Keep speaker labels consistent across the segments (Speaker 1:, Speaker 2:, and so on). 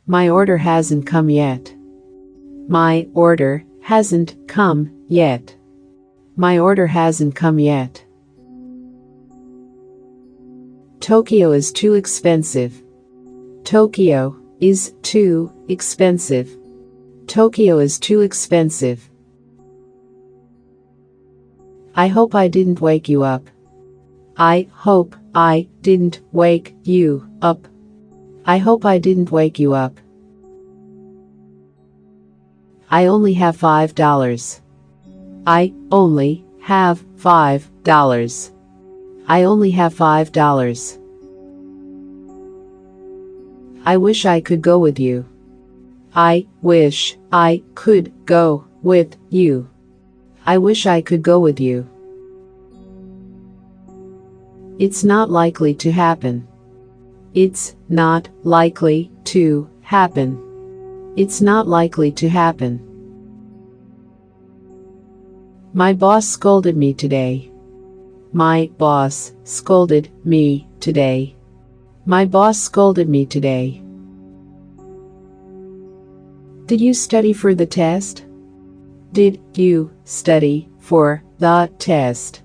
Speaker 1: My order hasn't come yet. My order hasn't come yet. My order hasn't come yet. Tokyo is too expensive. Tokyo is too expensive. Tokyo is too expensive. I hope I didn't wake you up. I hope I didn't wake you up. I hope I didn't wake you up. I only have $5. I only have $5. I only have $5. I wish I could go with you. I wish I could go with you. I wish I could go with you. It's not likely to happen. It's not likely to happen. It's not likely to happen. My boss scolded me today. My boss scolded me today. My boss scolded me today. Did you study for the test? Did you study for the test?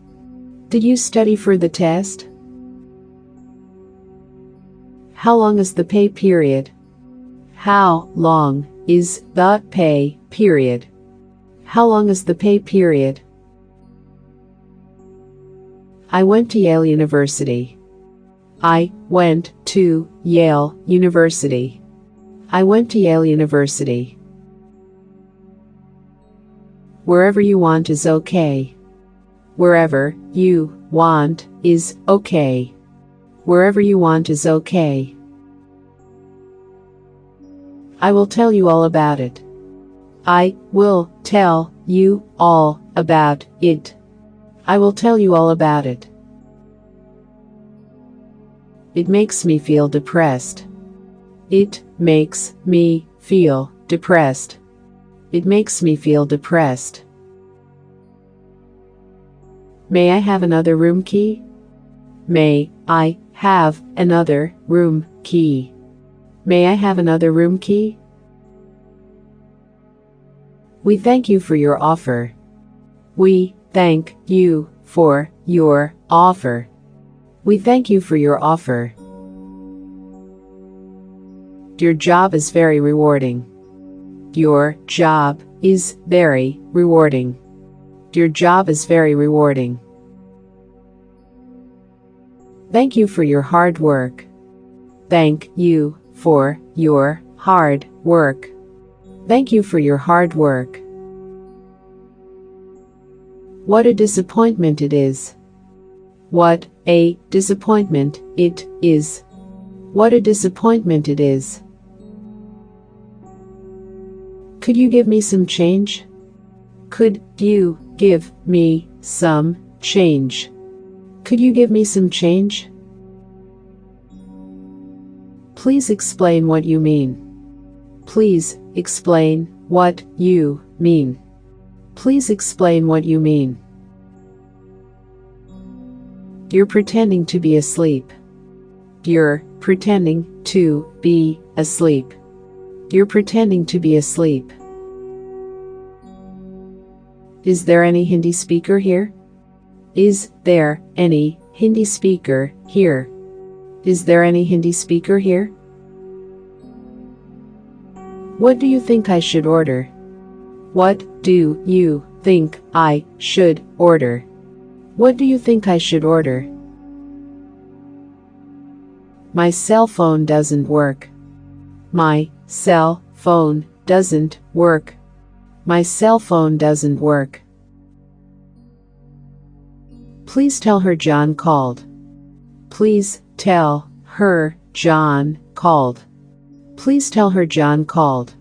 Speaker 1: Did you study for the test? How long is the pay period? How long is the pay period? How long is the pay period? I went to Yale University. I went to Yale University. I went to Yale University. Wherever you want is okay. Wherever you want is okay. Wherever you want is okay. I will tell you all about it. I will tell you all about it. I will tell you all about it. It makes me feel depressed. It makes me feel depressed. It makes me feel depressed. May I have another room key? May I have another room key? May I have another room key? We thank you for your offer. We thank you for your offer. We thank you for your offer. Your job is very rewarding. Your job is very rewarding. Your job is very rewarding. Thank you for your hard work. Thank you for your hard work. Thank you for your hard work. What a disappointment it is. What a disappointment it is. What a disappointment it is. Could you give me some change? Could you give me some change? Could you give me some change? Please explain what you mean. Please explain what you mean. Please explain what you mean. You're pretending to be asleep. You're pretending to be asleep. You're pretending to be asleep. Is there any Hindi speaker here? Is there any Hindi speaker here? Is there any Hindi speaker here? What do you think I should order? What do you think I should order? What do you think I should order? My cell phone doesn't work. My cell phone doesn't work. My cell phone doesn't work. Please tell her John called. Please tell her John called. Please tell her John called.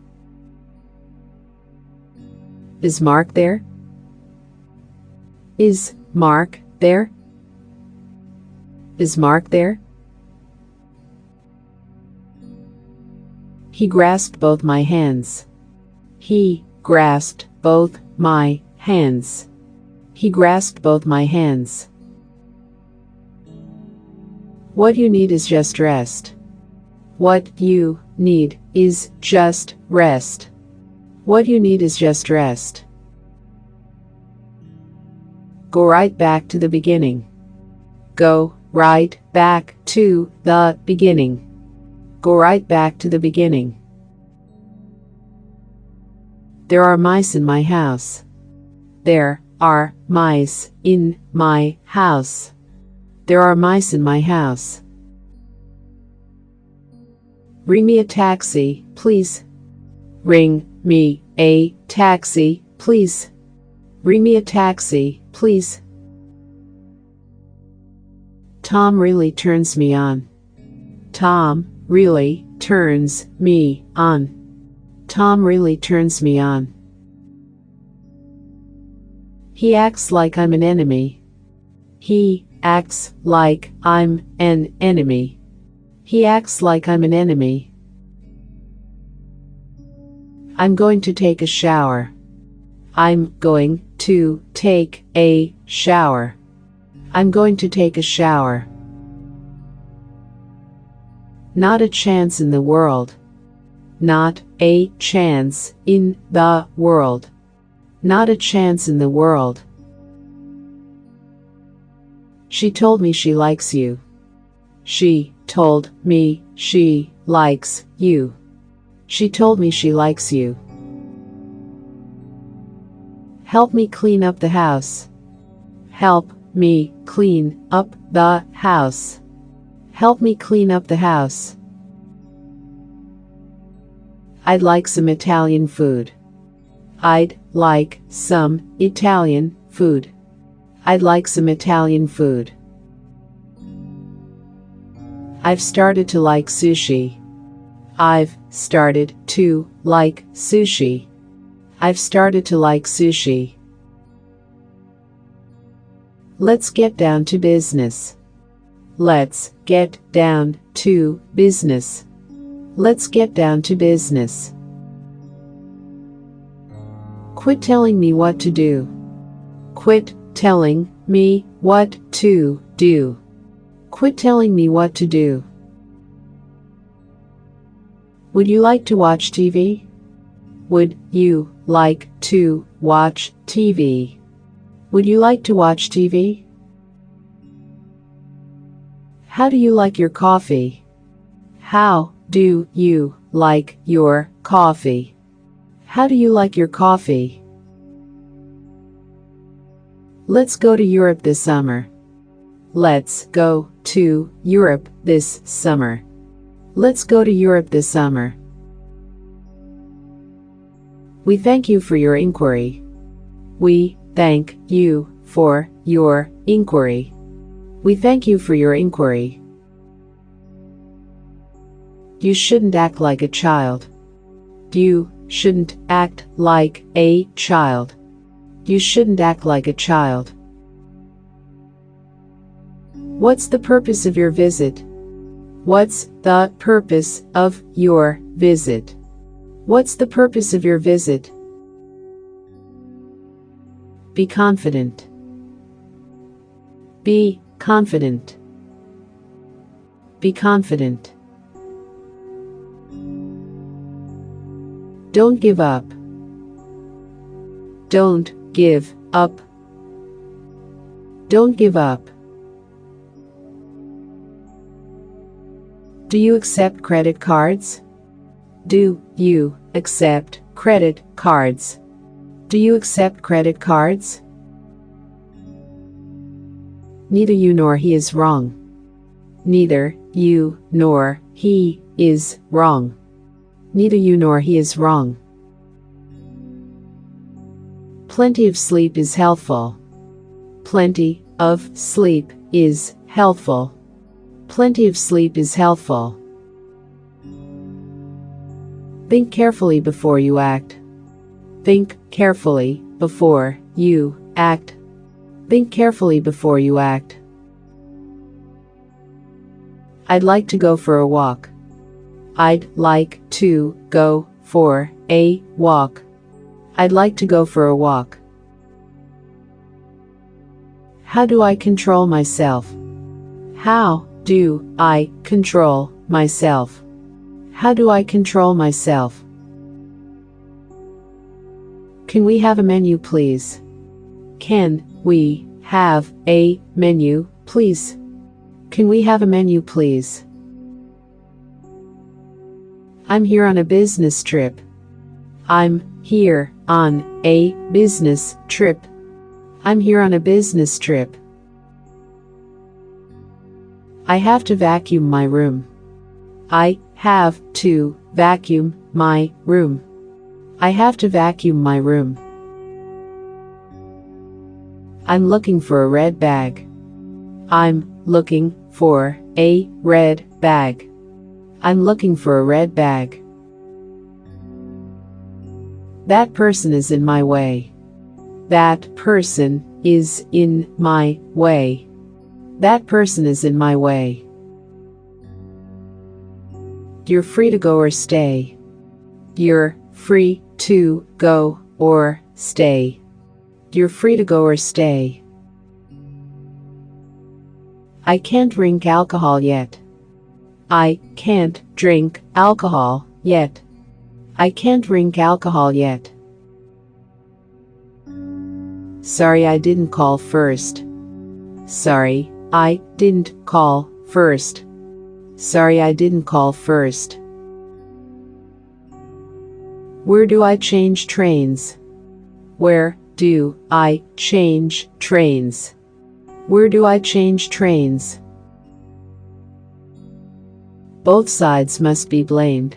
Speaker 1: Is Mark there? Is Mark there? Is Mark there? He grasped both my hands. He grasped both my hands. He grasped both my hands. What you need is just rest. What you need is just rest. What you need is just rest. Go right back to the beginning. Go right back to the beginning. Go right back to the beginning. There are mice in my house. There are mice in my house. There are mice in my house. Ring me a taxi, please. Ring me a taxi, please. Ring me a taxi, please. Tom really turns me on. Tom really turns me on. Tom really turns me on. He acts like I'm an enemy. He acts like I'm an enemy. He acts like I'm an enemy. I'm going to take a shower. I'm going to take a shower. I'm going to take a shower. Not a chance in the world. Not a chance in the world. Not a chance in the world. She told me she likes you. She told me she likes you. She told me she likes you. Help me clean up the house. Help me clean up the house. Help me clean up the house. I'd like some Italian food. I'd like some Italian food. I'd like some Italian food. I've started to like sushi. I've started to like sushi. I've started to like sushi. Let's get down to business. Let's get down to business. Let's get down to business. Quit telling me what to do. Quit telling me what to do. Quit telling me what to do. Would you like to watch TV? Would you like to watch TV? Would you like to watch TV? How do you like your coffee? How do you like your coffee? How do you like your coffee? Let's go to Europe this summer. Let's go to Europe this summer. Let's go to Europe this summer. We thank you for your inquiry. We thank you for your inquiry. We thank you for your inquiry. You shouldn't act like a child. You shouldn't act like a child. You shouldn't act like a child. What's the purpose of your visit? What's the purpose of your visit? What's the purpose of your visit? Be confident. Be confident. Be confident. Don't give up. Don't give up. Don't give up. Do you accept credit cards? Do you accept credit cards? Do you accept credit cards? Neither you nor he is wrong. Neither you nor he is wrong. Neither you nor he is wrong. Plenty of sleep is healthful. Plenty of sleep is healthful. Plenty of sleep is healthful. Think carefully before you act. Think carefully before you act. Think carefully before you act. I'd like to go for a walk. I'd like to go for a walk. I'd like to go for a walk. How do I control myself? How do I control myself? How do I control myself? Can we have a menu, please? Can we have a menu, please? Can we have a menu, please? I'm here on a business trip. I'm here on a business trip. I'm here on a business trip. I have to vacuum my room. I have to vacuum my room. I have to vacuum my room. I'm looking for a red bag. I'm looking for a red bag. I'm looking for a red bag. That person is in my way. That person is in my way. That person is in my way. You're free to go or stay. You're free to go or stay. You're free to go or stay. I can't drink alcohol yet. I can't drink alcohol yet. I can't drink alcohol yet. Sorry, I didn't call first. Sorry, I didn't call first. Sorry, I didn't call first. Where do I change trains? Where do I change trains? Where do I change trains? Both sides must be blamed.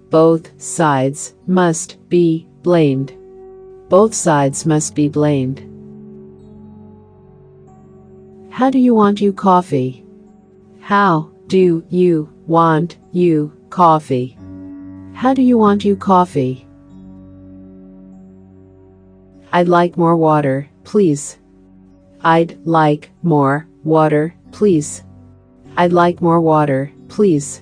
Speaker 1: Both sides must be blamed. Both sides must be blamed. How do you want your coffee? How do you want you coffee? How do you want you coffee? I'd like more water, please. I'd like more water, please. I'd like more water, please.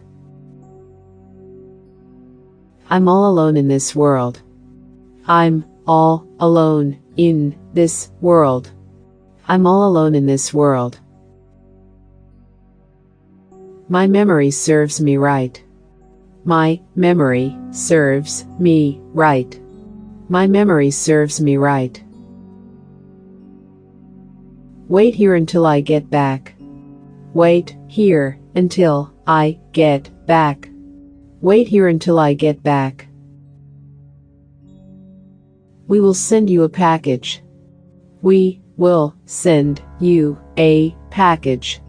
Speaker 1: I'm all alone in this world. I'm all alone in this world. I'm all alone in this world. My memory serves me right. My memory serves me right. My memory serves me right. Wait here until I get back. Wait here until I get back. Wait here until I get back. We will send you a package. We will send you a package.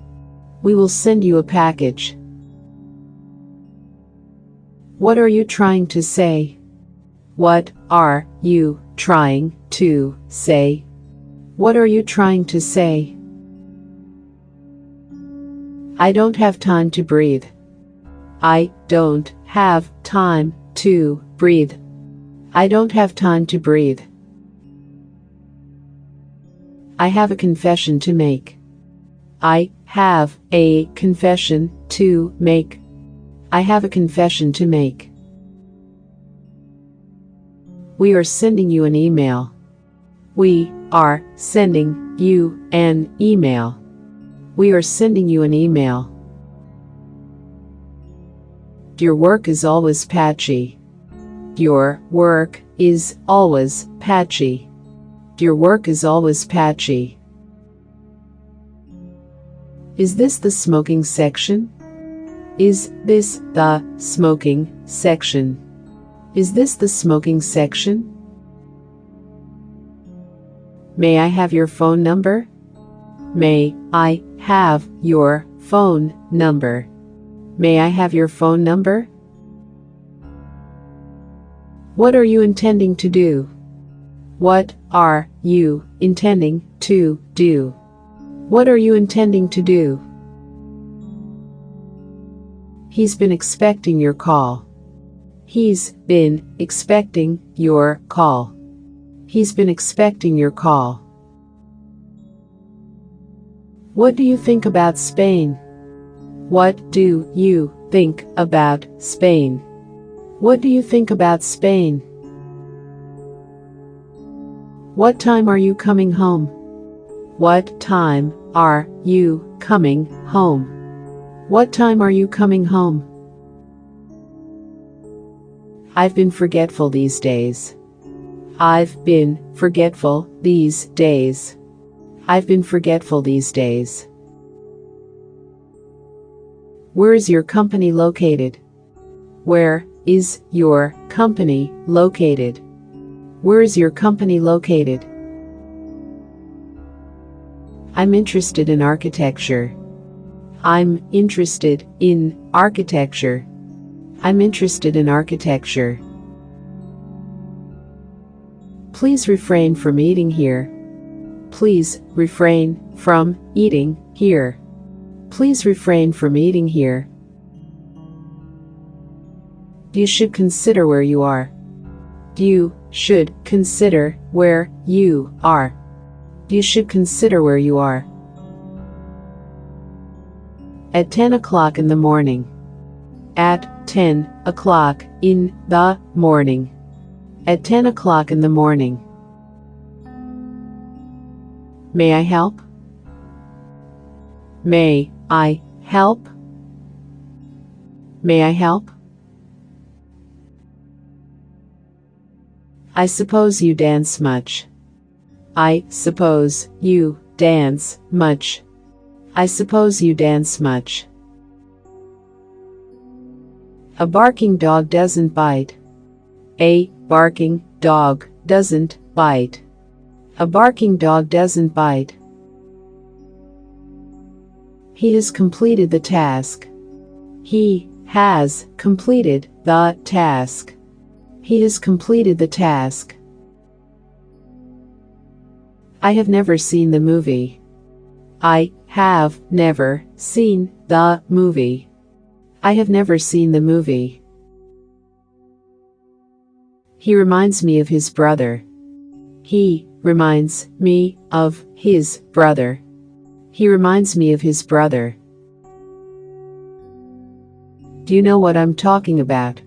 Speaker 1: We will send you a package. What are you trying to say? What are you trying to say? What are you trying to say? I don't have time to breathe. I don't have time to breathe. I don't have time to breathe. I have a confession to make. I have a confession to make. I have a confession to make. We are sending you an email. We are sending you an email. We are sending you an email. Your work is always patchy. Your work is always patchy. Your work is always patchy. Is this the smoking section? Is this the smoking section? Is this the smoking section? May I have your phone number? May I have your phone number? May I have your phone number? What are you intending to do? What are you intending to do? What are you intending to do? He's been expecting your call. He's been expecting your call. He's been expecting your call. What do you think about Spain? What do you think about Spain? What do you think about Spain? What time are you coming home? What time are you coming home? What time are you coming home? I've been forgetful these days. I've been forgetful these days. I've been forgetful these days. Where is your company located? Where is your company located? Where is your company located? I'm interested in architecture. I'm interested in architecture. I'm interested in architecture. Please refrain from eating here. Please refrain from eating here. Please refrain from eating here. You should consider where you are. You should consider where you are. You should consider where you are. At 10 o'clock in the morning. At 10 o'clock in the morning. At 10 o'clock in the morning. May I help? May I help? May I help? I suppose you dance much. I suppose you dance much. I suppose you dance much. A barking dog doesn't bite. A barking dog doesn't bite. A barking dog doesn't bite. He has completed the task. He has completed the task. He has completed the task. I have never seen the movie. I have never seen the movie. I have never seen the movie. He reminds me of his brother. He reminds me of his brother. He reminds me of his brother. Do you know what I'm talking about?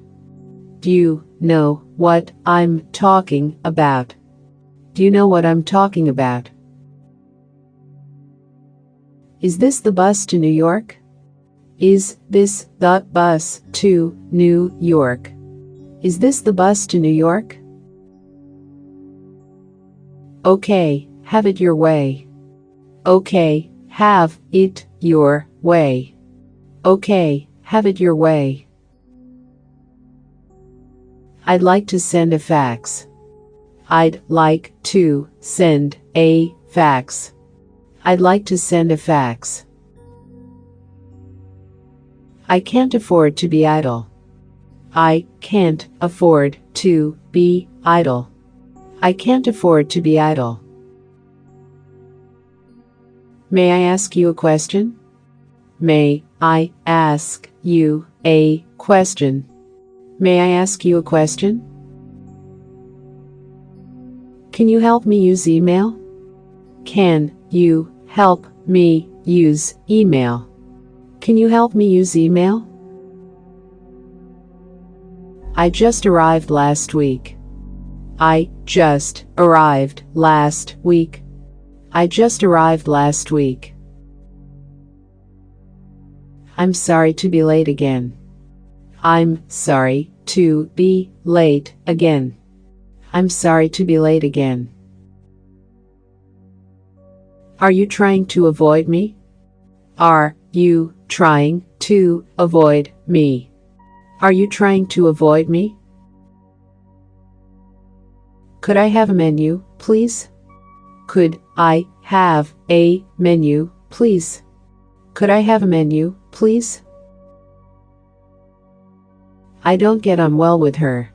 Speaker 1: Do you know what I'm talking about? Do you know what I'm talking about? Is this the bus to New York? Is this the bus to New York? Is this the bus to New York? Okay, have it your way. Okay, have it your way. Okay, have it your way. I'd like to send a fax. I'd like to send a fax. I'd like to send a fax. I can't afford to be idle. I can't afford to be idle. I can't afford to be idle. May I ask you a question? May I ask you a question? May I ask you a question? Can you help me use email? Can you help me use email? Can you help me use email? I just arrived last week. I just arrived last week. I just arrived last week. I'm sorry to be late again. I'm sorry to be late again. I'm sorry to be late again. Are you trying to avoid me? Are you trying to avoid me? Are you trying to avoid me? Could I have a menu, please? Could I have a menu, please? Could I have a menu, please? I don't get on well with her.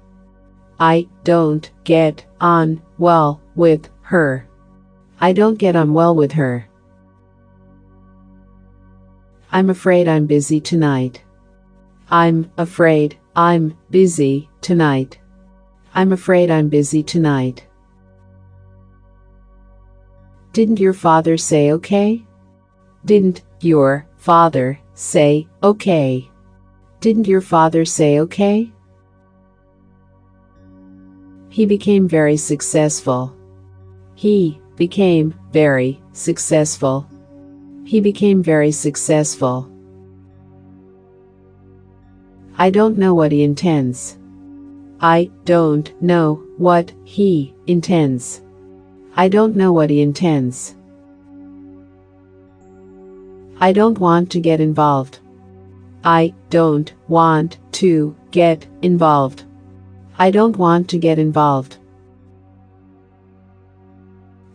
Speaker 1: I don't get on well with her. I don't get on well with her. I'm afraid I'm busy tonight. I'm afraid I'm busy tonight. I'm afraid I'm busy tonight. Didn't your father say okay? Didn't your father say okay? Didn't your father say okay? He became very successful. He became very successful. He became very successful. I don't know what he intends. I don't know what he intends. I don't know what he intends. I don't want to get involved. I don't want to get involved. I don't want to get involved.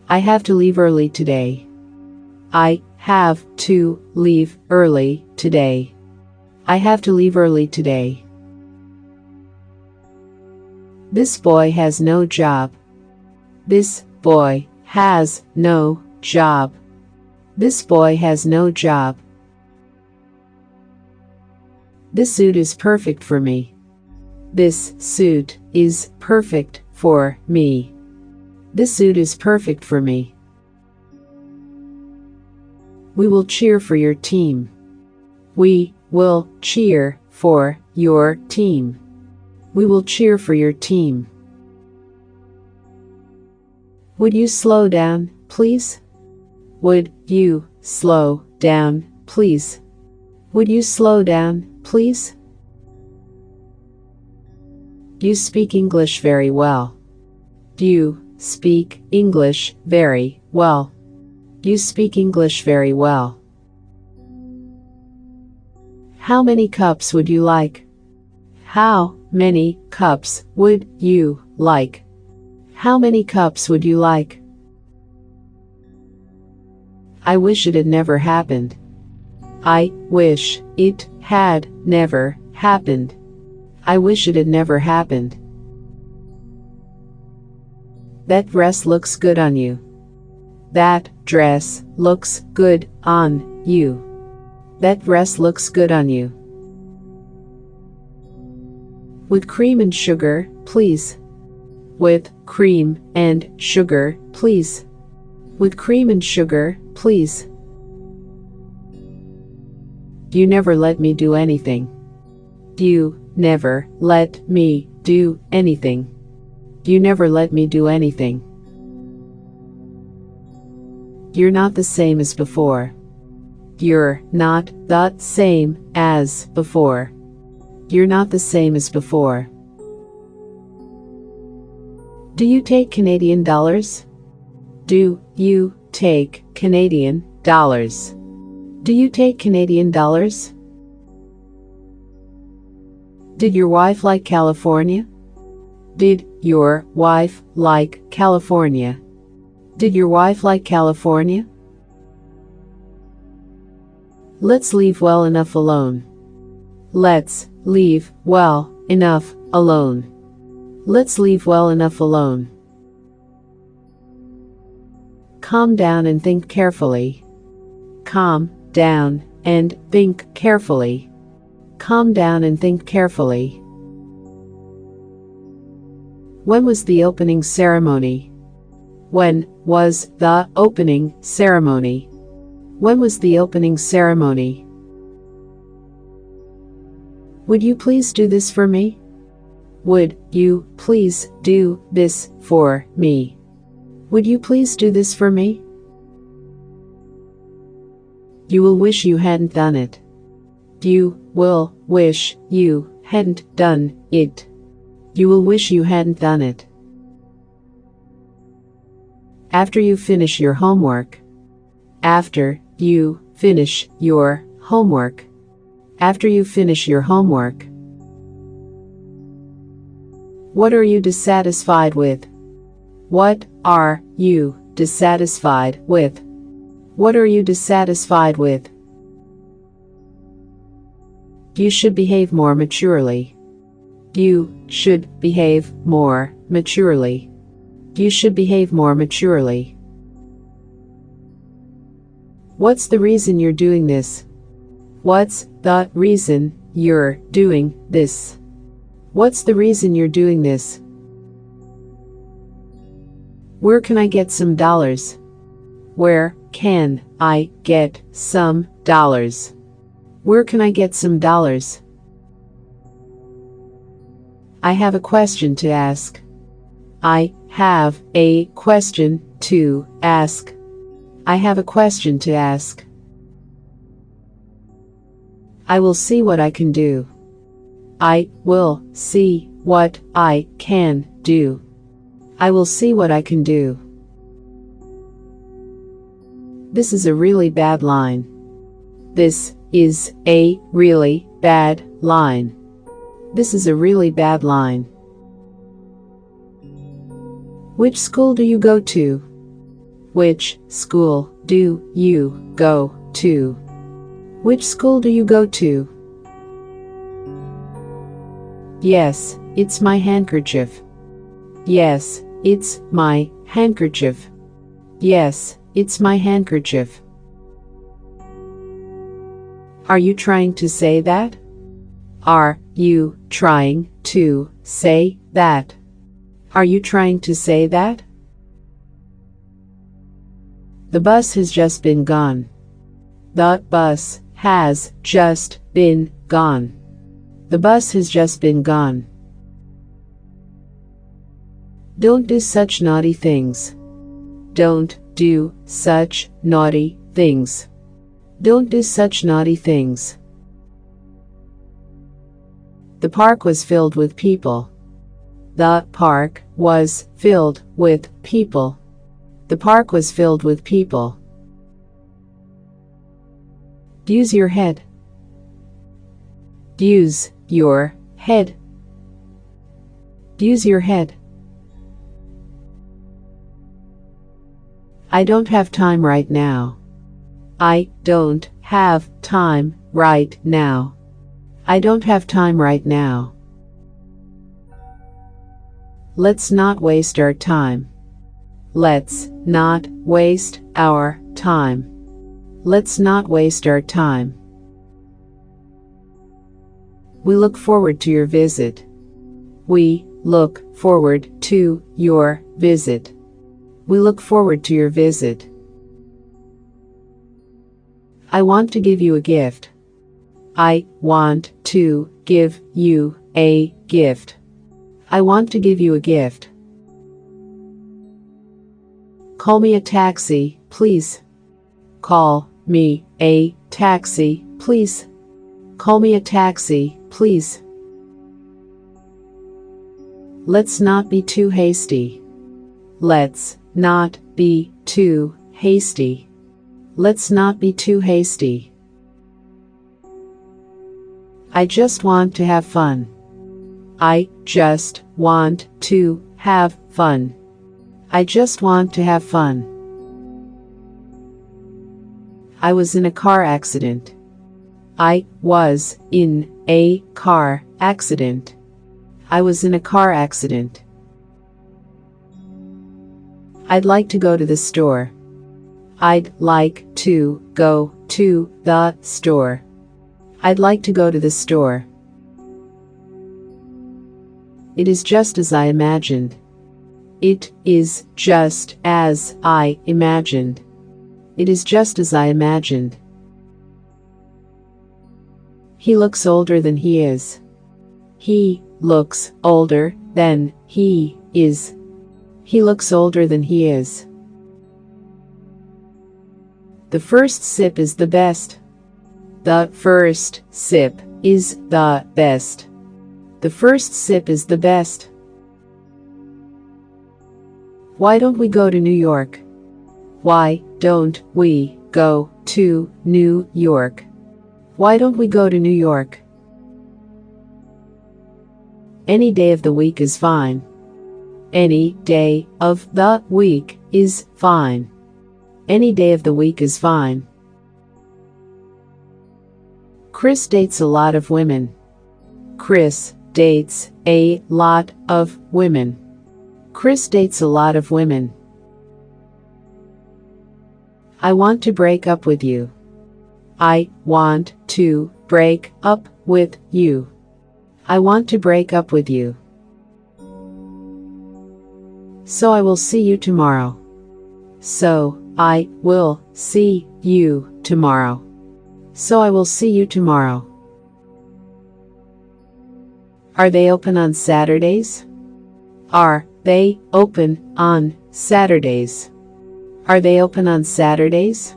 Speaker 1: I have to leave early today. I have to leave early today. I have to leave early today. This boy has no job. This boy has no job. This boy has no job. This suit is perfect for me. This suit is perfect for me. This suit is perfect for me. We will cheer for your team. We will cheer for your team. We will cheer for your team. Would you slow down, please? Would you slow down, please? Would you slow down, please? You speak English very well. You speak English very well. You speak English very well. How many cups would you like? How many cups would you like? How many cups would you like? I wish it had never happened. I wish it had never happened. I wish it had never happened. That dress looks good on you. That dress looks good on you. That dress looks good on you. With cream and sugar, please. With cream and sugar, please. With cream and sugar, please. You never let me do anything. You never let me do anything. You never let me do anything. You're not the same as before. You're not the same as before. You're not the same as before. Do you take Canadian dollars? Do you take Canadian dollars? Do you take Canadian dollars? Did your wife like California? Did your wife like California? Did your wife like California? Let's leave well enough alone. Let's leave well enough alone. Let's leave well enough alone. Calm down and think carefully. Calm down and think carefully. Calm down and think carefully. When was the opening ceremony? When was the opening ceremony? When was the opening ceremony? Would you please do this for me? Would you please do this for me? Would you please do this for me? You will wish you hadn't done it. You will wish you hadn't done it. You will wish you hadn't done it. After you finish your homework. After you finish your homework. After you finish your homework. What are you dissatisfied with? What are you dissatisfied with? What are you dissatisfied with? You should behave more maturely. You should behave more maturely. You should behave more maturely. What's the reason you're doing this? What's the reason you're doing this? What's the reason you're doing this? Where can I get some dollars? Where can I get some dollars? Where can I get some dollars? I have a question to ask. I have a question to ask. I have a question to ask. I will see what I can do. I will see what I can do. I will see what I can do. This is a really bad line. This is a really bad line. This is a really bad line. Which school do you go to? Which school do you go to? Which school do you go to? Yes, it's my handkerchief. Yes, it's my handkerchief. Yes, it's my handkerchief. Are you trying to say that? Are you trying to say that? Are you trying to say that? The bus has just been gone. The bus has just been gone. The bus has just been gone. Don't do such naughty things. Don't do such naughty things. Don't do such naughty things. The park was filled with people. The park was filled with people. The park was filled with people. Use your head. Use your head. Use your head. I don't have time right now. I don't have time right now. I don't have time right now. Let's not waste our time. Let's not waste our time. Let's not waste our time. We look forward to your visit. We look forward to your visit. We look forward to your visit. I want to give you a gift. I want to give you a gift. I want to give you a gift. Call me a taxi, please. Call me a taxi, please. Call me a taxi, please. Let's not be too hasty. Let's not be too hasty. Let's not be too hasty. I just want to have fun. I just want to have fun. I just want to have fun. I was in a car accident. I was in a car accident. I was in a car accident. I'd like to go to the store. I'd like to go to the store. I'd like to go to the store. It is just as I imagined. It is just as I imagined. It is just as I imagined. He looks older than he is. He looks older than he is. He looks older than he is. The first sip is the best. The first sip is the best. The first sip is the best. Why don't we go to New York? Why don't we go to New York? Why don't we go to New York? Any day of the week is fine. Any day of the week is fine. Any day of the week is fine. Chris dates a lot of women. Chris dates a lot of women. Chris dates a lot of women. I want to break up with you. I want to break up with you. I want to break up with you. So I will see you tomorrow. So I will see you tomorrow. So I will see you tomorrow. Are they open on Saturdays? Are they open on Saturdays? Are they open on Saturdays?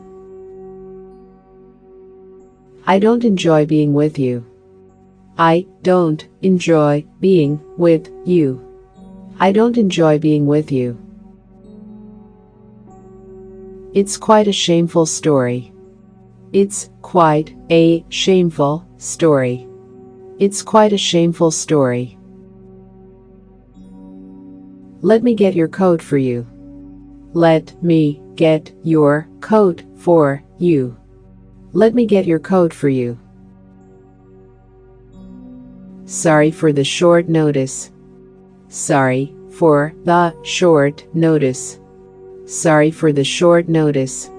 Speaker 1: I don't enjoy being with you. I don't enjoy being with you. I don't enjoy being with you. It's quite a shameful story. It's quite a shameful story. It's quite a shameful story. Let me get your coat for you. Let me get your coat for you. Let me get your coat for you. Sorry for the short notice. Sorry for the short notice. Sorry for the short notice.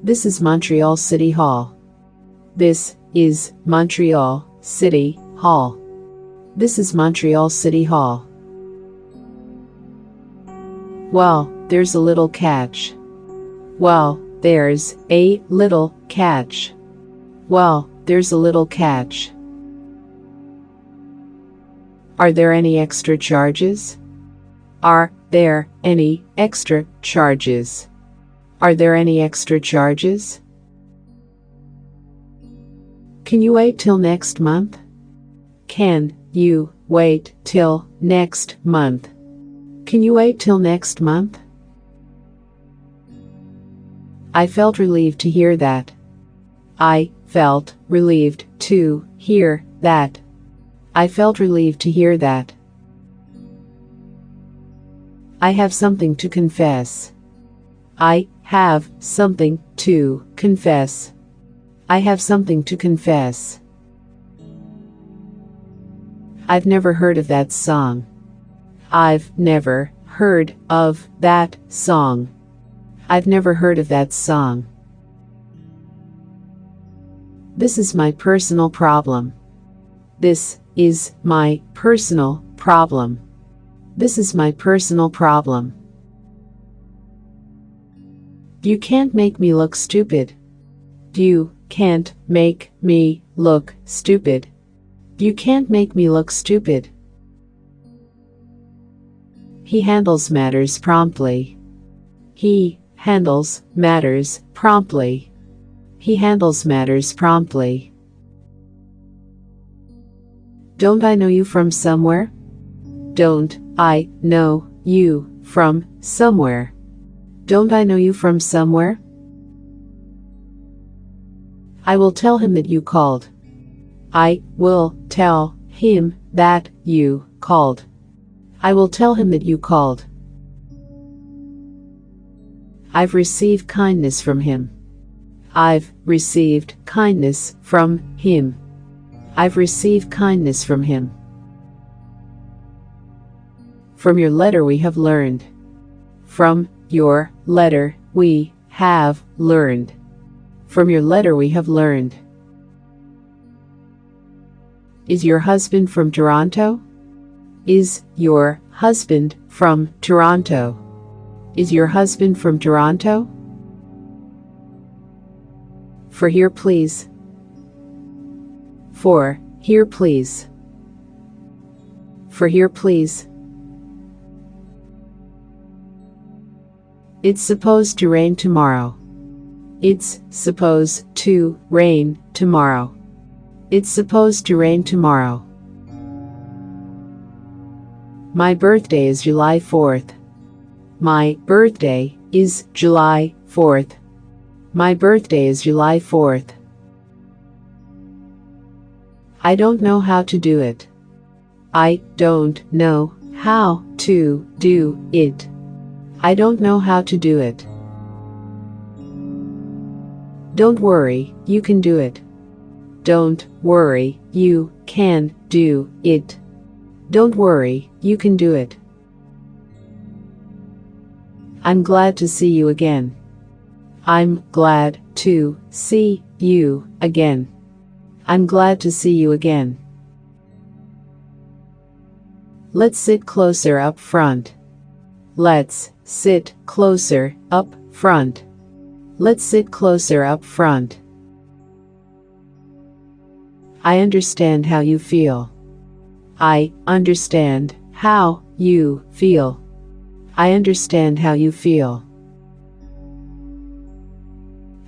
Speaker 1: This is Montreal City Hall. This is Montreal City Hall. This is Montreal City Hall. Well, there's a little catch. Well, there's a little catch. Well, there's a little catch. Are there any extra charges? Are there any extra charges? Are there any extra charges? Can you wait till next month? Can you wait till next month? Can you wait till next month? I felt relieved to hear that. I felt relieved to hear that. I felt relieved to hear that. I have something to confess. I have something to confess. I have something to confess. I've never heard of that song. I've never heard of that song. I've never heard of that song. This is my personal problem. This is my personal problem. This is my personal problem. You can't make me look stupid. You can't make me look stupid. You can't make me look stupid. He handles matters promptly. He handles matters promptly. He handles matters promptly. Don't I know you from somewhere? Don't I know you from somewhere? Don't I know you from somewhere? I will tell him that you called. I will tell him that you called. I will tell him that you called. I've received kindness from him. I've received kindness from him. I've received kindness from him. From your letter we have learned. From your letter we have learned. From your letter we have learned. Is your husband from Toronto? Is your husband from Toronto? Is your husband from Toronto? For here please. For here please. For here please. It's supposed to rain tomorrow. It's supposed to rain tomorrow. It's supposed to rain tomorrow. My birthday is July 4th. My birthday is July 4th. My birthday is July 4th. I don't know how to do it. I don't know how to do it. I don't know how to do it. Don't worry, you can do it. Don't worry, you can do it. Don't worry, you can do it. I'm glad to see you again. I'm glad to see you again. I'm glad to see you again. Let's sit closer up front. Let's sit closer up front. Let's sit closer up front. I understand how you feel. I understand how you feel. I understand how you feel.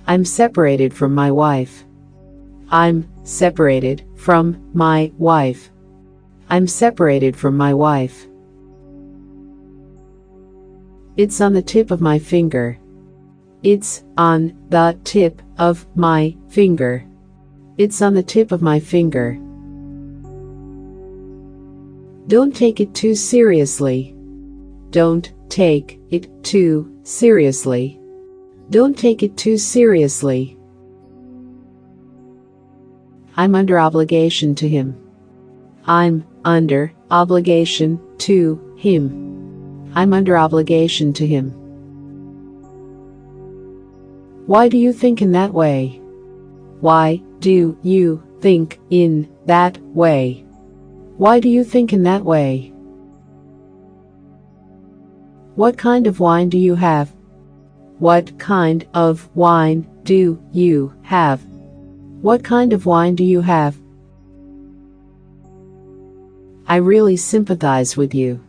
Speaker 1: I'm separated from my wife. I'm separated from my wife. I'm separated from my wife. It's on the tip of my finger. It's on the tip of my finger. It's on the tip of my finger. Don't take it too seriously. Don't take it too seriously. Don't take it too seriously. I'm under obligation to him. I'm under obligation to him. I'm under obligation to him. Why do you think in that way? Why do you think in that way? Why do you think in that way? What kind of wine do you have? What kind of wine do you have? What kind of wine do you have? I really sympathize with you.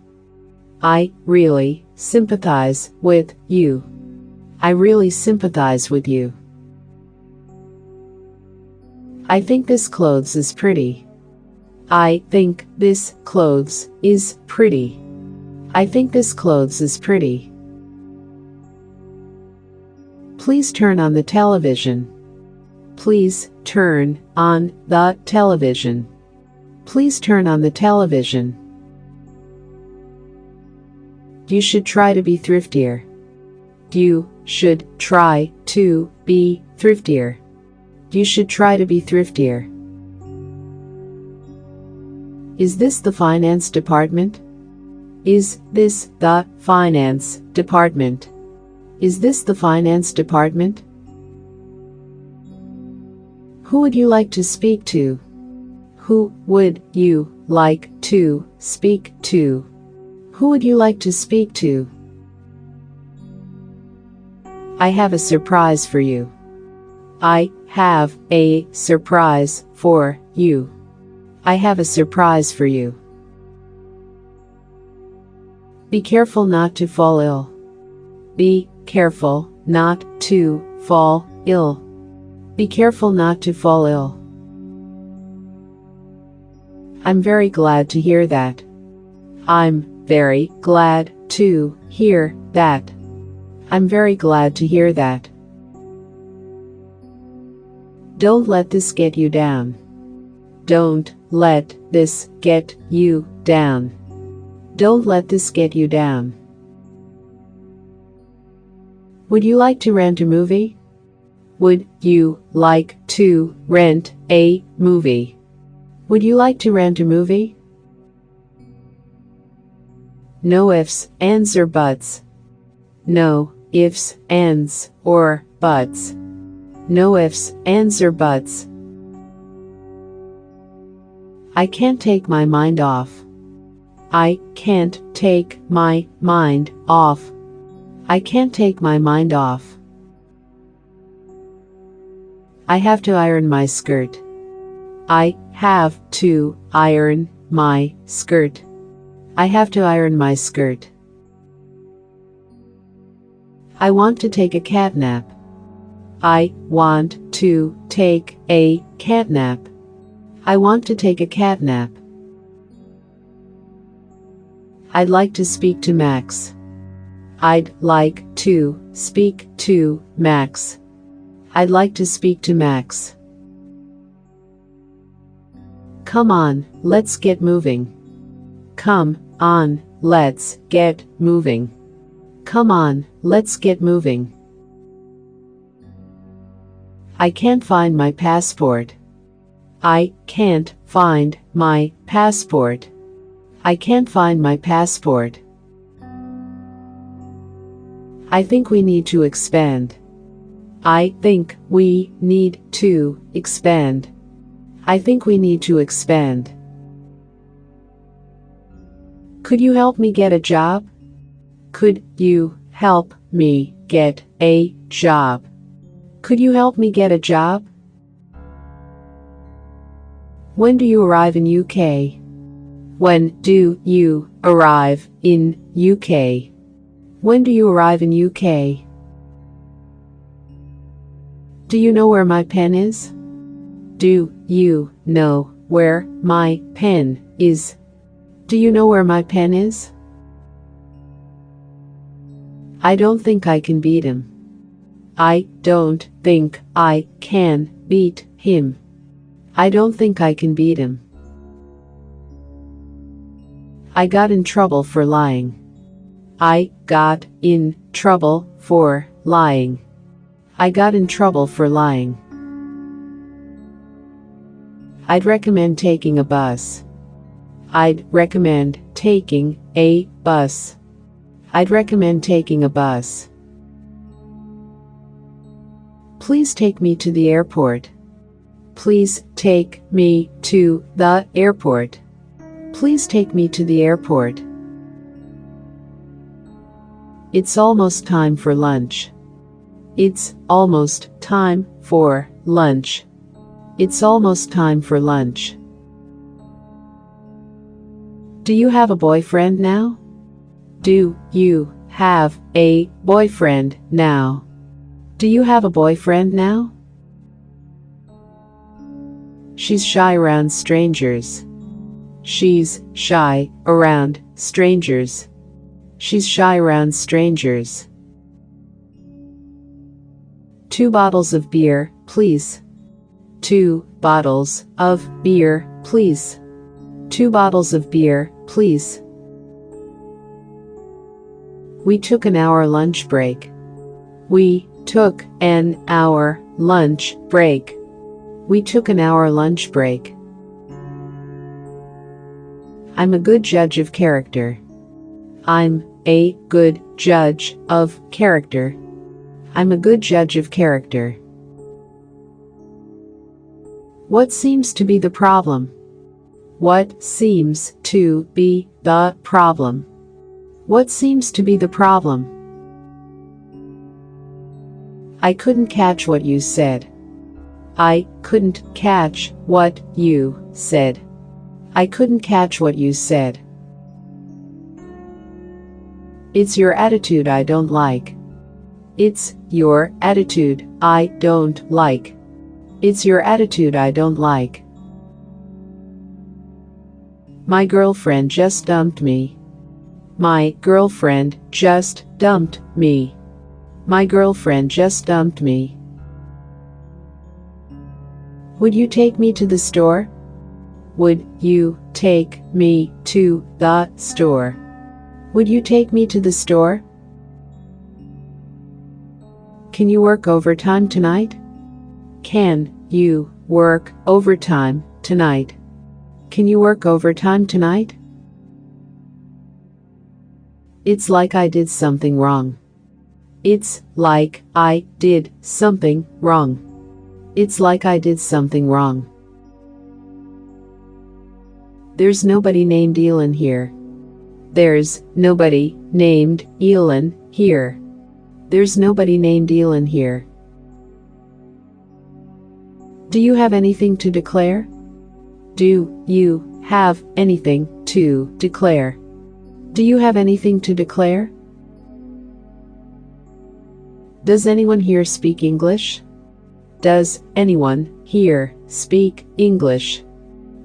Speaker 1: I really sympathize with you. I really sympathize with you. I think this clothes is pretty. I think this clothes is pretty. I think this clothes is pretty. Please turn on the television. Please turn on the television. Please turn on the television. You should try to be thriftier. You should try to be thriftier. You should try to be thriftier. Is this the finance department? Is this the finance department? Is this the finance department? Who would you like to speak to? Who would you like to speak to? Who would you like to speak to? I have a surprise for you. I have a surprise for you. I have a surprise for you. Be careful not to fall ill. Be careful not to fall ill. Be careful not to fall ill. I'm very glad to hear that. I'm very glad to hear that. I'm very glad to hear that. Don't let this get you down. Don't let this get you down. Don't let this get you down. Would you like to rent a movie? Would you like to rent a movie? Would you like to rent a movie? No ifs, ands, or buts. No ifs, ands, or buts. No ifs, ands, or buts. I can't take my mind off. I can't take my mind off. I can't take my mind off. I have to iron my skirt. I have to iron my skirt. I have to iron my skirt. I want to take a cat nap. I want to take a cat nap. I want to take a cat nap. I'd like to speak to Max. I'd like to speak to Max. I'd like to speak to Max. Come on, let's get moving. Come on, let's get moving. Come on, let's get moving. I can't find my passport. I can't find my passport. I can't find my passport. I think we need to expand. I think we need to expand. I think we need to expand. Could you help me get a job? Could you help me get a job? Could you help me get a job? When do you arrive in UK? When do you arrive in UK? When do you arrive in UK? Do you know where my pen is? Do you know where my pen is? Do you know where my pen is? I don't think I can beat him. I don't think I can beat him. I don't think I can beat him. I got in trouble for lying. I got in trouble for lying. I got in trouble for lying. I'd recommend taking a bus. I'd recommend taking a bus. I'd recommend taking a bus. Please take me to the airport. Please take me to the airport. Please take me to the airport. It's almost time for lunch. It's almost time for lunch. It's almost time for lunch. Do you have a boyfriend now? Do you have a boyfriend now? Do you have a boyfriend now? She's shy around strangers. She's shy around strangers. She's shy around strangers. 2 bottles of beer, please. 2 bottles of beer, please. 2 bottles of beer, please. We took an hour lunch break. We took an hour lunch break. We took an hour lunch break. I'm a good judge of character. I'm a good judge of character. I'm a good judge of character. What seems to be the problem? What seems to be the problem? What seems to be the problem? I couldn't catch what you said. I couldn't catch what you said. I couldn't catch what you said. It's your attitude I don't like. It's your attitude I don't like. It's your attitude I don't like. My girlfriend just dumped me. My girlfriend just dumped me. My girlfriend just dumped me. Would you take me to the store? Would you take me to the store? Would you take me to the store? Can you work overtime tonight? Can you work overtime tonight? Can you work overtime tonight? It's like I did something wrong. It's like I did something wrong. It's like I did something wrong. There's nobody named Elin here. There's nobody named Elin here. There's nobody named Elin here. Do you have anything to declare? Do you have anything to declare? Do you have anything to declare? Does anyone here speak English? Does anyone here speak English?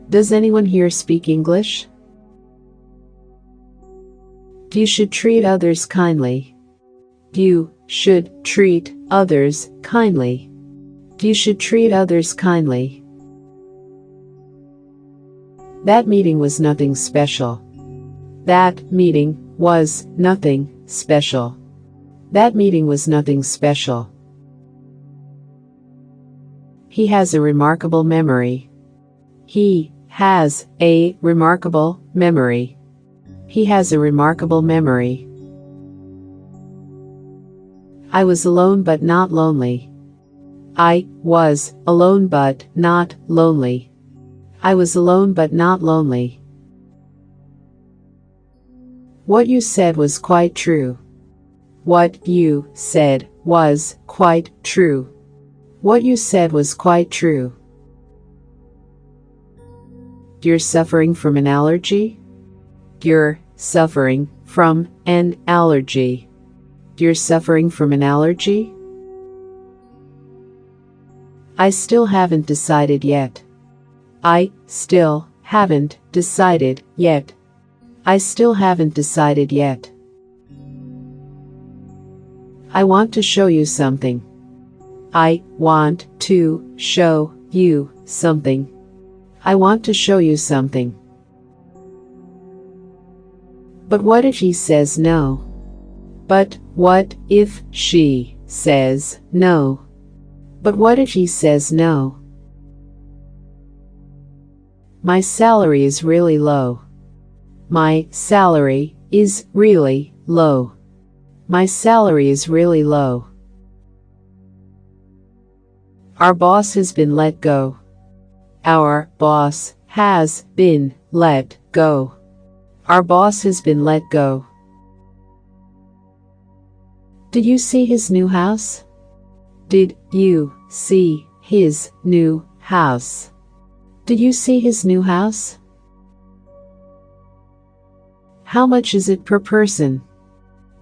Speaker 1: Does anyone here speak English? You should treat others kindly. You should treat others kindly. You should treat others kindly. That meeting was nothing special. That meeting was nothing special. That meeting was nothing special. He has a remarkable memory. He has a remarkable memory. He has a remarkable memory. I was alone but not lonely. I was alone but not lonely. I was alone but not lonely. What you said was quite true. What you said was quite true. What you said was quite true. You're suffering from an allergy? You're suffering from an allergy. You're suffering from an allergy? I still haven't decided yet. I still haven't decided yet. I still haven't decided yet. I want to show you something. I want to show you something. I want to show you something. But what if he says no? But what if she says no? But what if he says no? My salary is really low. My salary is really low. My salary is really low. Our boss has been let go. Our boss has been let go. Our boss has been let go. Did you see his new house? Did you see his new house? Did you see his new house? How much is it per person?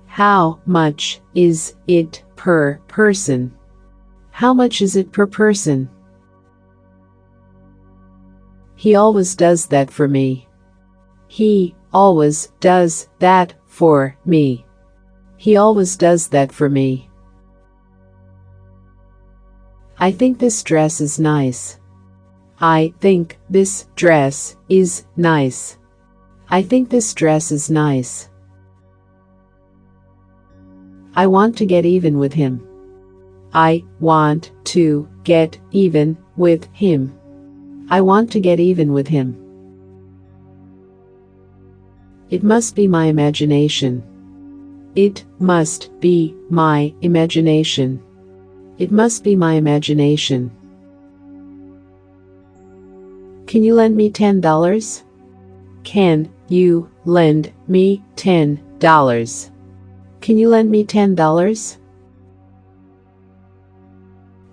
Speaker 1: How much is it per person? How much is it per person? He always does that for me. He always does that for me. He always does that for me. I think this dress is nice. I think this dress is nice. I think this dress is nice. I want to get even with him. I want to get even with him. I want to get even with him. It must be my imagination. It must be my imagination. It must be my imagination. Can you lend me $10? Can you lend me $10? Can you lend me $10?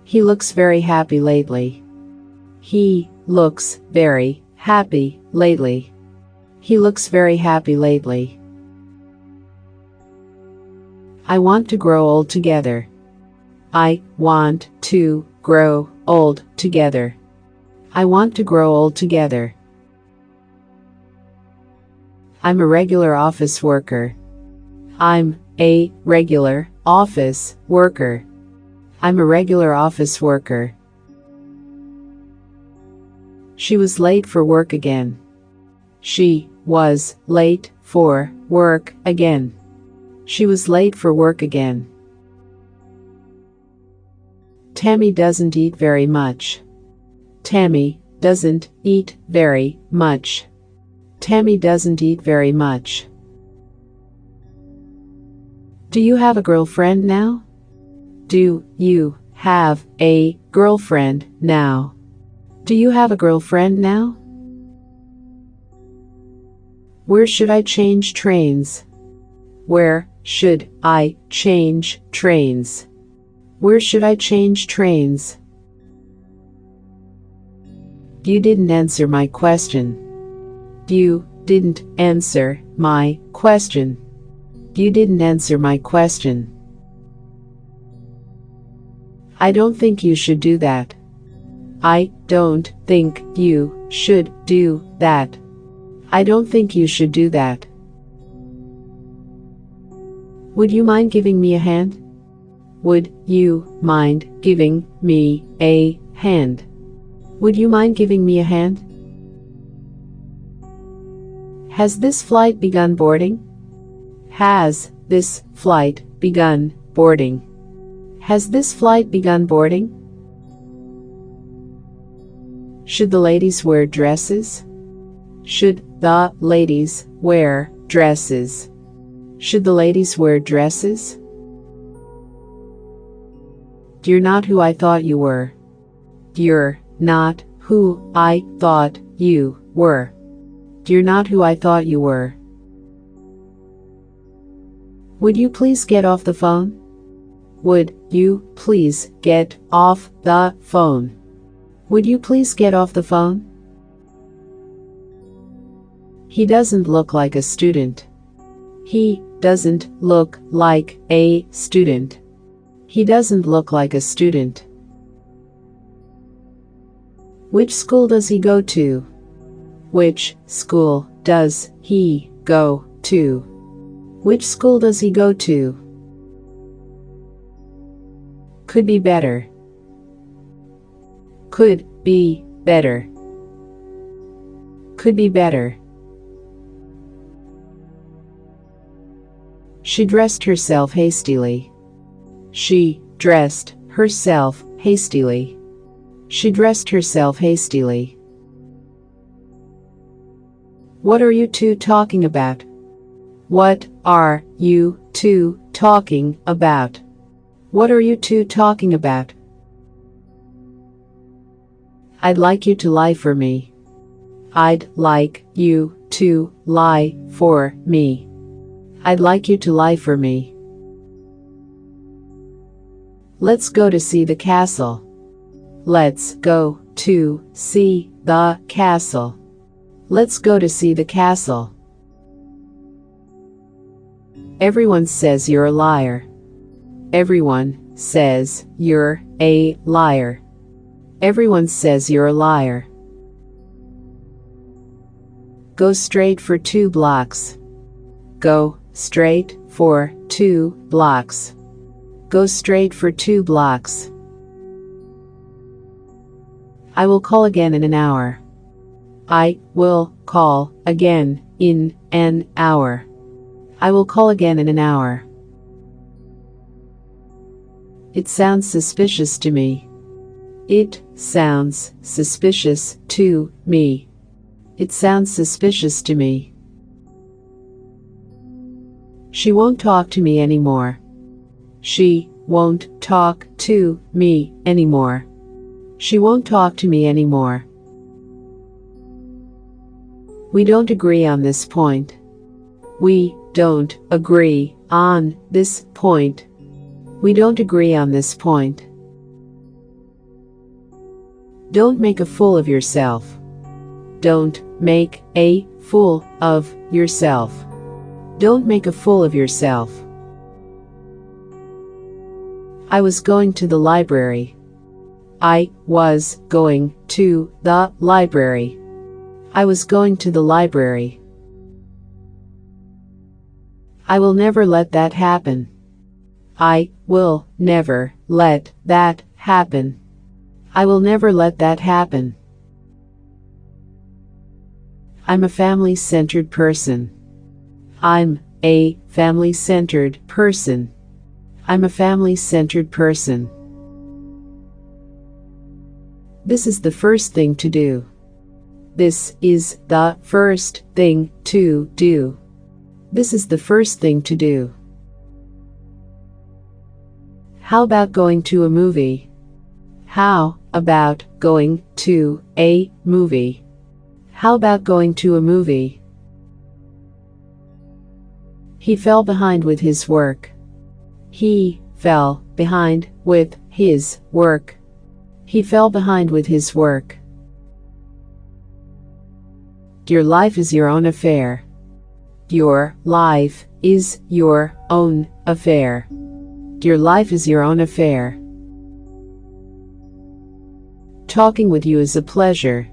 Speaker 1: He looks very happy lately. He looks very happy lately. He looks very happy lately. I want to grow old together. I want to grow old together. I want to grow old together. I'm a regular office worker. I'm a regular office worker. I'm a regular office worker. She was late for work again. She was late for work again. She was late for work again. Tammy doesn't eat very much. Tammy doesn't eat very much. Tammy doesn't eat very much. Do you have a girlfriend now? Do you have a girlfriend now? Do you have a girlfriend now? Where should I change trains? Where should I change trains? Where should I change trains? You didn't answer my question. You didn't answer my question. You didn't answer my question. I don't think you should do that. I don't think you should do that. I don't think you should do that. Would you mind giving me a hand? Would you mind giving me a hand? Would you mind giving me a hand? Has this flight begun boarding? Has this flight begun boarding? Has this flight begun boarding? Should the ladies wear dresses? Should the ladies wear dresses? Should the ladies wear dresses? You're not who I thought you were. You're not who I thought you were. You're not who I thought you were. Would you please get off the phone? Would you please get off the phone? Would you please get off the phone? He doesn't look like a student. He doesn't look like a student. He doesn't look like a student. Which school does he go to? Which school does he go to? Which school does he go to? Could be better. Could be better. Could be better. She dressed herself hastily. She dressed herself hastily. She dressed herself hastily. What are you two talking about? What are you two talking about? What are you two talking about? I'd like you to lie for me. I'd like you to lie for me. I'd like you to lie for me. Let's go to see the castle. Let's go to see the castle. Let's go to see the castle. Everyone says you're a liar. Everyone says you're a liar. Everyone says you're a liar. Go straight for 2 blocks. Go straight for 2 blocks. Go straight for 2 blocks. I will call again in an hour. I will call again in an hour. I will call again in an hour. It sounds suspicious to me. It sounds suspicious to me. It sounds suspicious to me. She won't talk to me anymore. She won't talk to me anymore. She won't talk to me anymore. We don't agree on this point. We don't agree on this point. We don't agree on this point. Don't make a fool of yourself. Don't make a fool of yourself. Don't make a fool of yourself. I was going to the library. I was going to the library. I was going to the library. I will never let that happen. I will never let that happen. I will never let that happen. I'm a family-centered person. I'm a family-centered person. I'm a family-centered person. This is the first thing to do. This is the first thing to do. This is the first thing to do. How about going to a movie? How about going to a movie? How about going to a movie? He fell behind with his work. He fell behind with his work. He fell behind with his work. Your life is your own affair. Your life is your own affair. Your life is your own affair. Talking with you is a pleasure.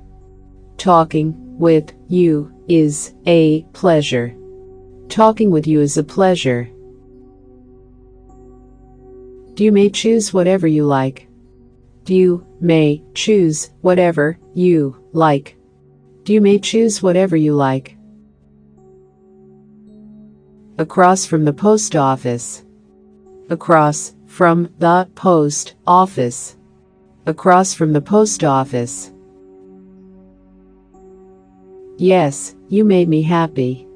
Speaker 1: Talking with you is a pleasure. Talking with you is a pleasure. You may choose whatever you like. You may choose whatever you like. You may choose whatever you like. Across from the post office. Across from the post office. Across from the post office. Yes, you made me happy.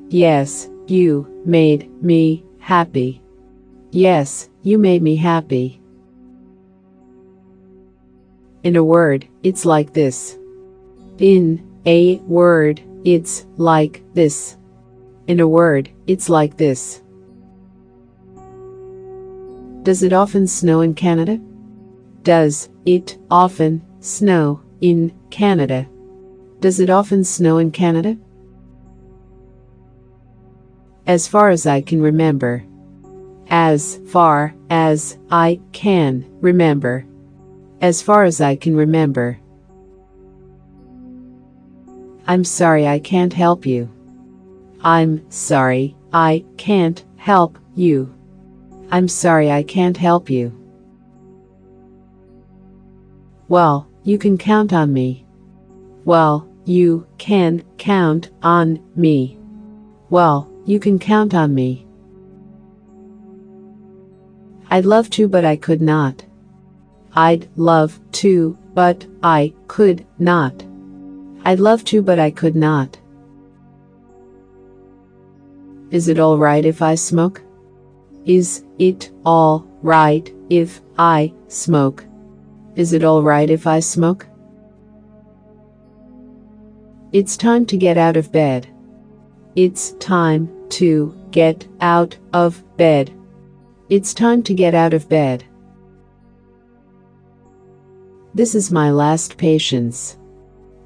Speaker 1: Yes, you made me happy. Yes, you made me happy. In a word, it's like this. In a word, it's like this. In a word, it's like this. Does it often snow in Canada? Does it often snow in Canada? Does it often snow in Canada? As far as I can remember. As far as I can remember. As far as I can remember. I'm sorry I can't help you. I'm sorry I can't help you. I'm sorry I can't help you. Well, you can count on me. Well, you can count on me. Well, you can count on me. I'd love to, but I could not. I'd love to, but I could not. I'd love to, but I could not. Is it all right if I smoke? Is it all right if I smoke? Is it all right if I smoke? It's time to get out of bed. It's time to get out of bed. It's time to get out of bed. This is my last patience.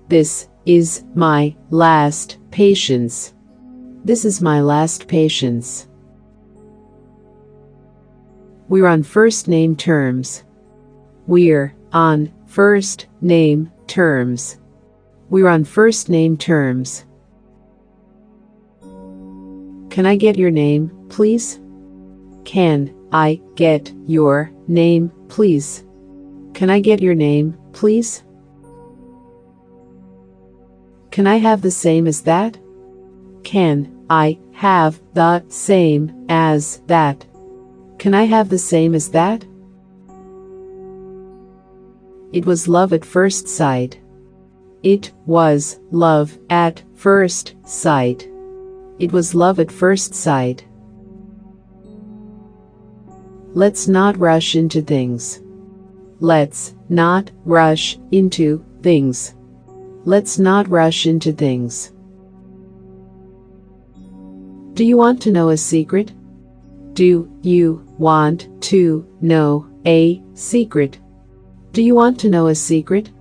Speaker 1: This is my last patience. This is my last patience. We're on first name terms. We're on first name terms. We're on first name terms. Can I get your name, please? Can I get your name, please? Can I get your name, please? Can I have the same as that? Can I have the same as that? Can I have the same as that? It was love at first sight. It was love at first sight. It was love at first sight. Let's not rush into things. Let's not rush into things. Let's not rush into things. Do you want to know a secret? Do you want to know a secret? Do you want to know a secret?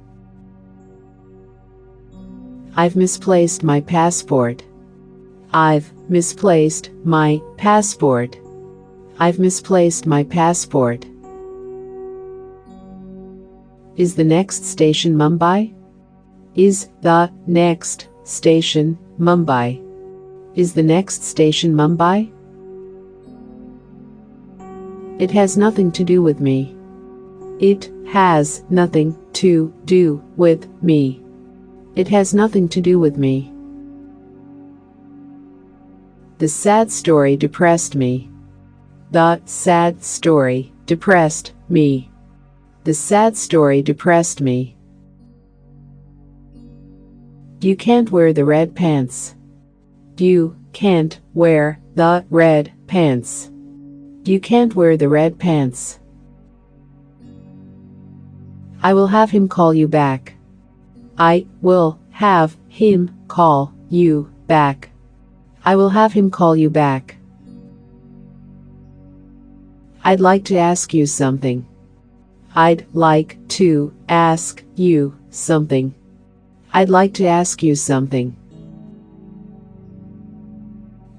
Speaker 1: I've misplaced my passport. I've misplaced my passport. I've misplaced my passport. Is the next station Mumbai? Is the next station Mumbai? Is the next station Mumbai? It has nothing to do with me. It has nothing to do with me. It has nothing to do with me. The sad story depressed me. The sad story depressed me. The sad story depressed me. You can't wear the red pants. You can't wear the red pants. You can't wear the red pants. I will have him call you back. I will have him call you back. I will have him call you back. I'd like to ask you something. I'd like to ask you something. I'd like to ask you something.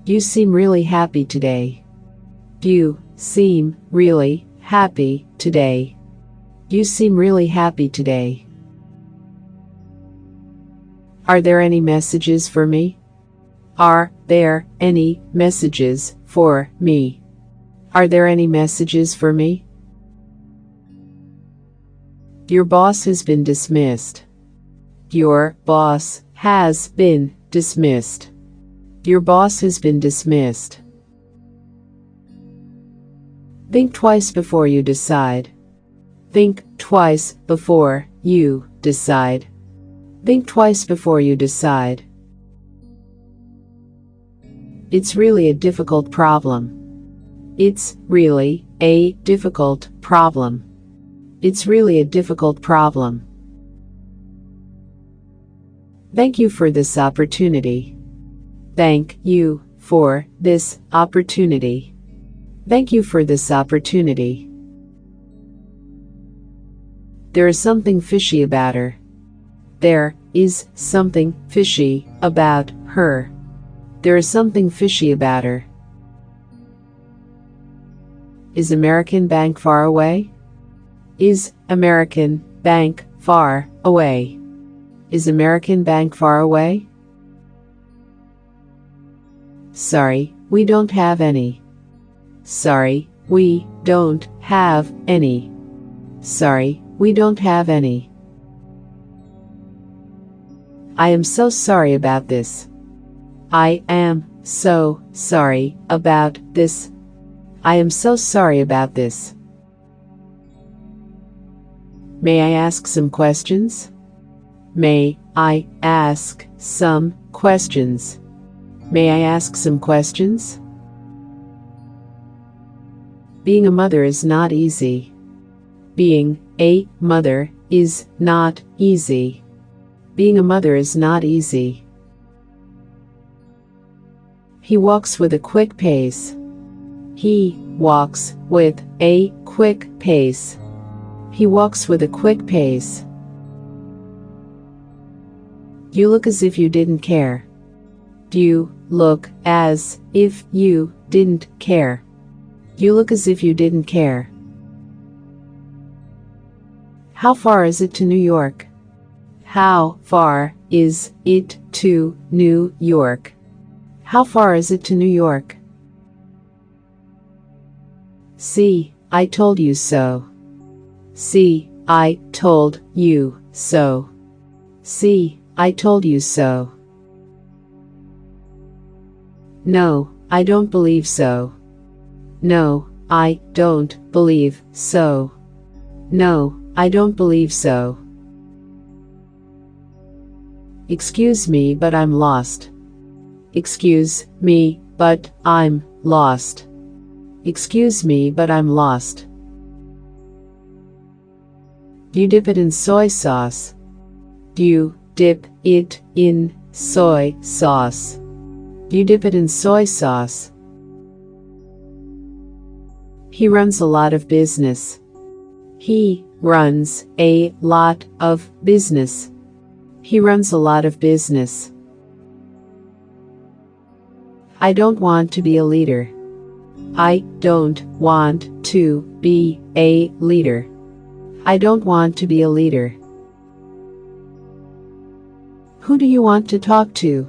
Speaker 1: You seem really happy today. You seem really happy today. You seem really happy today. Are there any messages for me? Are there any messages for me? Are there any messages for me? Your boss has been dismissed. Your boss has been dismissed. Your boss has been dismissed. Think twice before you decide. Think twice before you decide. Think twice before you decide. It's really a difficult problem. It's really a difficult problem. It's really a difficult problem. Thank you for this opportunity. Thank you for this opportunity. Thank you for this opportunity. There is something fishy about her. There is something fishy about her. There is something fishy about her. Is American Bank far away? Is American Bank far away? Is American Bank far away? Sorry, we don't have any. Sorry, we don't have any. Sorry, we don't have any. I am so sorry about this. I am so sorry about this. I am so sorry about this. May I ask some questions? May I ask some questions? May I ask some questions? Being a mother is not easy. Being a mother is not easy. Being a mother is not easy. He walks with a quick pace. He walks with a quick pace. He walks with a quick pace. You look as if you didn't care. You look as if you didn't care. You look as if you didn't care. How far is it to New York? How far is it to New York? How far is it to New York? See, I told you so. See, I told you so. See, I told you so. No, I don't believe so. No, I don't believe so. No, I don't believe so. Excuse me, but I'm lost. Excuse me, but I'm lost. Excuse me, but I'm lost. You dip it in soy sauce. You dip it in soy sauce. You dip it in soy sauce. He runs a lot of business. He runs a lot of business. He runs a lot of business. I don't want to be a leader. I don't want to be a leader. I don't want to be a leader. Who do you want to talk to?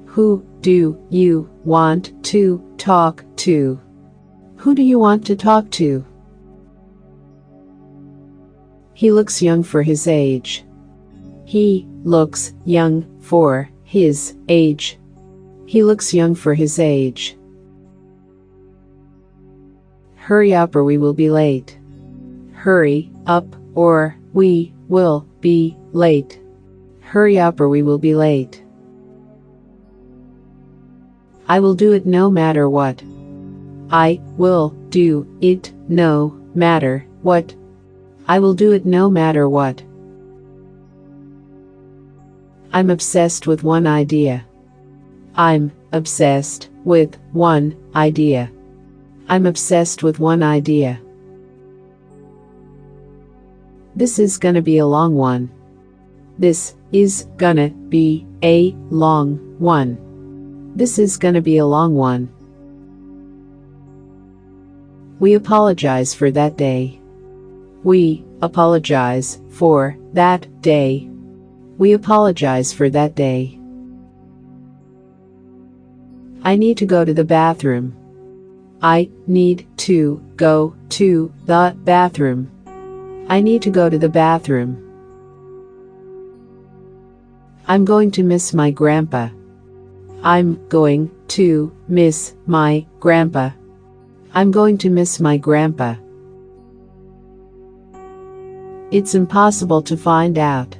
Speaker 1: Who do you want to talk to? Who do you want to talk to? He looks young for his age. He looks young for his age. He looks young for his age. Hurry up or we will be late. Hurry up or we will be late. Hurry up or we will be late. I will do it no matter what. I will do it no matter what. I will do it no matter what. I'm obsessed with one idea. I'm obsessed with one idea. I'm obsessed with one idea. This is gonna be a long one. This is gonna be a long one. This is gonna be a long one. We apologize for that day. We apologize for that day. We apologize for that day. I need to go to the bathroom. I need to go to the bathroom. I need to go to the bathroom. I'm going to miss my grandpa. I'm going to miss my grandpa. I'm going to miss my grandpa. It's impossible to find out.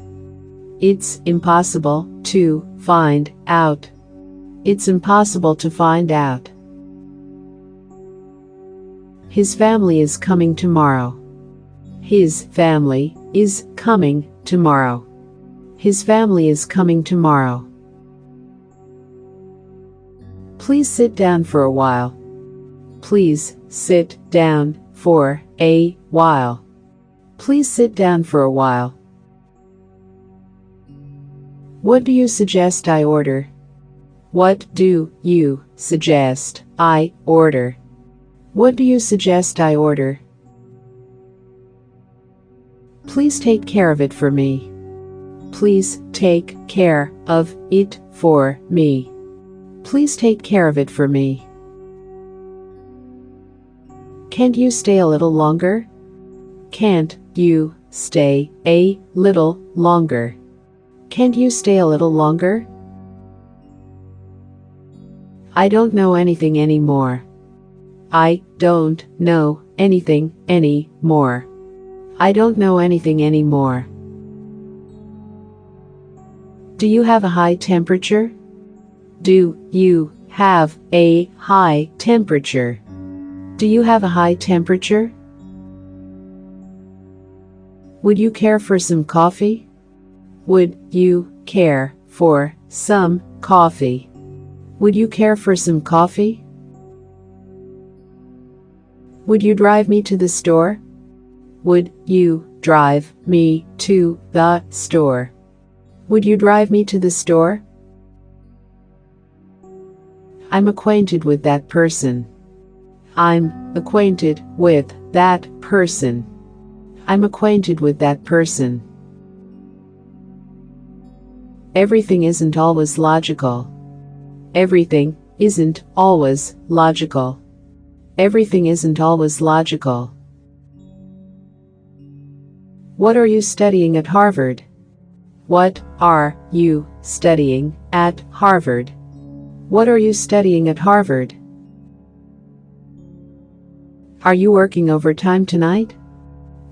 Speaker 1: It's impossible to find out. It's impossible to find out. His family is coming tomorrow. His family is coming tomorrow. His family is coming tomorrow. Please sit down for a while. Please sit down for a while. Please sit down for a while. What do you suggest I order? What do you suggest I order? What do you suggest I order? Please take care of it for me. Please take care of it for me. Please take care of it for me. Can't you stay a little longer? Can't you stay a little longer? Can't you stay a little longer? I don't know anything anymore. I don't know anything anymore. I don't know anything anymore. Do you have a high temperature? Do you have a high temperature? Do you have a high temperature? Would you care for some coffee? Would you care for some coffee? Would you care for some coffee? Would you drive me to the store? Would you drive me to the store? Would you drive me to the store? I'm acquainted with that person. I'm acquainted with that person. I'm acquainted with that person. Everything isn't always logical. Everything isn't always logical. Everything isn't always logical. What are you studying at Harvard? What are you studying at Harvard? What are you studying at Harvard? Are you working overtime tonight?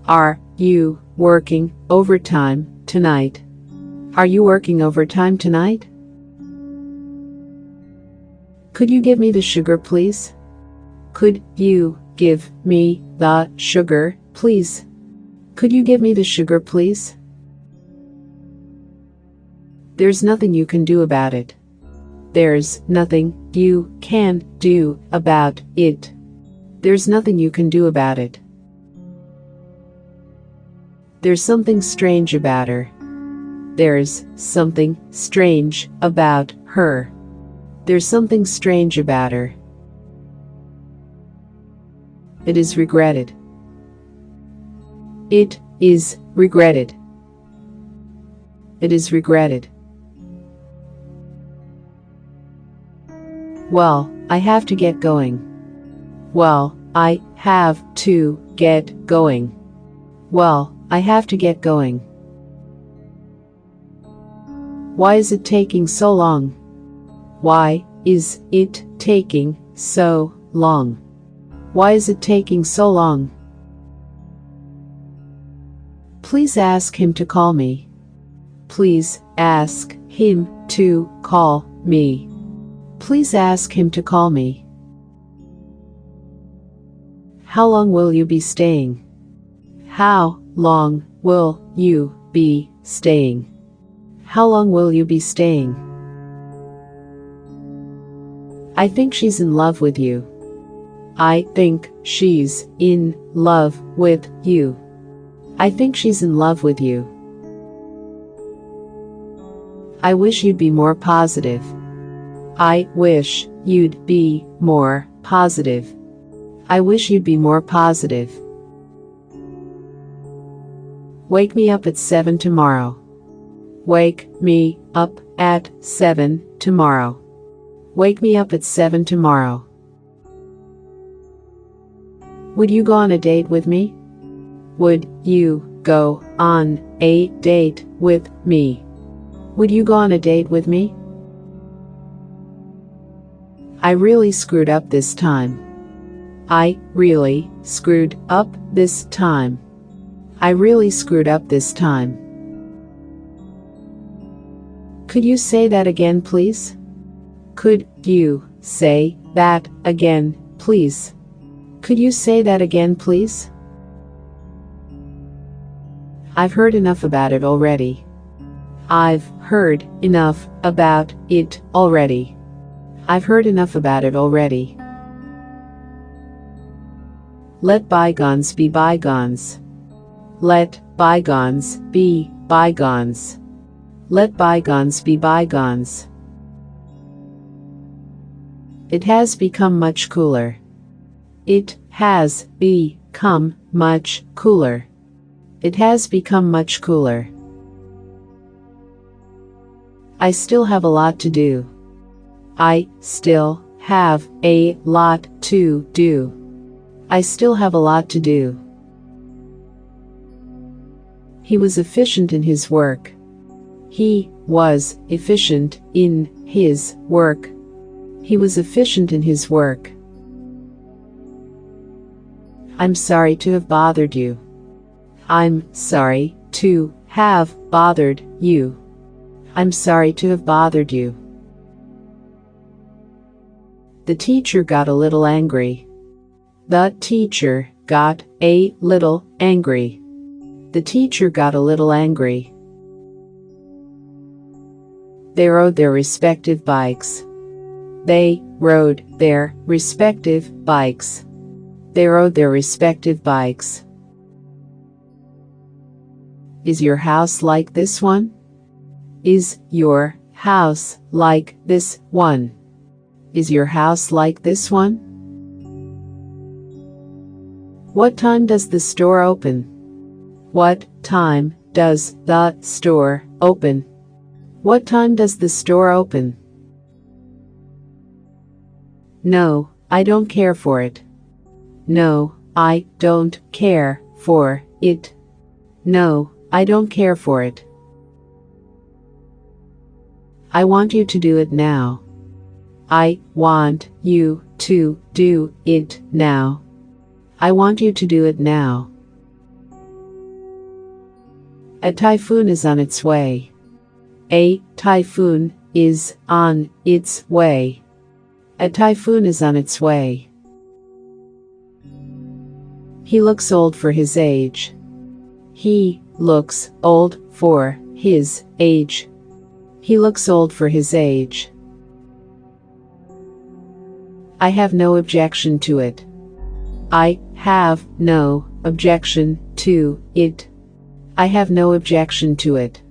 Speaker 1: Are you working overtime tonight? Are you working overtime tonight? Could you give me the sugar, please? Could you give me the sugar, please? Could you give me the sugar, please? There's nothing you can do about it. There's nothing you can do about it. There's nothing you can do about it. There's something strange about her. There's something strange about her. There's something strange about her. It is regretted. It is regretted. It is regretted. Well, I have to get going. Well, I have to get going. Well, I have to get going. Why is it taking so long? Why is it taking so long? Why is it taking so long? Please ask him to call me. Please ask him to call me. Please ask him to call me. How long will you be staying? How long will you be staying? How long will you be staying? I think she's in love with you. I think she's in love with you. I think she's in love with you. I wish you'd be more positive. I wish you'd be more positive. I wish you'd be more positive. Wake me up at 7 tomorrow. Wake me up at 7 tomorrow. Wake me up at 7 tomorrow. Would you go on a date with me? Would you go on a date with me? Would you go on a date with me? I really screwed up this time. I really screwed up this time. I really screwed up this time. Could you say that again, please? Could you say that again, please? Could you say that again, please? I've heard enough about it already. I've heard enough about it already. I've heard enough about it already. Let bygones be bygones. Let bygones be bygones. Let bygones be bygones. It has become much cooler. It has become much cooler. It has become much cooler. I still have a lot to do. I still have a lot to do. I still have a lot to do. He was efficient in his work. He was efficient in his work. He was efficient in his work. I'm sorry to have bothered you. I'm sorry to have bothered you. I'm sorry to have bothered you. The teacher got a little angry. The teacher got a little angry. The teacher got a little angry. They rode their respective bikes. They rode their respective bikes. They rode their respective bikes. Is your house like this one? Is your house like this one? Is your house like this one? What time does the store open? What time does the store open? What time does the store open? No, I don't care for it. No, I don't care for it. No, I don't care for it. I want you to do it now. I want you to do it now. I want you to do it now. A typhoon is on its way. A typhoon is on its way. A typhoon is on its way. He looks old for his age. He looks old for his age. He looks old for his age. I have no objection to it. I have no objection to it. I have no objection to it.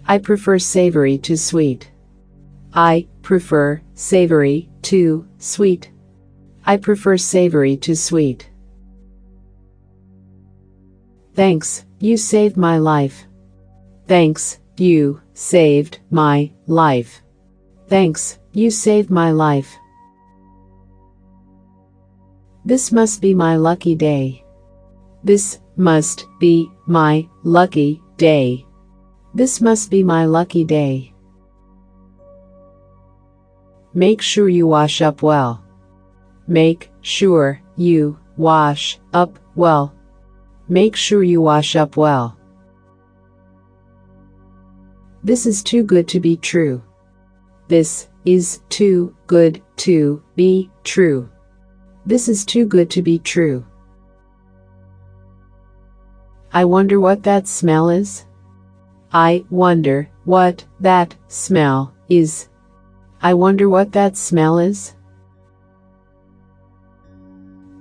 Speaker 1: I prefer savory to sweet. I prefer savory to sweet. I prefer savory to sweet. Thanks, you saved my life. Thanks, you saved my life. Thanks, you saved my life. This must be my lucky day. This must be my lucky day. This must be my lucky day. Make sure you wash up well. Make sure you wash up well. Make sure you wash up well. This is too good to be true. This is too good to be true. This is too good to be true. I wonder what that smell is. I wonder what that smell is. I wonder what that smell is.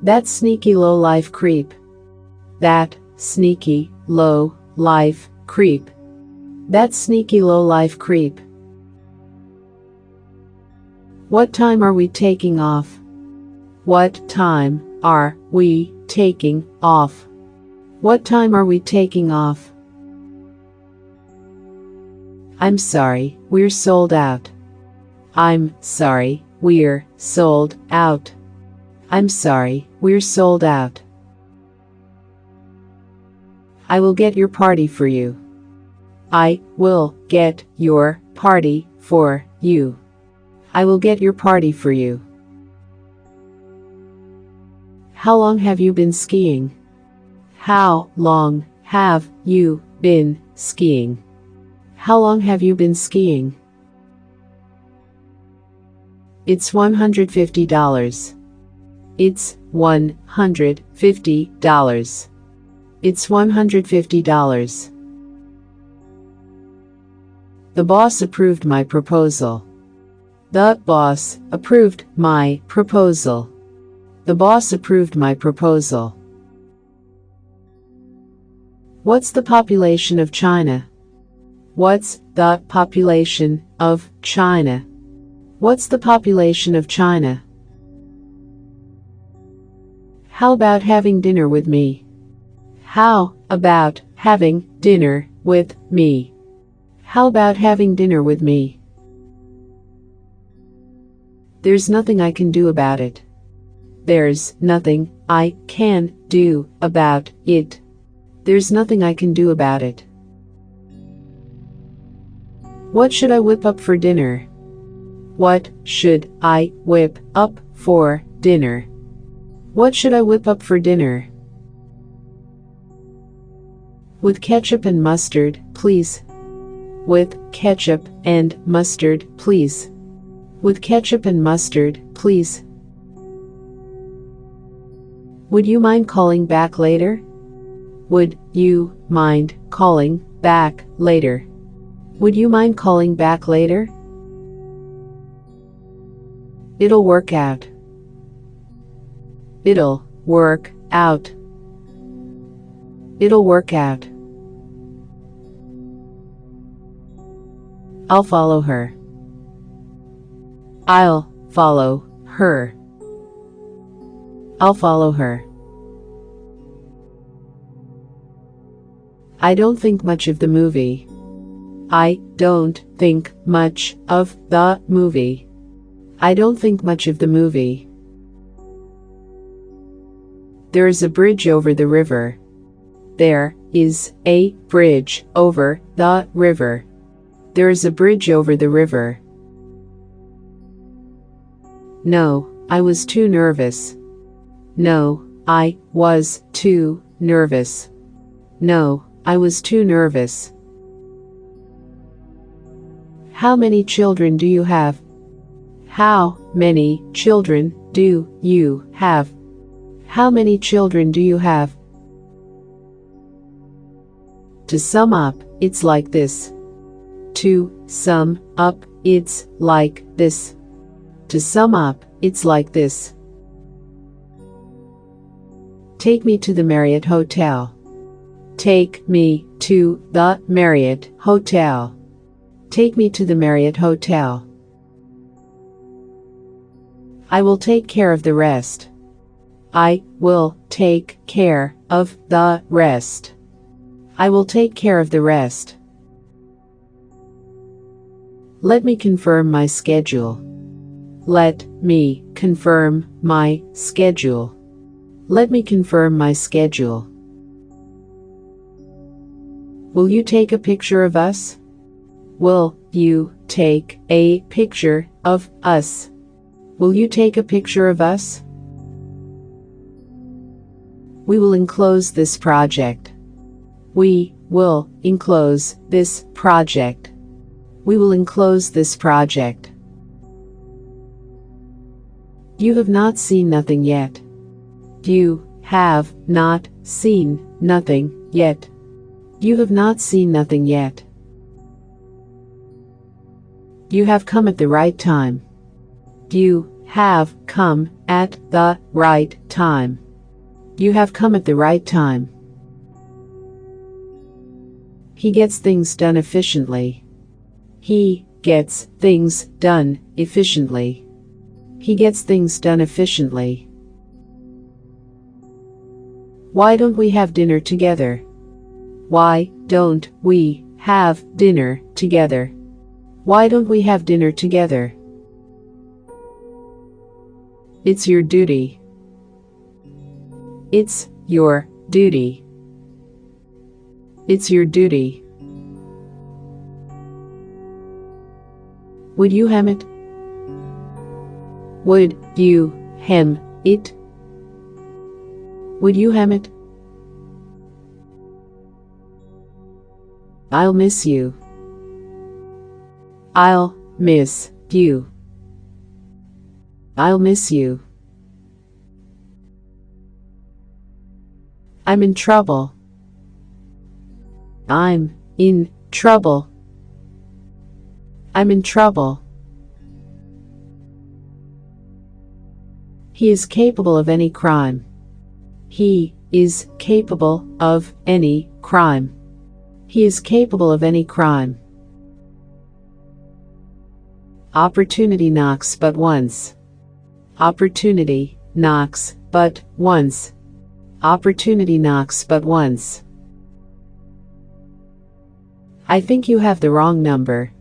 Speaker 1: That sneaky low-life creep. That sneaky low-life creep. That sneaky low-life creep. What time are we taking off? What time are we taking off? What time are we taking off? I'm sorry, we're sold out. I'm sorry, we're sold out. I'm sorry, we're sold out. I will get your party for you. I will get your party for you. I will get your party for you. How long have you been skiing? How long have you been skiing? How long have you been skiing? It's $150. It's $150. It's $150. The boss approved my proposal. The boss approved my proposal. The boss approved my proposal. What's the population of China? What's the population of China? What's the population of China? How about having dinner with me? How about having dinner with me? How about having dinner with me? There's nothing I can do about it. There's nothing I can do about it. There's nothing I can do about it. What should I whip up for dinner? What should I whip up for dinner? What should I whip up for dinner? With ketchup and mustard, please. With ketchup and mustard, please. With ketchup and mustard, please. Would you mind calling back later? Would you mind calling back later? Would you mind calling back later? It'll work out. It'll work out. It'll work out. I'll follow her. I'll follow her. I'll follow her. I don't think much of the movie. I don't think much of the movie. I don't think much of the movie. There is a bridge over the river. There is a bridge over the river. There is a bridge over the river. No, I was too nervous. No, I was too nervous. No, I was too nervous. How many children do you have? How many children do you have? How many children do you have? To sum up, it's like this. To sum up, it's like this. To sum up, it's like this. Take me to the Marriott Hotel. Take me to the Marriott Hotel. Take me to the Marriott Hotel. I will take care of the rest. I will take care of the rest. I will take care of the rest. Let me confirm my schedule. Let me confirm my schedule. Let me confirm my schedule. Will you take a picture of us? Will you take a picture of us? Will you take a picture of us? We will enclose this project. We will enclose this project. We will enclose this project. You have not seen nothing yet. You have not seen nothing yet. You have not seen nothing yet. You have come at the right time. You have come at the right time. You have come at the right time. He gets things done efficiently. He gets things done efficiently. He gets things done efficiently. Why don't we have dinner together? Why don't we have dinner together? Why don't we have dinner together? It's your duty. It's your duty. It's your duty. Would you hem it? Would you hem it? Would you hem it? I'll miss you. I'll miss you. I'll miss you. I'm in trouble. I'm in trouble. I'm in trouble. He is capable of any crime. He is capable of any crime. He is capable of any crime. Opportunity knocks but once. Opportunity knocks but once. Opportunity knocks but once. I think you have the wrong number.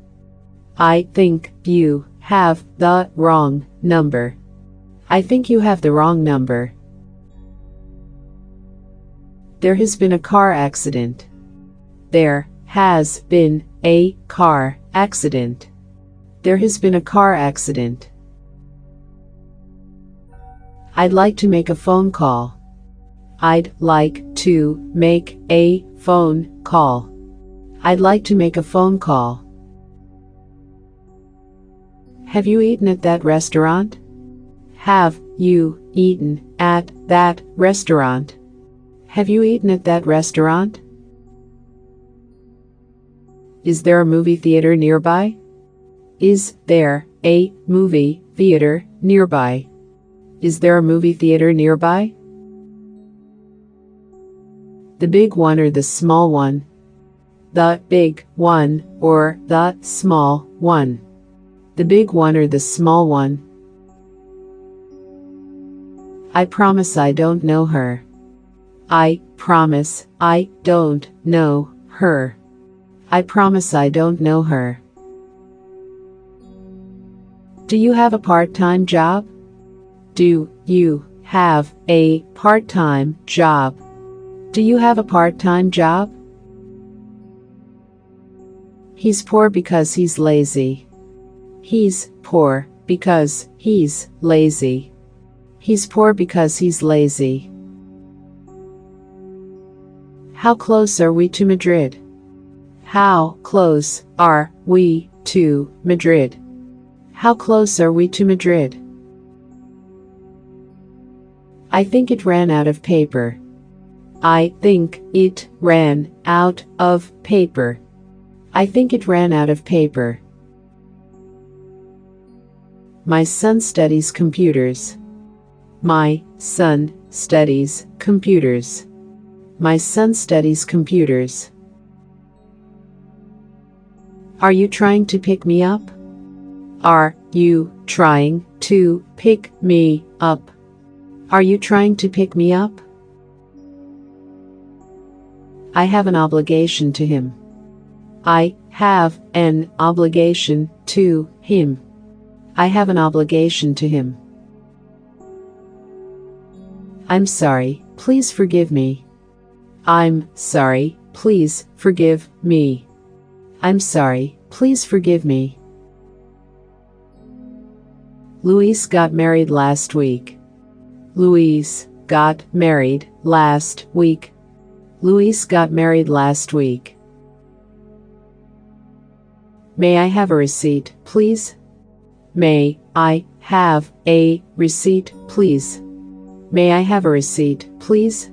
Speaker 1: I think you have the wrong number. I think you have the wrong number. There has been a car accident. There has been a car accident. There has been a car accident. I'd like to make a phone call. I'd like to make a phone call. I'd like to make a phone call. Have you eaten at that restaurant? Have you eaten at that restaurant? Have you eaten at that restaurant? Is there a movie theater nearby? Is there a movie theater nearby? Is there a movie theater nearby? The big one or the small one? The big one or the small one? The big one or the small one? I promise I don't know her. I promise I don't know her. I promise I don't know her. Do you have a part-time job? Do you have a part-time job? Do you have a part-time job? He's poor because he's lazy. He's poor because he's lazy. He's poor because he's lazy. How close are we to Madrid? How close are we to Madrid? How close are we to Madrid? I think it ran out of paper. I think it ran out of paper. I think it ran out of paper. My son studies computers. My son studies computers. My son studies computers. Are you trying to pick me up? Are you trying to pick me up? Are you trying to pick me up? I have an obligation to him. I have an obligation to him. I have an obligation to him. I'm sorry, please forgive me. I'm sorry, please forgive me. I'm sorry, please forgive me. Luis got married last week. Luis got married last week. Luis got married last week. May I have a receipt, please? May I have a receipt, please? May I have a receipt, please?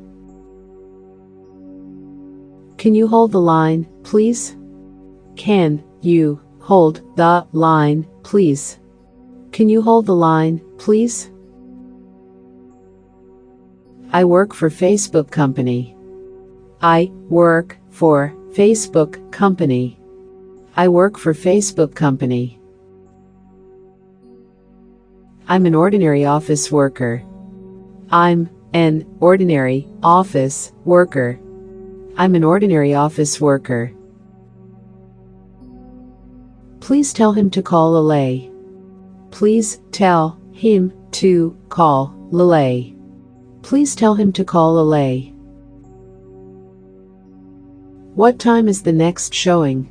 Speaker 1: Can you hold the line, please? Can you hold the line, please? Can you hold the line, please? I work for Facebook company. I work for Facebook company. I work for Facebook company. I'm an ordinary office worker. I'm an ordinary office worker. I'm an ordinary office worker. Please tell him to call Lele. Please tell him to call Lele. Please tell him to call Lele. What time is the next showing?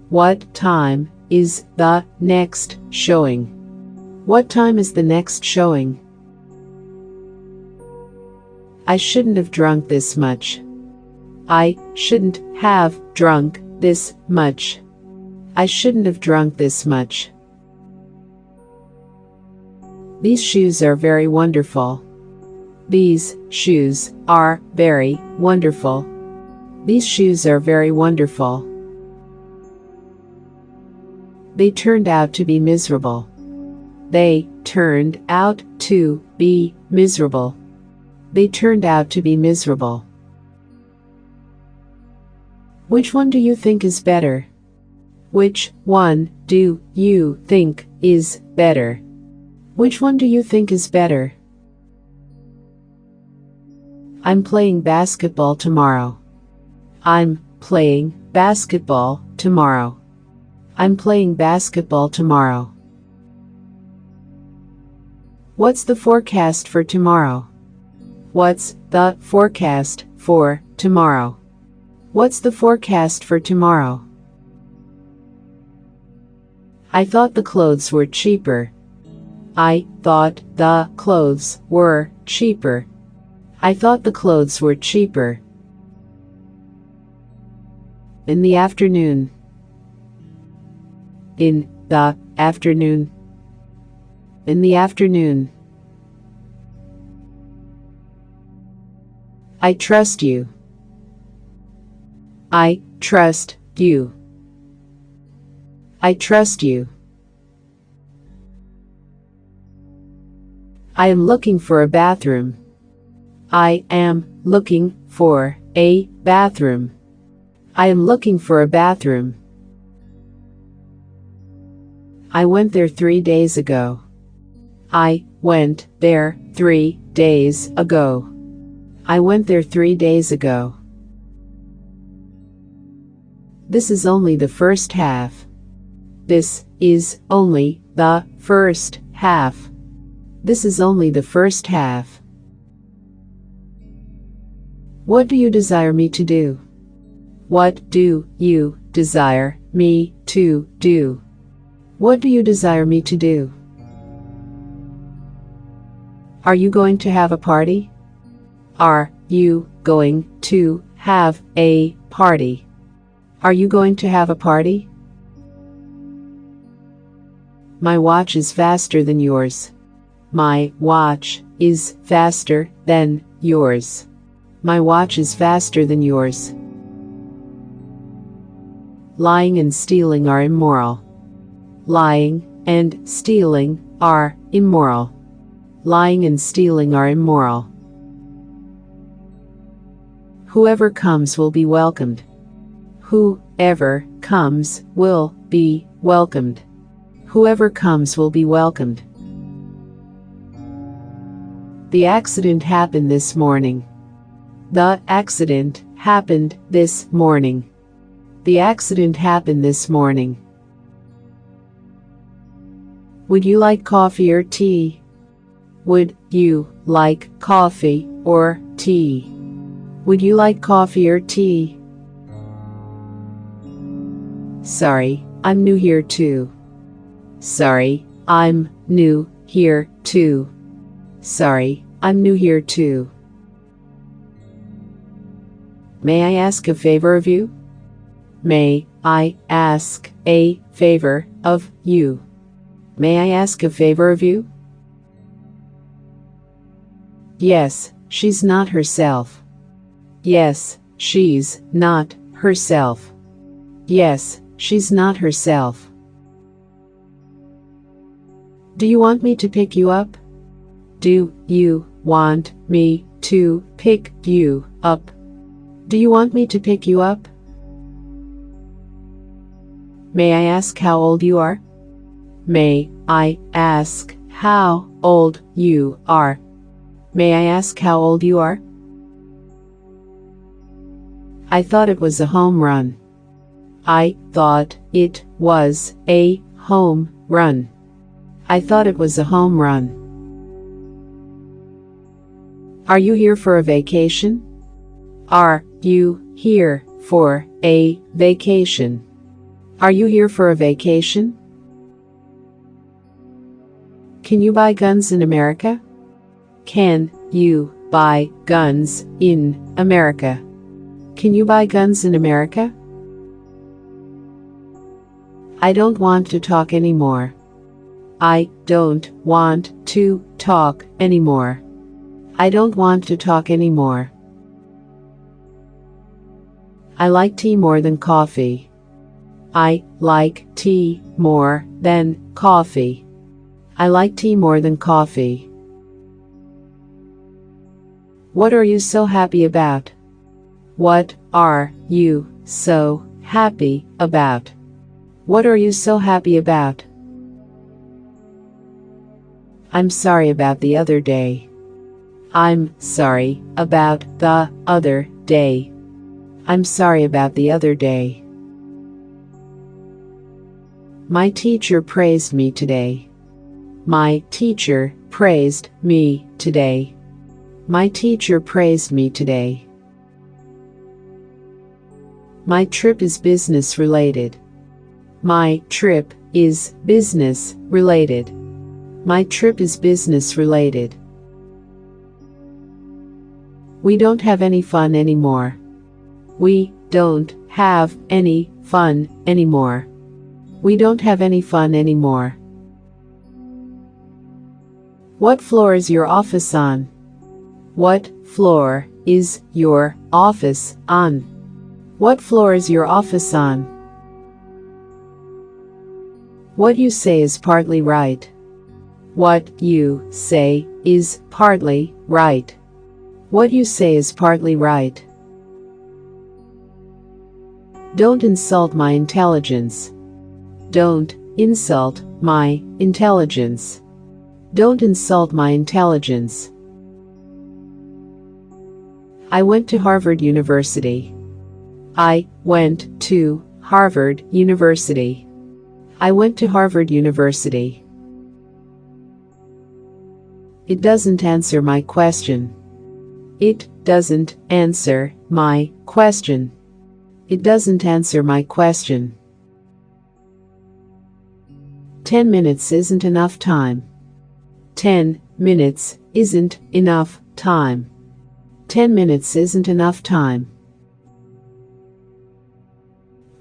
Speaker 1: What time is the next showing? What time is the next showing? I shouldn't have drunk this much. I shouldn't have drunk this much. I shouldn't have drunk this much. These shoes are very wonderful. These shoes are very wonderful. These shoes are very wonderful. They turned out to be miserable. They turned out to be miserable. They turned out to be miserable. Which one do you think is better? Which one do you think is better? Which one do you think is better? I'm playing basketball tomorrow. I'm playing basketball tomorrow. I'm playing basketball tomorrow. What's the forecast for tomorrow? What's the forecast for tomorrow? What's the forecast for tomorrow? I thought the clothes were cheaper. I thought the clothes were cheaper. I thought the clothes were cheaper. In the afternoon. In the afternoon. In the afternoon. I trust you. I trust you. I trust you. I am looking for a bathroom. I am looking for a bathroom. I am looking for a bathroom. I went there 3 days ago. I went there 3 days ago. I went there 3 days ago. This is only the first half. This is only the first half. This is only the first half. What do you desire me to do? What do you desire me to do? What do you desire me to do? Are you going to have a party? Are you going to have a party? Are you going to have a party? My watch is faster than yours. My watch is faster than yours. My watch is faster than yours. Lying and stealing are immoral. Lying and stealing are immoral. Lying and stealing are immoral. Whoever comes will be welcomed. Whoever comes will be welcomed. Whoever comes will be welcomed. The accident happened this morning. The accident happened this morning. The accident happened this morning. Would you like coffee or tea? Would you like coffee or tea? Would you like coffee or tea? Sorry, I'm new here too. Sorry, I'm new here too. Sorry, I'm new here too. May I ask a favor of you? May I ask a favor of you? May I ask a favor of you? Yes, she's not herself. Yes, she's not herself. Yes, she's not herself. Do you want me to pick you up? Do you want me to pick you up? Do you want me to pick you up? May I ask how old you are? May I ask how old you are? May I ask how old you are? I thought it was a home run. I thought it was a home run. I thought it was a home run. Are you here for a vacation? Are you here for a vacation? Are you here for a vacation? Can you buy guns in America? Can you buy guns in America? Can you buy guns in America? I don't want to talk anymore. I don't want to talk anymore. I don't want to talk anymore. I like tea more than coffee. I like tea more than coffee. I like tea more than coffee. What are you so happy about? What are you so happy about? What are you so happy about? I'm sorry about the other day. I'm sorry about the other day. I'm sorry about the other day. My teacher praised me today. My teacher praised me today. My teacher praised me today. My trip is business related. My trip is business related. My trip is business related. We don't have any fun anymore. We don't have any fun anymore. We don't have any fun anymore. What floor is your office on? What floor is your office on? What floor is your office on? What you say is partly right. What you say is partly right. What you say is partly right. Don't insult my intelligence. Don't insult my intelligence. Don't insult my intelligence. I went to Harvard University. I went to Harvard University. I went to Harvard University. It doesn't answer my question. It doesn't answer my question. It doesn't answer my question. 10 minutes isn't enough time. 10 minutes isn't enough time. 10 minutes isn't enough time.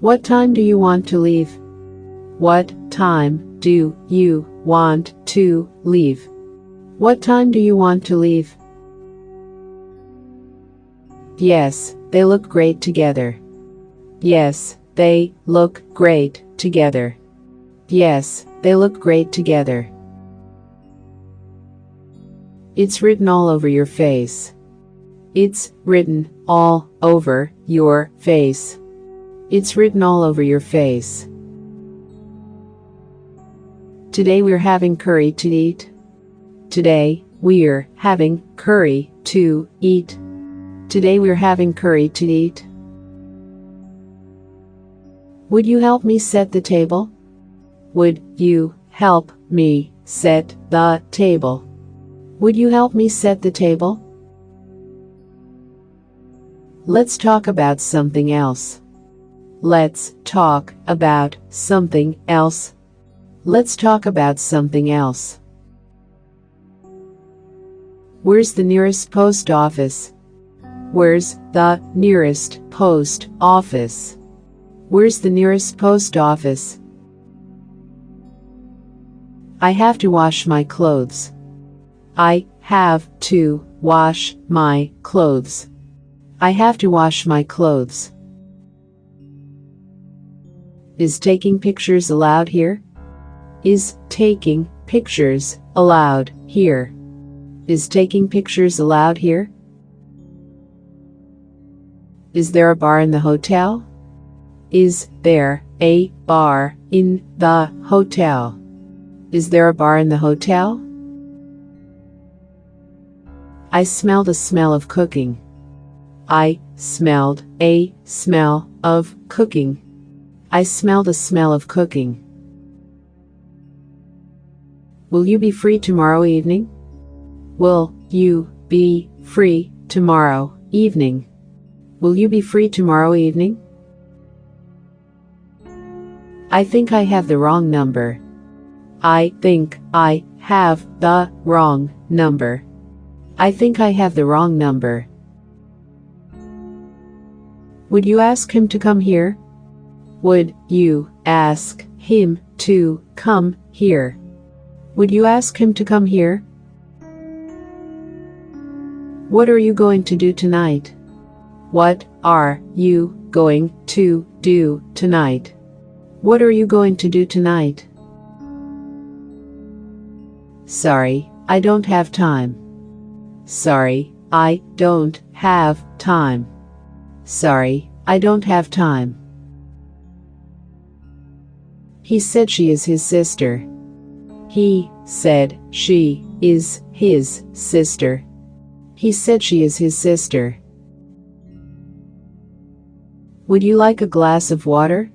Speaker 1: What time do you want to leave? What time do you want to leave? What time do you want to leave? Yes, they look great together. Yes, they look great together. Yes, they look great together. It's written all over your face. It's written all over your face. It's written all over your face. Today we're having curry to eat. Today we're having curry to eat. Today we're having curry to eat. Would you help me set the table? Would you help me set the table? Would you help me set the table? Let's talk about something else. Let's talk about something else. Let's talk about something else. Where's the nearest post office? Where's the nearest post office? Where's the nearest post office? I have to wash my clothes. I have to wash my clothes. I have to wash my clothes. Is taking pictures allowed here? Is taking pictures allowed here? Is taking pictures allowed here? Is there a bar in the hotel? Is there a bar in the hotel? Is there a bar in the hotel? I smell the smell of cooking. I smelled a smell of cooking. I smell the smell of cooking. Will you be free tomorrow evening? Will you be free tomorrow evening? Will you be free tomorrow evening? I think I have the wrong number. I think I have the wrong number. I think I have the wrong number. Would you ask him to come here? Would you ask him to come here? Would you ask him to come here? What are you going to do tonight? What are you going to do tonight? What are you going to do tonight? Sorry, I don't have time. Sorry, I don't have time. Sorry, I don't have time. He said she is his sister. He said she is his sister. He said she is his sister. Would you like a glass of water?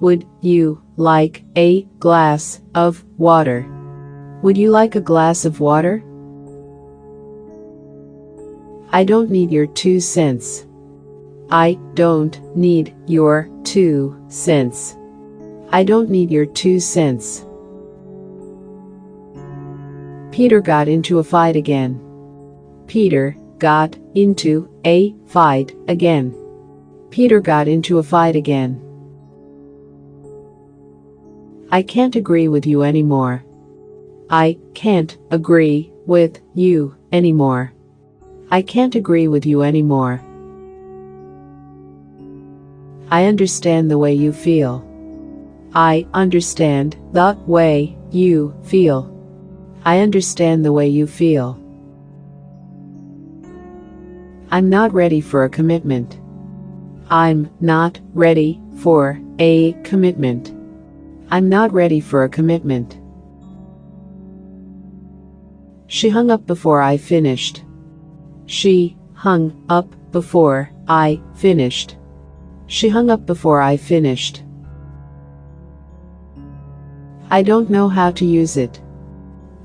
Speaker 1: Would you like a glass of water? Would you like a glass of water? I don't need your 2 cents. I don't need your 2 cents. I don't need your 2 cents. Peter got into a fight again. Peter got into a fight again. Peter got into a fight again. I can't agree with you anymore. I can't agree with you anymore. I can't agree with you anymore. I understand the way you feel. I understand the way you feel. I understand the way you feel. I'm not ready for a commitment. I'm not ready for a commitment. I'm not ready for a commitment. She hung up before I finished. She hung up before I finished. She hung up before I finished. I don't know how to use it.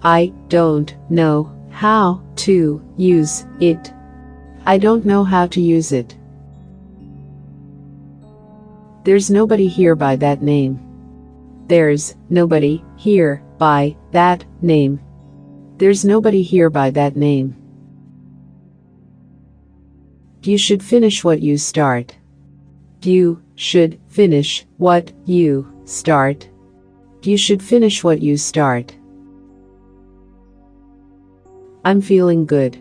Speaker 1: I don't know how to use it. I don't know how to use it. There's nobody here by that name. There's nobody here by that name. There's nobody here by that name. You should finish what you start. You should finish what you start. You should finish what you start. I'm feeling good.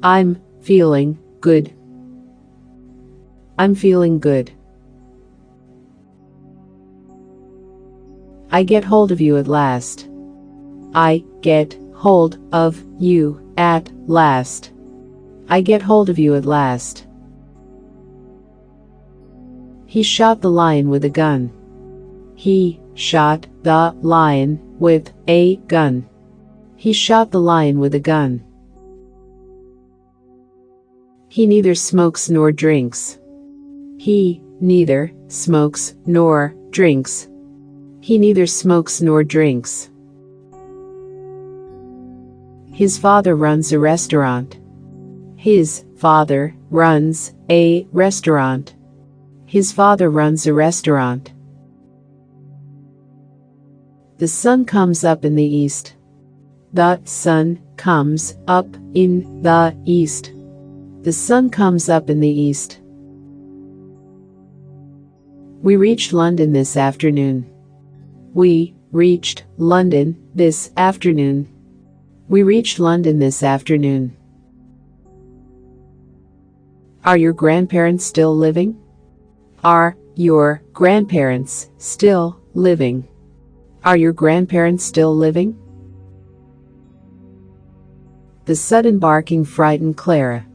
Speaker 1: I'm feeling good. I'm feeling good. I get hold of you at last. I get hold of you at last. I get hold of you at last. He shot the lion with a gun. He shot the lion with a gun. He shot the lion with a gun. He neither smokes nor drinks. He neither smokes nor drinks. He neither smokes nor drinks. His father runs a restaurant. His father runs a restaurant. His father runs a restaurant. The sun comes up in the east. The sun comes up in the east. The sun comes up in the east. We reached London this afternoon. We reached London this afternoon. We reached London this afternoon. Are your grandparents still living? Are your grandparents still living? Are your grandparents still living? The sudden barking frightened Clara.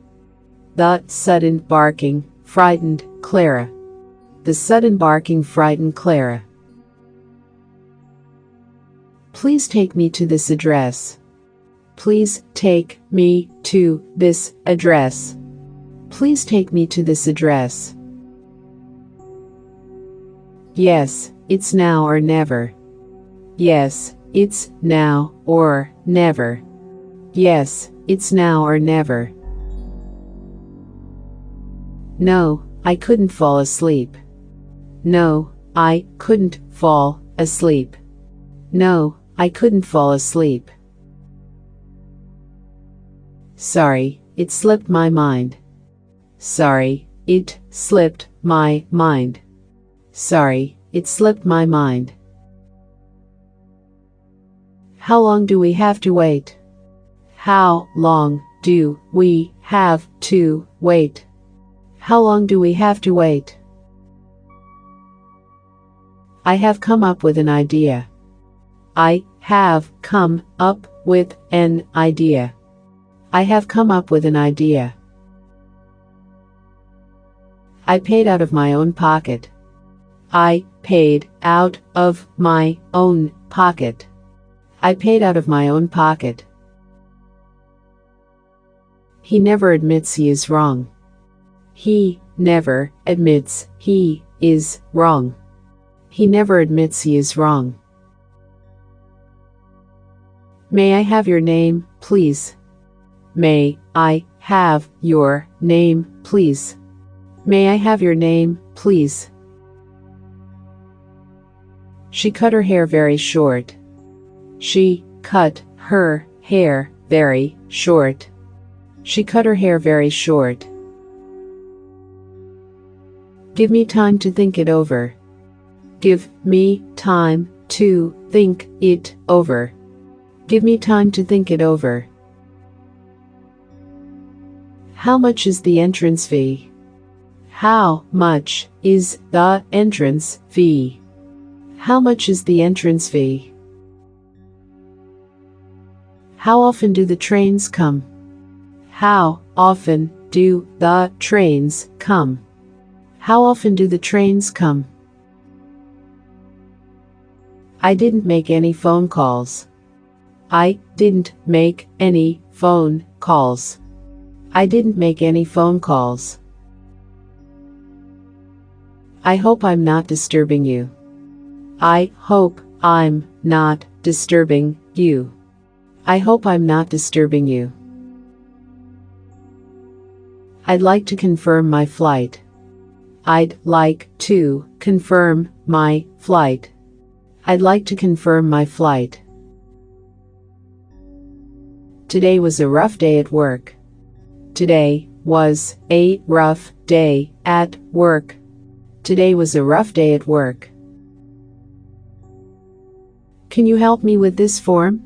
Speaker 1: The sudden barking frightened Clara. The sudden barking frightened Clara. Please take me to this address. Please take me to this address. Please take me to this address. Yes, it's now or never. Yes, it's now or never. Yes, it's now or never. No, I couldn't fall asleep. No, I couldn't fall asleep. No, I couldn't fall asleep. Sorry, it slipped my mind. Sorry, it slipped my mind. Sorry, it slipped my mind. How long do we have to wait? How long do we have to wait? How long do we have to wait? I have come up with an idea. I have come up with an idea. I have come up with an idea. I paid out of my own pocket. I paid out of my own pocket. I paid out of my own pocket. He never admits he is wrong. He never admits he is wrong. He never admits he is wrong. May I have your name, please? May I have your name, please? May I have your name, please? She cut her hair very short. She cut her hair very short. She cut her hair very short. Give me time to think it over. Give me time to think it over. Give me time to think it over. How much is the entrance fee? How much is the entrance fee? How much is the entrance fee? How often do the trains come? How often do the trains come? How often do the trains come? I didn't make any phone calls. I didn't make any phone calls. I didn't make any phone calls. I hope I'm not disturbing you. I hope I'm not disturbing you. I hope I'm not disturbing you. I'd like to confirm my flight. I'd like to confirm my flight. I'd like to confirm my flight. Today was a rough day at work. Today was a rough day at work. Today was a rough day at work. Can you help me with this form?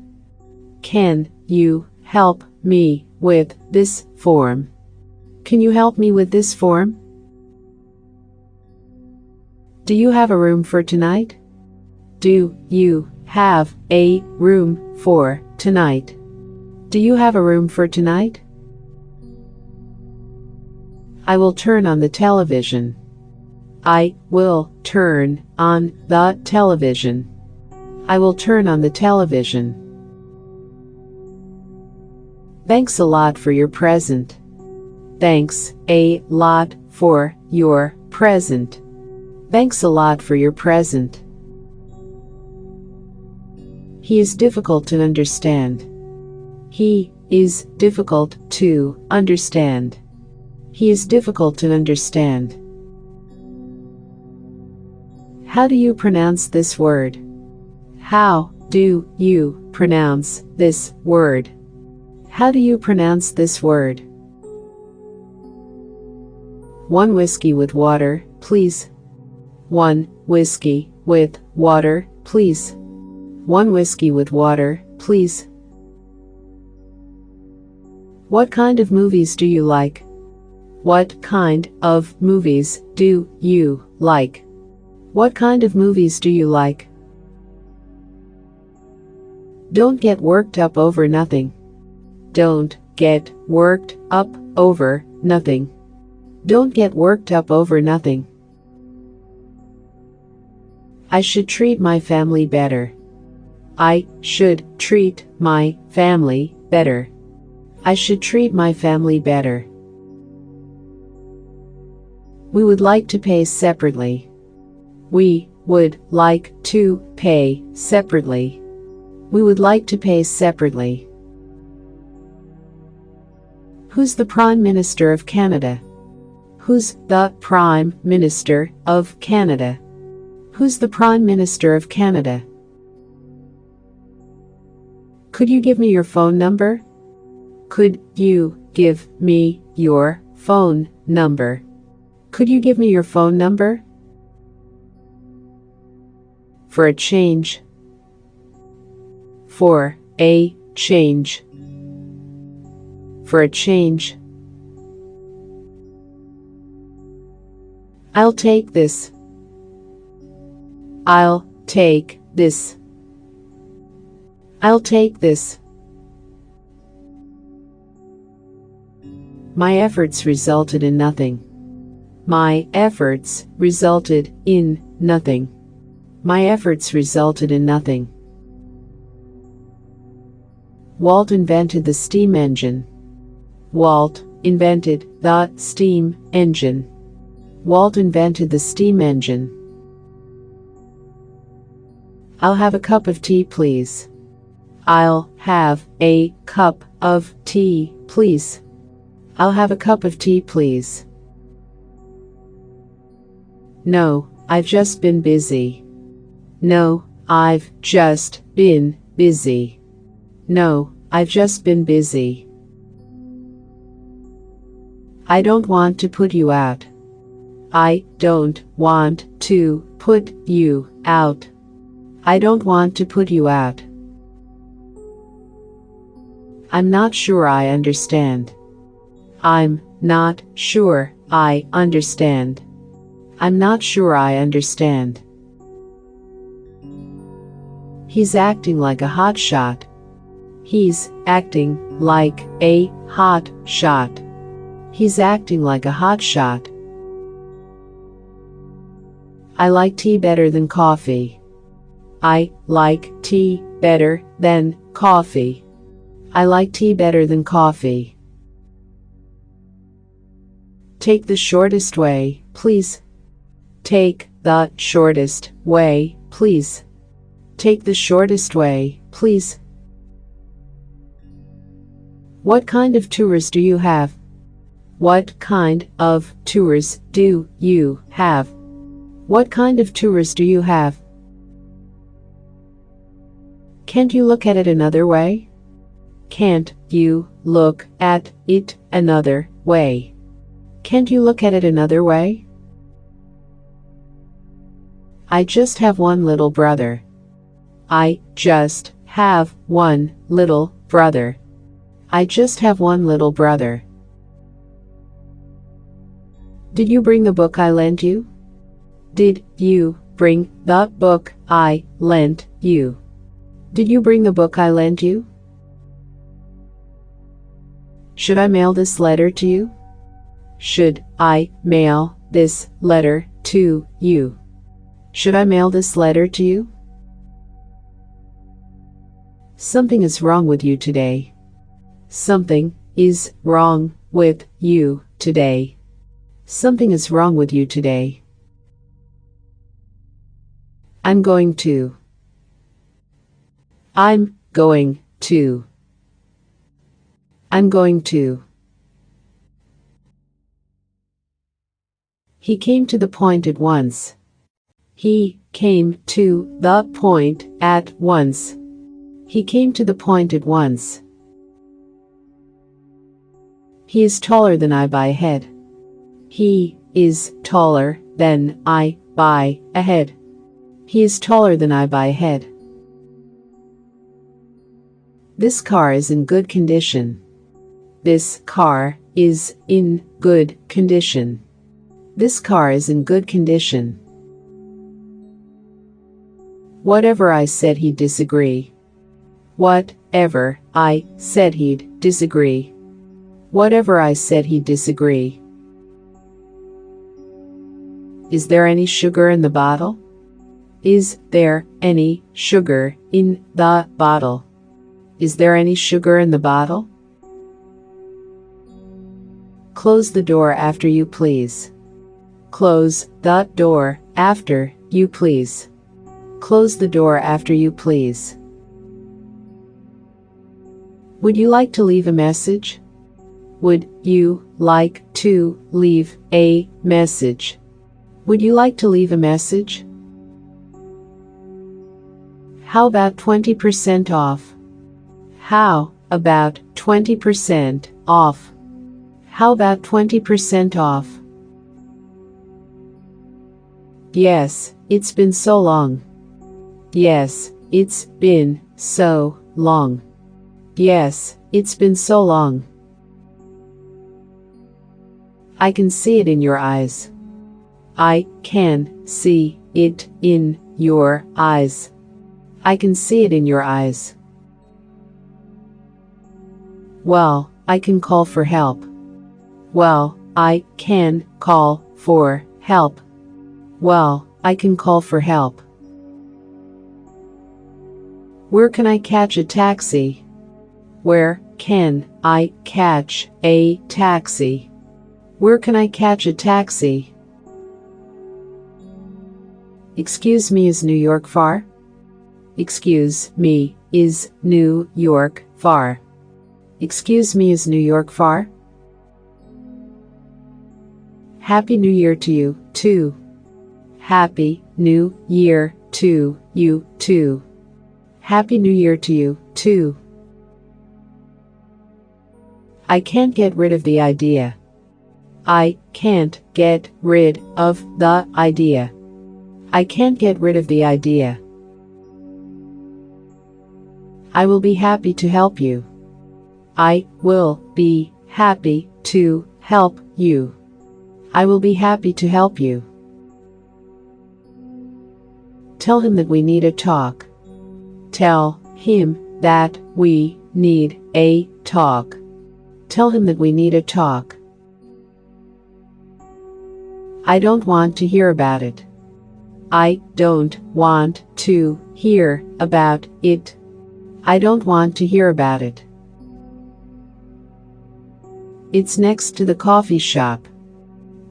Speaker 1: Can you help me with this form? Can you help me with this form? Do you have a room for tonight? Do you have a room for tonight? Do you have a room for tonight? I will turn on the television. I will turn on the television. I will turn on the television. Thanks a lot for your present. Thanks a lot for your present. Thanks a lot for your present. He is difficult to understand. He is difficult to understand. He is difficult to understand. How do you pronounce this word? How do you pronounce this word? How do you pronounce this word? One whiskey with water, please. One whiskey with water, please. One whiskey with water, please. What kind of movies do you like? What kind of movies do you like? What kind of movies do you like? Don't get worked up over nothing. Don't get worked up over nothing. Don't get worked up over nothing. I should treat my family better. I should treat my family better. I should treat my family better. We would like to pay separately. We would like to pay separately. We would like to pay separately. Who's the Prime Minister of Canada? Who's the Prime Minister of Canada? Who's the Prime Minister of Canada? Could you give me your phone number? Could you give me your phone number? Could you give me your phone number? For a change. For a change. For a change. I'll take this. I'll take this. I'll take this. My efforts resulted in nothing. My efforts resulted in nothing. My efforts resulted in nothing. Walt invented the steam engine. Walt invented the steam engine. Walt invented the steam engine. I'll have a cup of tea, please. I'll have a cup of tea, please. I'll have a cup of tea, please. No, I've just been busy. No, I've just been busy. No, I've just been busy. I don't want to put you out. I don't want to put you out. I don't want to put you out. I'm not sure I understand. I'm not sure I understand. I'm not sure I understand. He's acting like a hot shot. He's acting like a hot shot. He's acting like a hot shot. I like tea better than coffee. I like tea better than coffee. I like tea better than coffee. Take the shortest way, please. Take the shortest way, please. Take the shortest way, please. What kind of tours do you have? What kind of tours do you have? What kind of tours do you have? Can't you look at it another way? Can't you look at it another way? Can't you look at it another way? I just have one little brother. I just have one little brother. I just have one little brother. Did you bring the book I lent you? Did you bring the book I lent you? Did you bring the book I lent you? Should I mail this letter to you? Should I mail this letter to you? Should I mail this letter to you? Something is wrong with you today. Something is wrong with you today. Something is wrong with you today. I'm going to. I'm going to. I'm going to. He came to the point at once. He came to the point at once. He came to the point at once. He is taller than I by a head. He is taller than I by a head. He is taller than I by a head. This car is in good condition. This car is in good condition. This car is in good condition. Whatever I said he'd disagree. Whatever I said he'd disagree. Whatever I said he'd disagree. Is there any sugar in the bottle? Is there any sugar in the bottle? Is there any sugar in the bottle? Close the door after you, please. Close the door after you, please. Close the door after you, please. Would you like to leave a message? Would you like to leave a message? Would you like to leave a message? How about 20% off? How about 20% off? How about 20% off? Yes, it's been so long. Yes, it's been so long. Yes, it's been so long. I can see it in your eyes. I can see it in your eyes. I can see it in your eyes. Well, I can call for help. Well, I can call for help. Well, I can call for help. Where can I catch a taxi? Where can I catch a taxi? Where can I catch a taxi? Excuse me, is New York far? Excuse me, is New York far? Excuse me, is New York far? Happy New Year to you, too. Happy New Year to you, too. Happy New Year to you, too. I can't get rid of the idea. I can't get rid of the idea. I can't get rid of the idea. I will be happy to help you. I will be happy to help you. I will be happy to help you. Tell him that we need a talk. Tell him that we need a talk. Tell him that we need a talk. I don't want to hear about it. I don't want to hear about it. I don't want to hear about it. It's next to the coffee shop.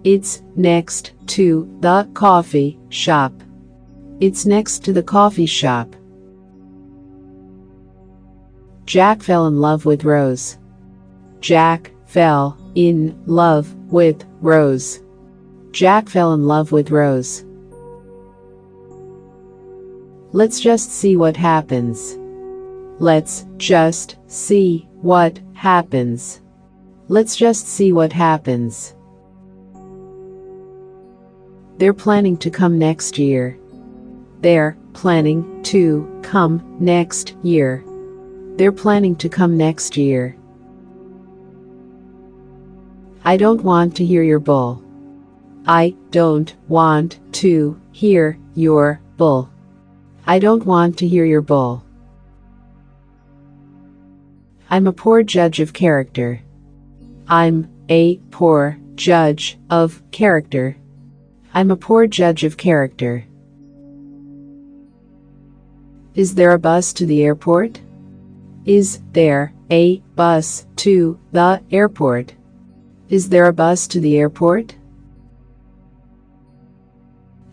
Speaker 1: It's next to the coffee shop. It's next to the coffee shop. Jack fell in love with Rose. Jack fell in love with Rose. Jack fell in love with Rose. Let's just see what happens. Let's just see what happens. Let's just see what happens. They're planning to come next year. They're planning to come next year. They're planning to come next year. I don't want to hear your bull. I don't want to hear your bull. I don't want to hear your bull. I'm a poor judge of character. I'm a poor judge of character. I'm a poor judge of character. Is there a bus to the airport? Is there a bus to the airport? Is there a bus to the airport?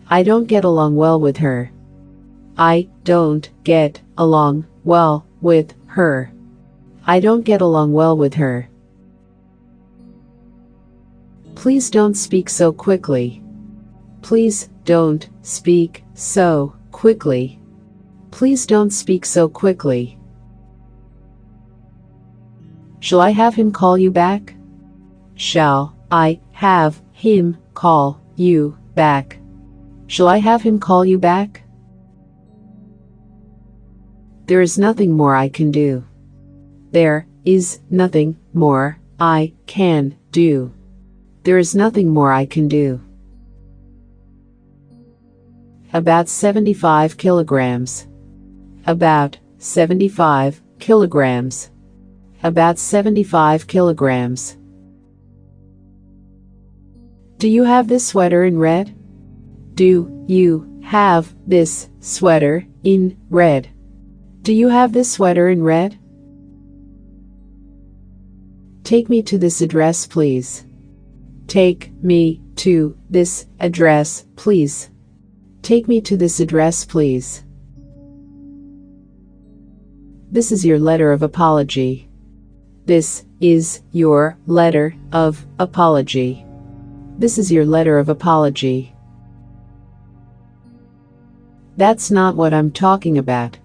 Speaker 1: I don't get along well with her. I don't get along well with her. I don't get along well with her. Please don't speak so quickly. Please don't speak so quickly. Please don't speak so quickly. Shall I have him call you back? Shall I have him call you back? Shall I have him call you back? There is nothing more I can do. There is nothing more I can do. There is nothing more I can do. About 75 kilograms. About 75 kilograms. About 75 kilograms. Do you have this sweater in red? Do you have this sweater in red? Do you have this sweater in red? Take me to this address, please. Take me to this address, please. Take me to this address, please. This is your letter of apology. This is your letter of apology. This is your letter of apology. That's not what I'm talking about.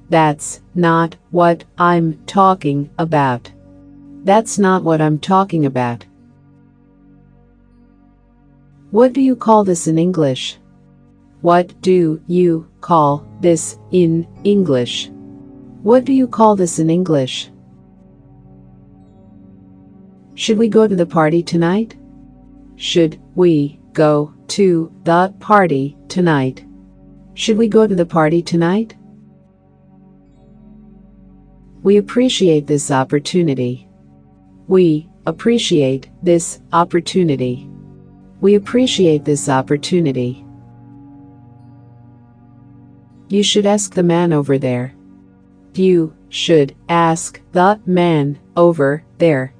Speaker 1: That's not what I'm talking about. That's not what I'm talking about. What do you call this in English? What do you call this in English? What do you call this in English? Should we go to the party tonight? Should we go to the party tonight? Should we go to the party tonight? We appreciate this opportunity. We appreciate this opportunity. We appreciate this opportunity. You should ask the man over there. You should ask the man over there.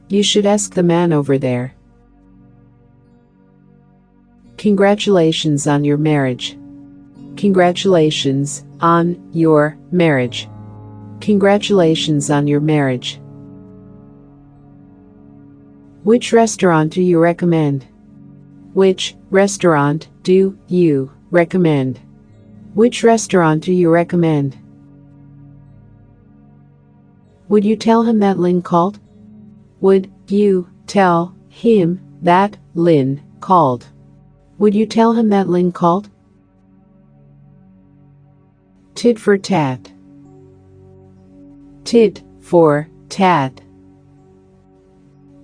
Speaker 1: You should ask the man over there. Congratulations on your marriage. Congratulations on your marriage. Congratulations on your marriage. Which restaurant do you recommend? Which restaurant do you recommend? Which restaurant do you recommend? Would you tell him that Lynn called? Would you tell him that Lynn called? Would you tell him that Lynn called? Tit for tat. Tit for tat.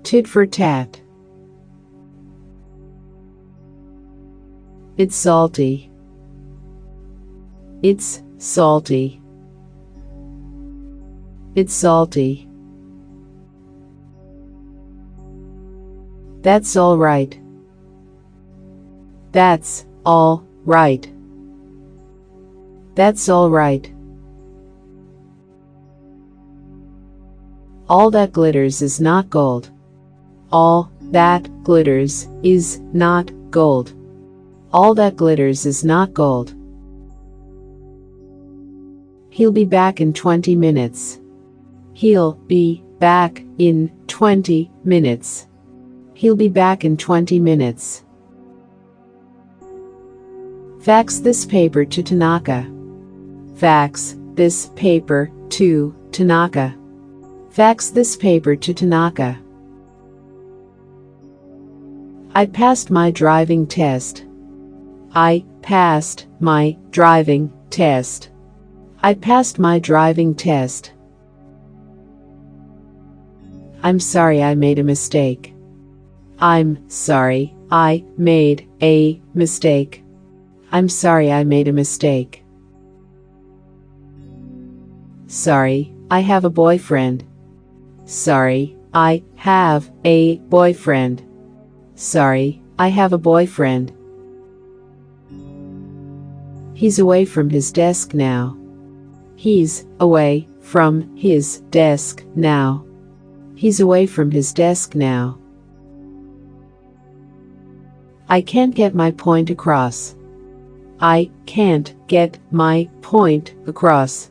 Speaker 1: Tit for tat. It's salty. It's salty. It's salty. That's all right. That's all right. That's all right. All that glitters is not gold. All that glitters is not gold. All that glitters is not gold. He'll be back in 20 minutes. He'll be back in 20 minutes. He'll be back in 20 minutes. Fax this paper to Tanaka. Fax this paper to Tanaka. Fax this paper to Tanaka. I passed my driving test. I passed my driving test. I passed my driving test. I'm sorry I made a mistake. I'm sorry I made a mistake. I'm sorry I made a mistake. Sorry, I have a boyfriend. Sorry, I have a boyfriend. Sorry, I have a boyfriend. He's away from his desk now. He's away from his desk now. He's away from his desk now. I can't get my point across. I can't get my point across.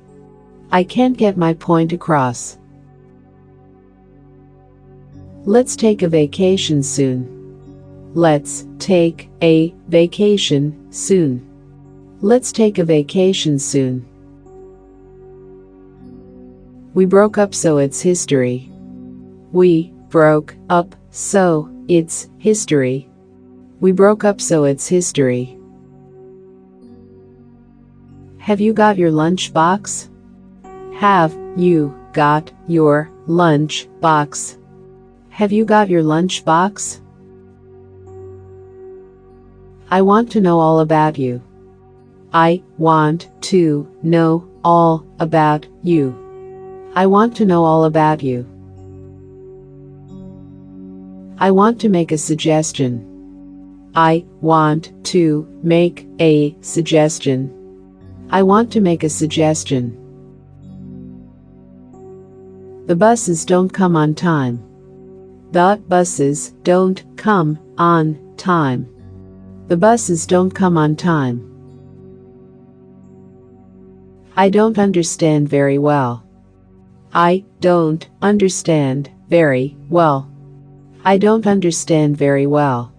Speaker 1: I can't get my point across. Let's take a vacation soon. Let's take a vacation soon. Let's take a vacation soon. We broke up so it's history. We broke up so it's history. We broke up so it's history. Have you got your lunch box? Have you got your lunch box? Have you got your lunch box? I want to know all about you. I want to know all about you. I want to know all about you. I want to make a suggestion. I want to make a suggestion. I want to make a suggestion. The buses don't come on time. The buses don't come on time. The buses don't come on time. I don't understand very well. I don't understand very well. I don't understand very well.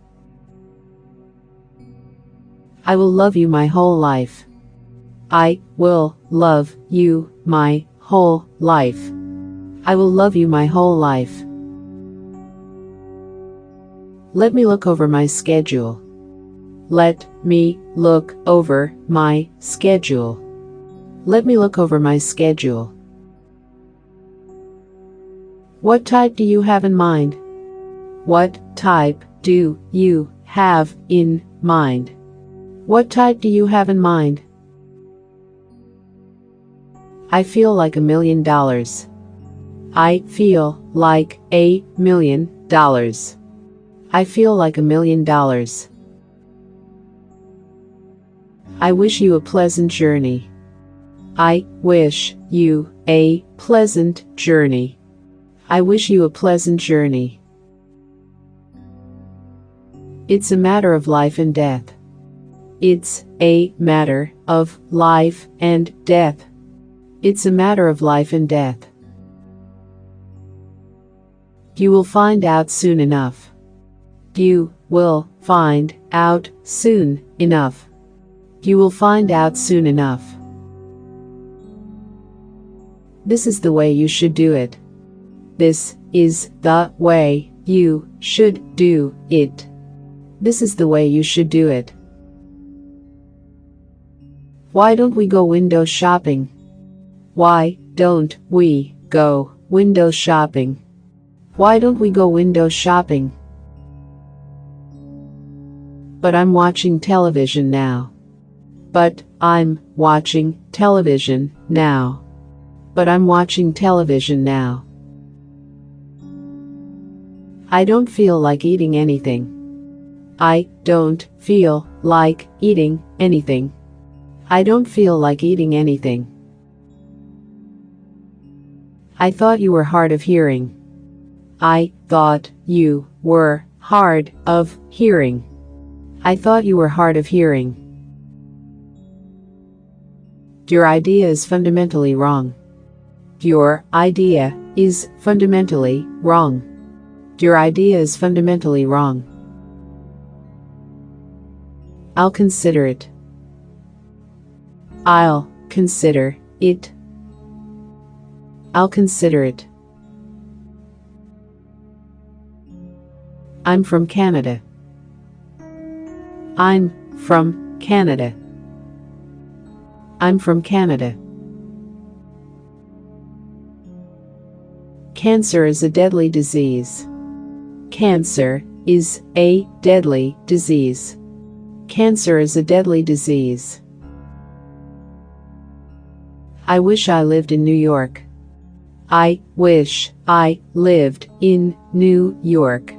Speaker 1: I will love you my whole life. I will love you my whole life. I will love you my whole life. Let me look over my schedule. Let me look over my schedule. Let me look over my schedule. What type do you have in mind? What type do you have in mind? What type do you have in mind? I feel like $1 million. I feel like $1 million. I feel like $1 million. I wish you a pleasant journey. I wish you a pleasant journey. I wish you a pleasant journey. It's a matter of life and death. It's a matter of life and death. It's a matter of life and death. You will find out soon enough. You will find out soon enough. You will find out soon enough. This is the way you should do it. This is the way you should do it. This is the way you should do it. Why don't we go window shopping? Why don't we go window shopping? Why don't we go window shopping? But I'm watching television now. But I'm watching television now. But I'm watching television now. I don't feel like eating anything. I don't feel like eating anything. I don't feel like eating anything. I thought you were hard of hearing. I thought you were hard of hearing. I thought you were hard of hearing. Your idea is fundamentally wrong. Your idea is fundamentally wrong. Your idea is fundamentally wrong. I'll consider it. I'll consider it. I'll consider it. I'm from Canada. I'm from Canada. I'm from Canada. Cancer is a deadly disease. Cancer is a deadly disease. Cancer is a deadly disease. I wish I lived in New York. I wish I lived in New York.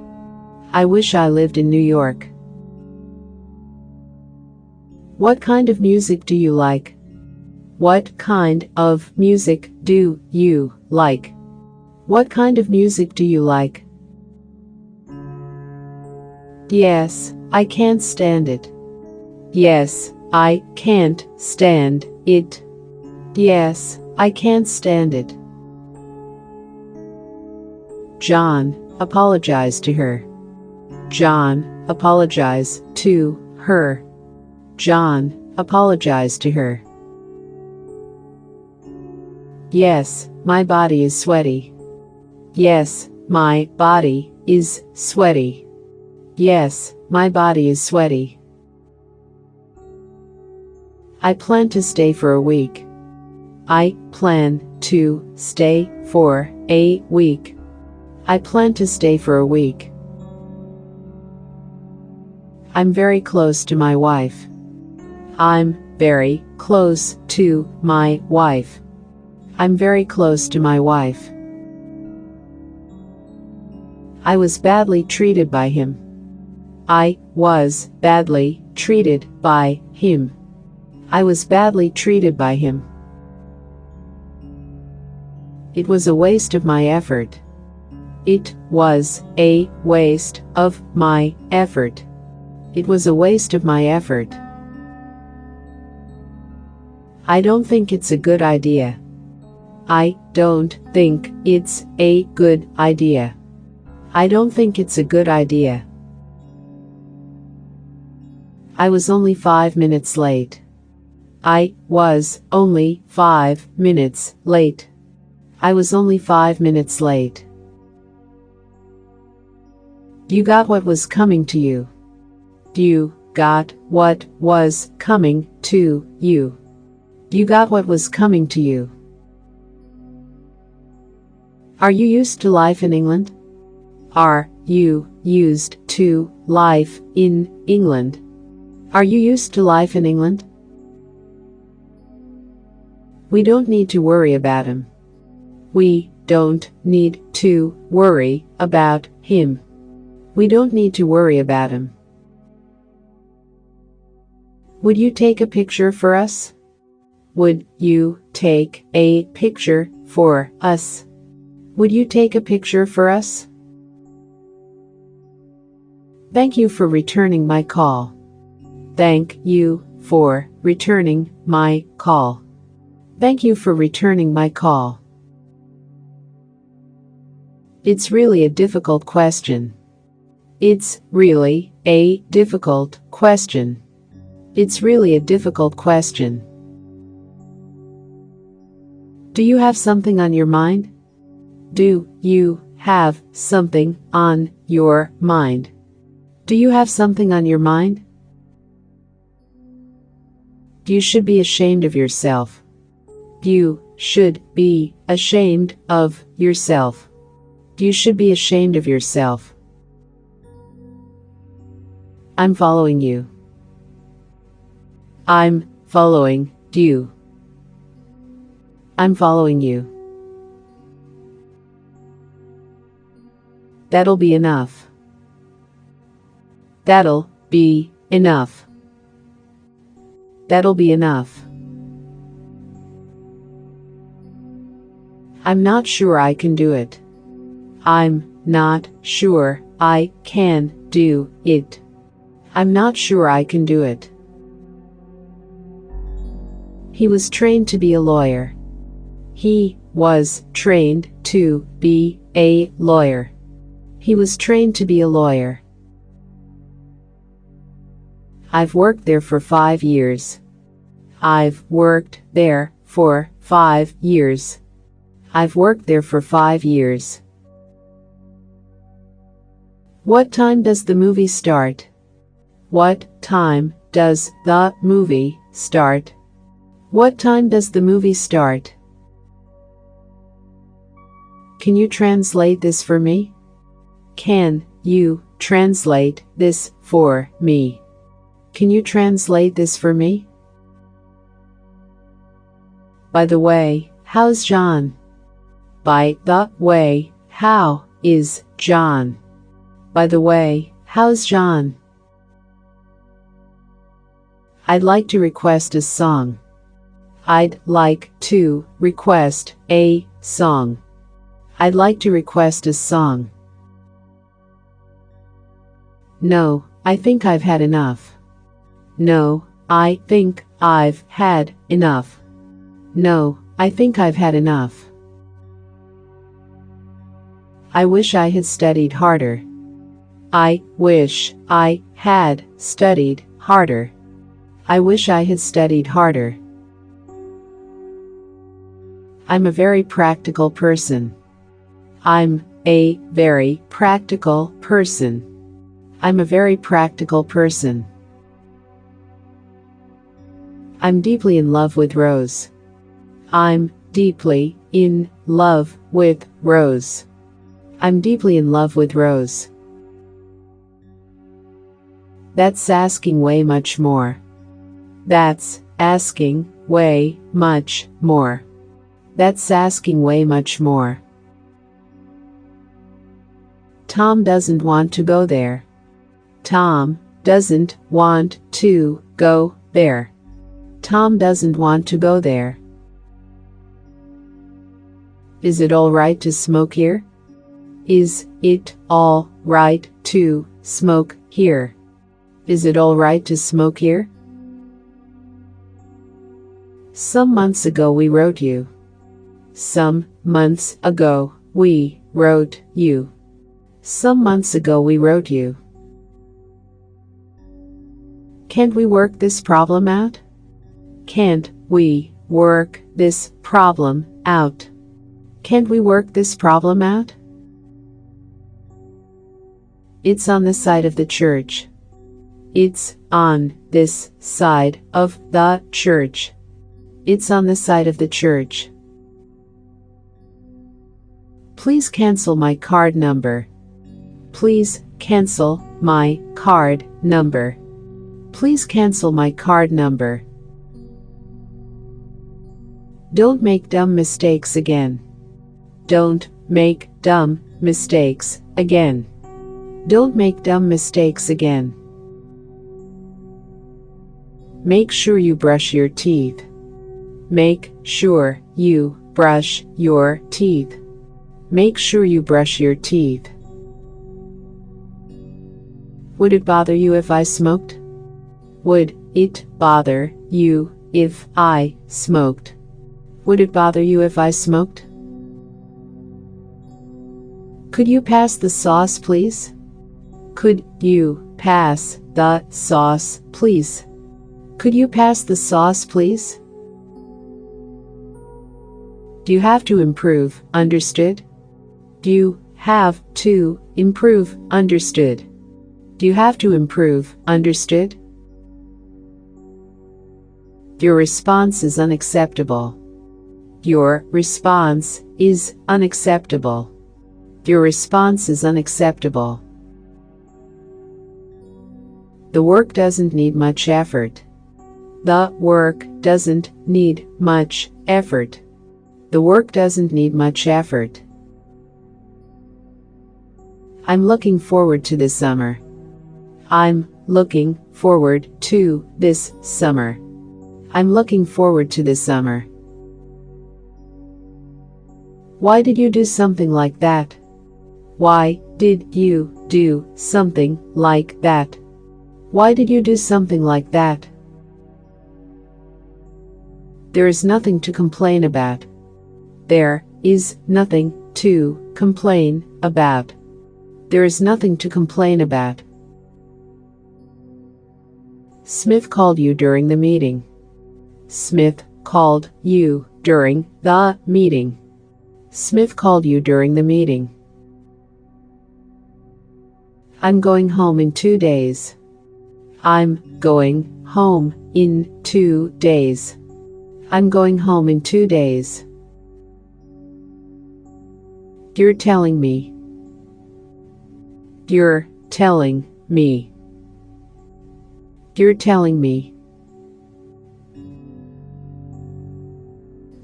Speaker 1: I wish I lived in New York. What kind of music do you like? What kind of music do you like? What kind of music do you like? Yes, I can't stand it. Yes, I can't stand it. Yes, I can't stand it. John apologized to her. John apologized to her. John apologized to her. Yes, my body is sweaty. Yes, my body is sweaty. Yes, my body is sweaty. I plan to stay for a week. I plan to stay for a week. I plan to stay for a week. I'm very close to my wife. I'm very close to my wife. I'm very close to my wife. I was badly treated by him. I was badly treated by him. I was badly treated by him. It was a waste of my effort. It was a waste of my effort. It was a waste of my effort. I don't think it's a good idea. I don't think it's a good idea. I don't think it's a good idea. I was only 5 minutes late. I was only 5 minutes late. I was only 5 minutes late. You got what was coming to you. You got what was coming to you. You got what was coming to you. Are you used to life in England? Are you used to life in England? Are you used to life in England? We don't need to worry about him. We don't need to worry about him. We don't need to worry about him. Would you take a picture for us? Would you take a picture for us? Would you take a picture for us? Thank you for returning my call. Thank you for returning my call. Thank you for returning my call. It's really a difficult question. It's really a difficult question. It's really a difficult question. Do you have something on your mind? Do you have something on your mind? Do you have something on your mind? You should be ashamed of yourself. You should be ashamed of yourself. You should be ashamed of yourself. I'm following you. I'm following you. I'm following you. That'll be enough. That'll be enough. That'll be enough. I'm not sure I can do it. I'm not sure I can do it. I'm not sure I can do it. He was trained to be a lawyer. He was trained to be a lawyer. He was trained to be a lawyer. I've worked there for 5 years. I've worked there for 5 years. I've worked there for 5 years. What time does the movie start? What time does the movie start? What time does the movie start? Can you translate this for me? Can you translate this for me? Can you translate this for me? By the way, how's John? By the way, how is John? By the way, how's John? I'd like to request a song. I'd like to request a song. I'd like to request a song. No, I think I've had enough. No, I think I've had enough. No, I think I've had enough. I wish I had studied harder. I wish I had studied harder. I wish I had studied harder. I'm a very practical person. I'm a very practical person. I'm a very practical person. I'm deeply in love with Rose. I'm deeply in love with Rose. I'm deeply in love with Rose. That's asking way much more. That's asking way much more. That's asking way much more. Tom doesn't want to go there. Tom doesn't want to go there. Tom doesn't want to go there. Is it all right to smoke here? Is it all right to smoke here? Is it all right to smoke here? Some months ago we wrote you. Some months ago we wrote you. Some months ago we wrote you. Can't we work this problem out? Can't we work this problem out? Can't we work this problem out? It's on the side of the church. It's on this side of the church. It's on the side of the church. Please cancel my card number. Please cancel my card number. Please cancel my card number. Don't make dumb mistakes again. Don't make dumb mistakes again. Don't make dumb mistakes again. Make sure you brush your teeth. Make sure you brush your teeth. Make sure you brush your teeth. Would it bother you if I smoked? Would it bother you if I smoked? Would it bother you if I smoked? Could you pass the sauce, please? Could you pass the sauce, please? Could you pass the sauce, please? Do you have to improve? Understood? Do you have to improve? Understood? Do you have to improve? Understood? Your response is unacceptable. Your response is unacceptable. Your response is unacceptable. The work doesn't need much effort. The work doesn't need much effort. The work doesn't need much effort. I'm looking forward to this summer. I'm looking forward to this summer. I'm looking forward to this summer. Why did you do something like that? Why did you do something like that? Why did you do something like that? There is nothing to complain about. There is nothing to complain about. There is nothing to complain about. Smith called you during the meeting. Smith called you during the meeting. Smith called you during the meeting. I'm going home in 2 days. I'm going home in 2 days. I'm going home in 2 days. You're telling me. You're telling me. You're telling me.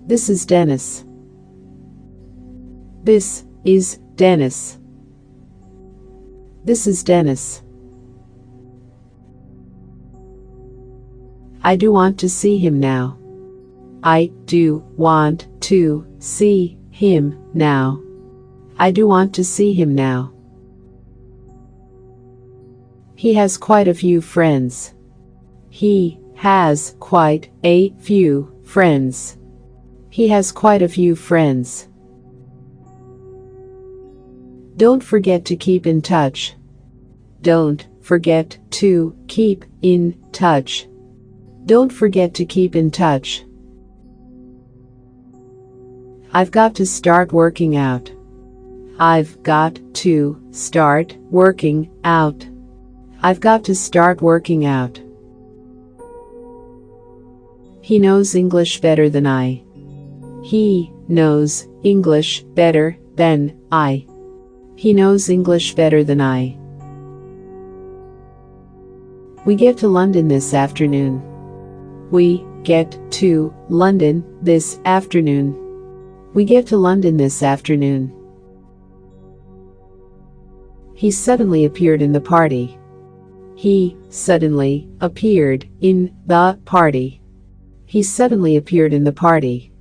Speaker 1: This is Dennis. This is Dennis. This is Dennis. I do want to see him now. I do want to see him now. I do want to see him now. He has quite a few friends. He has quite a few friends. He has quite a few friends. Don't forget to keep in touch. Don't forget to keep in touch. Don't forget to keep in touch. I've got to start working out. I've got to start working out. I've got to start working out. He knows English better than I. He knows English better than I. He knows English better than I. We get to London this afternoon. We get to London this afternoon. We get to London this afternoon. He suddenly appeared in the party. He suddenly appeared in the party. He suddenly appeared in the party.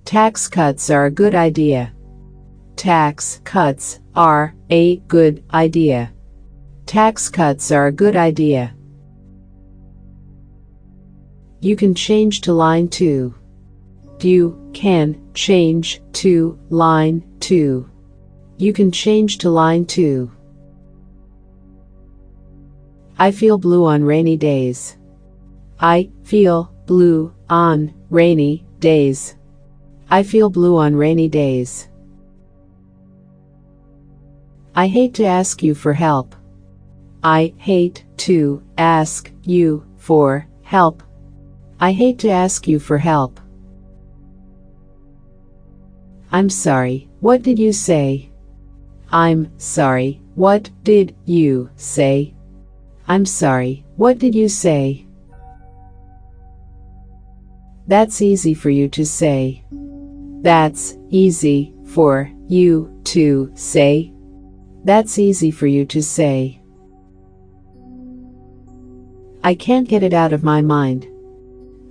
Speaker 1: Tax cuts are a good idea. Tax cuts are a good idea. Tax cuts are a good idea. You can change to line 2. You can change to line 2. You can change to line 2. I feel blue on rainy days. I feel blue on rainy days. I feel blue on rainy days. I hate to ask you for help. I hate to ask you for help. I hate to ask you for help. I'm sorry, what did you say? I'm sorry, what did you say? I'm sorry, what did you say? That's easy for you to say. That's easy for you to say. That's easy for you to say. I can't get it out of my mind.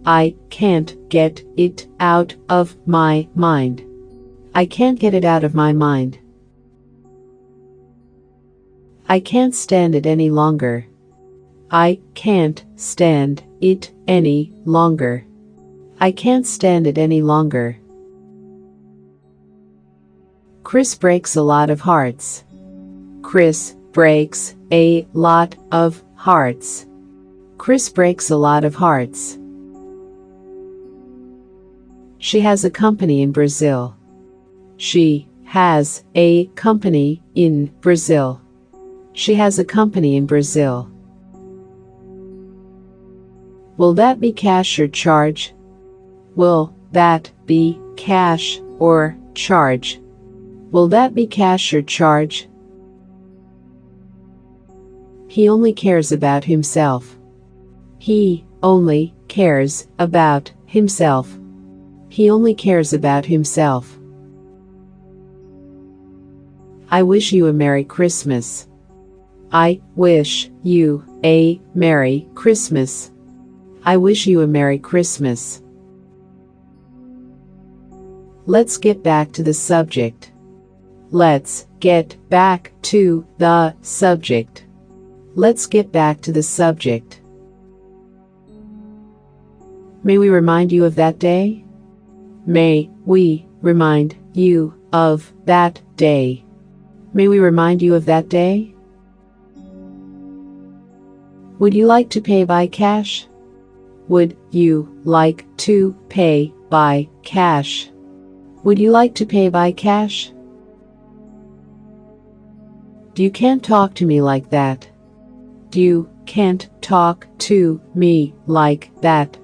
Speaker 1: I can't get it out of my mind. I can't get it out of my mind. I can't stand it any longer. I can't stand it any longer. I can't stand it any longer. Chris breaks a lot of hearts. Chris breaks a lot of hearts. Chris breaks a lot of hearts. She has a company in Brazil. She has a company in Brazil. She has a company in Brazil. Will that be cash or charge? Will that be cash or charge? Will that be cash or charge? He only cares about himself. He only cares about himself. He only cares about himself. I wish you a Merry Christmas. I wish you a Merry Christmas. I wish you a Merry Christmas. Let's get back to the subject. Let's get back to the subject. Let's get back to the subject. May we remind you of that day? May we remind you of that day? May we remind you of that day? Would you like to pay by cash? Would you like to pay by cash? Would you like to pay by cash? You can't talk to me like that. You can't talk to me like that.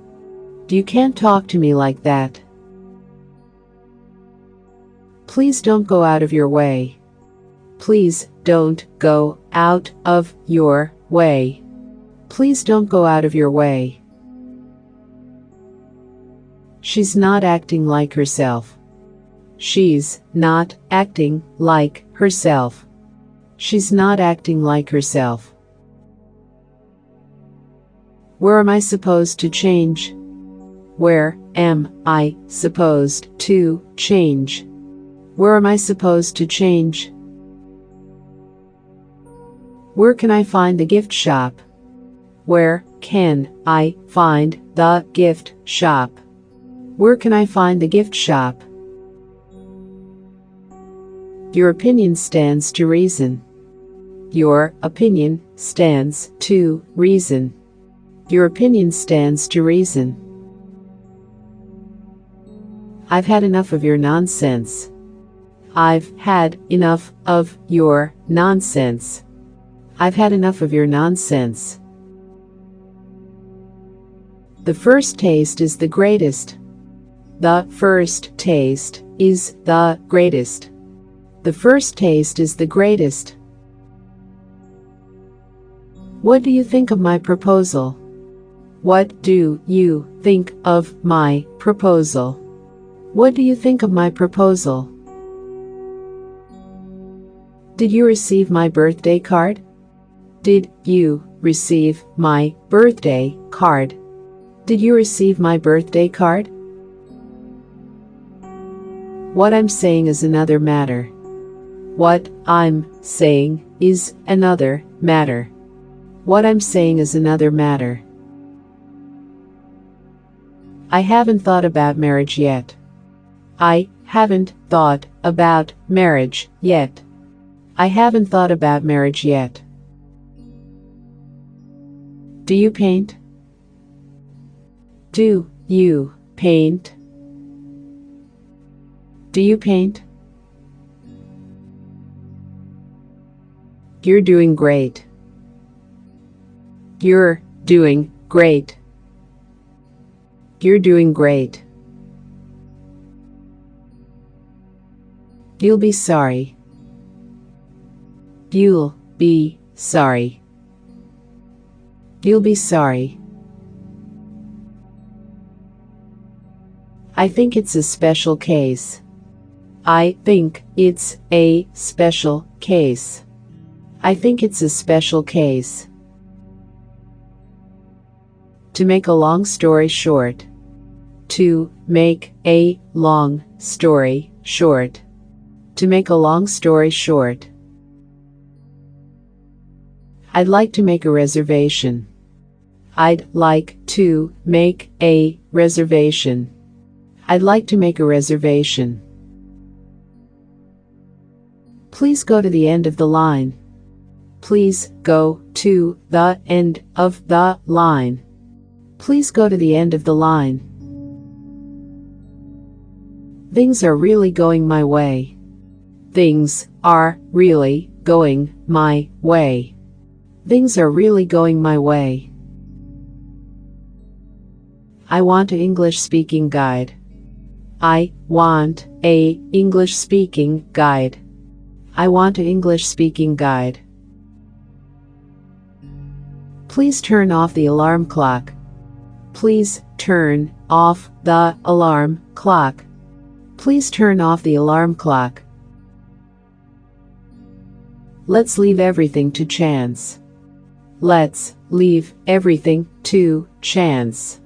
Speaker 1: You can't talk to me like that. Please don't go out of your way. Please don't go out of your way. Please don't go out of your way. She's not acting like herself. She's not acting like herself. She's not acting like herself. Where am I supposed to change? Where am I supposed to change? Where am I supposed to change? Where can I find the gift shop? Where can I find the gift shop? Where can I find the gift shop? Your opinion stands to reason. Your opinion stands to reason. Your opinion stands to reason. I've had enough of your nonsense. I've had enough of your nonsense. I've had enough of your nonsense. The first taste is the greatest. The first taste is the greatest. The first taste is the greatest. What do you think of my proposal? What do you think of my proposal? What do you think of my proposal? Did you receive my birthday card? Did you receive my birthday card? Did you receive my birthday card? What I'm saying is another matter. What I'm saying is another matter. What I'm saying is another matter. I haven't thought about marriage yet. I haven't thought about marriage yet. I haven't thought about marriage yet. Do you paint? Do you paint? Do you paint? You're doing great. You're doing great. You're doing great. You'll be sorry. You'll be sorry. You'll be sorry. I think it's a special case. I think it's a special case. I think it's a special case. To make a long story short. To make a long story short. To make a long story short. I'd like to make a reservation. I'd like to make a reservation. I'd like to make a reservation. Please go to the end of the line. Please go to the end of the line. Please go to the end of the line. Things are really going my way. Things are really going my way. Things are really going my way. I want an English speaking guide. I want a English speaking guide. I want an English speaking guide. Please turn off the alarm clock. Please turn off the alarm clock. Please turn off the alarm clock. Let's leave everything to chance. Let's leave everything to chance.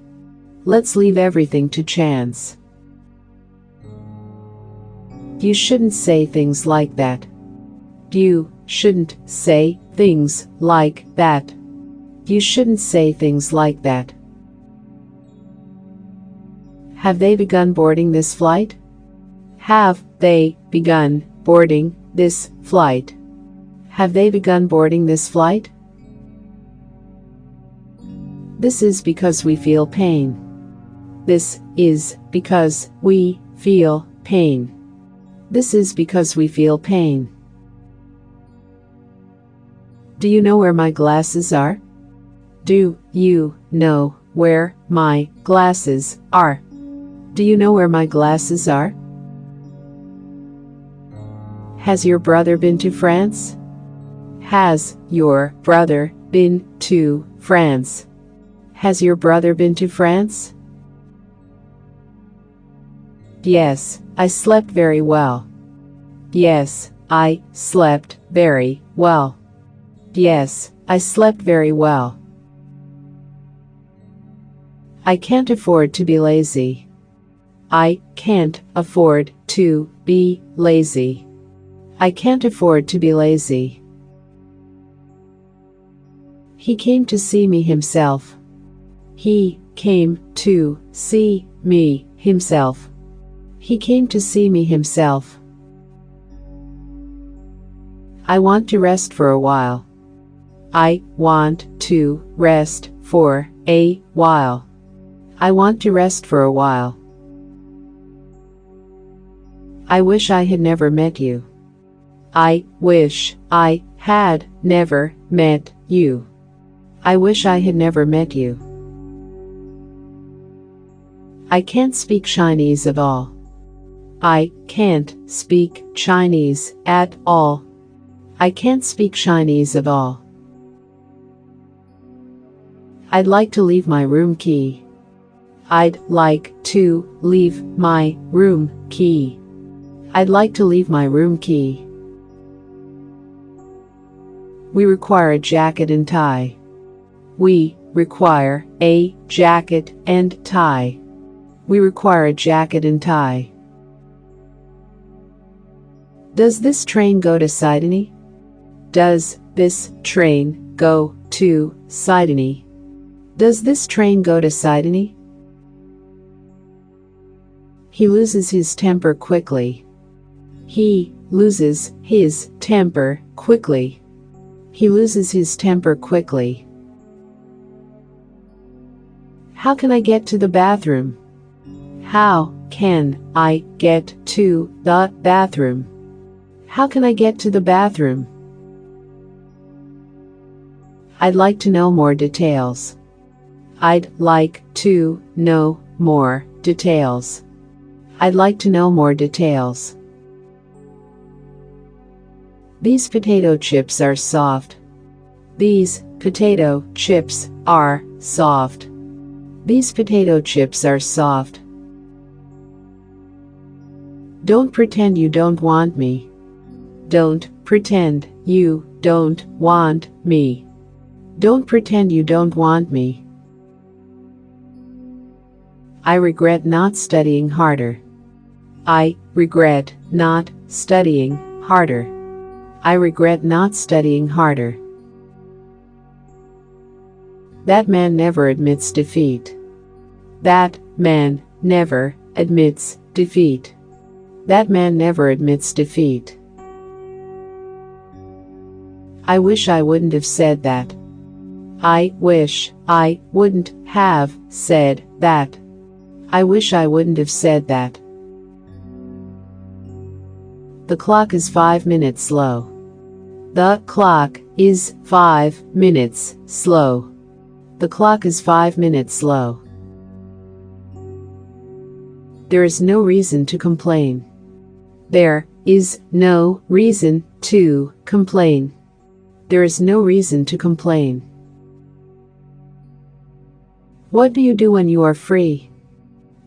Speaker 1: Let's leave everything to chance. You shouldn't say things like that. You shouldn't say things like that. You shouldn't say things like that. Have they begun boarding this flight? Have they begun boarding this flight? Have they begun boarding this flight? This is because we feel pain. This is because we feel pain. This is because we feel pain. Do you know where my glasses are? Do you know where my glasses are? Do you know where my glasses are? Has your brother been to France? Has your brother been to France? Has your brother been to France? Yes, I slept very well. Yes, I slept very well. Yes, I slept very well. I can't afford to be lazy. I can't afford to be lazy. I can't afford to be lazy. He came to see me himself. He came to see me himself. He came to see me himself. I want to rest for a while. I want to rest for a while. I want to rest for a while. I wish I had never met you. I wish I had never met you. I wish I had never met you. I can't speak Chinese at all. I can't speak Chinese at all. I can't speak Chinese at all. I'd like to leave my room key. I'd like to leave my room key. I'd like to leave my room key. We require a jacket and tie. We require a jacket and tie. We require a jacket and tie. Does this train go to Sydney? Does this train go to Sydney? Does this train go to Sydney? He loses his temper quickly. He loses his temper quickly. He loses his temper quickly. How can I get to the bathroom? How can I get to the bathroom? How can I get to the bathroom? I'd like to know more details. I'd like to know more details. I'd like to know more details. These potato chips are soft. These potato chips are soft. These potato chips are soft. Don't pretend you don't want me. Don't pretend you don't want me. Don't pretend you don't want me. I regret not studying harder. I regret not studying harder. I regret not studying harder. That man never admits defeat. That man never admits defeat. That man never admits defeat. I wish I wouldn't have said that. I wish I wouldn't have said that. I wish I wouldn't have said that. The clock is 5 minutes slow. The clock is 5 minutes slow. The clock is 5 minutes slow. There is no reason to complain. There is no reason to complain. There is no reason to complain. What do you do when you are free?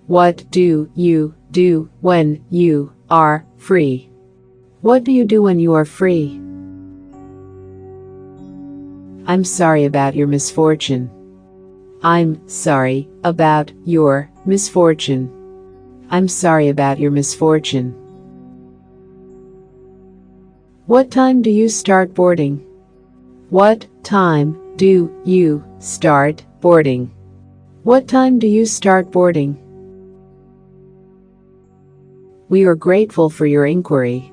Speaker 1: What do you do when you are free? What do you do when you are free? I'm sorry about your misfortune. I'm sorry about your misfortune. I'm sorry about your misfortune. What time do you start boarding? What time do you start boarding? What time do you start boarding? We are grateful for your inquiry.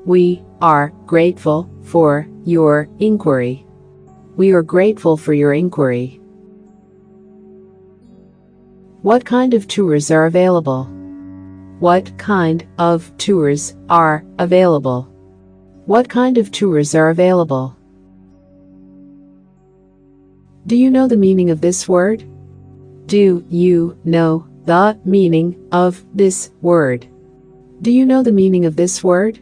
Speaker 1: We are grateful for your inquiry. We are grateful for your inquiry. What kind of tours are available? What kind of tours are available? What kind of tours are available? Do you know the meaning of this word? Do you know the meaning of this word? Do you know the meaning of this word?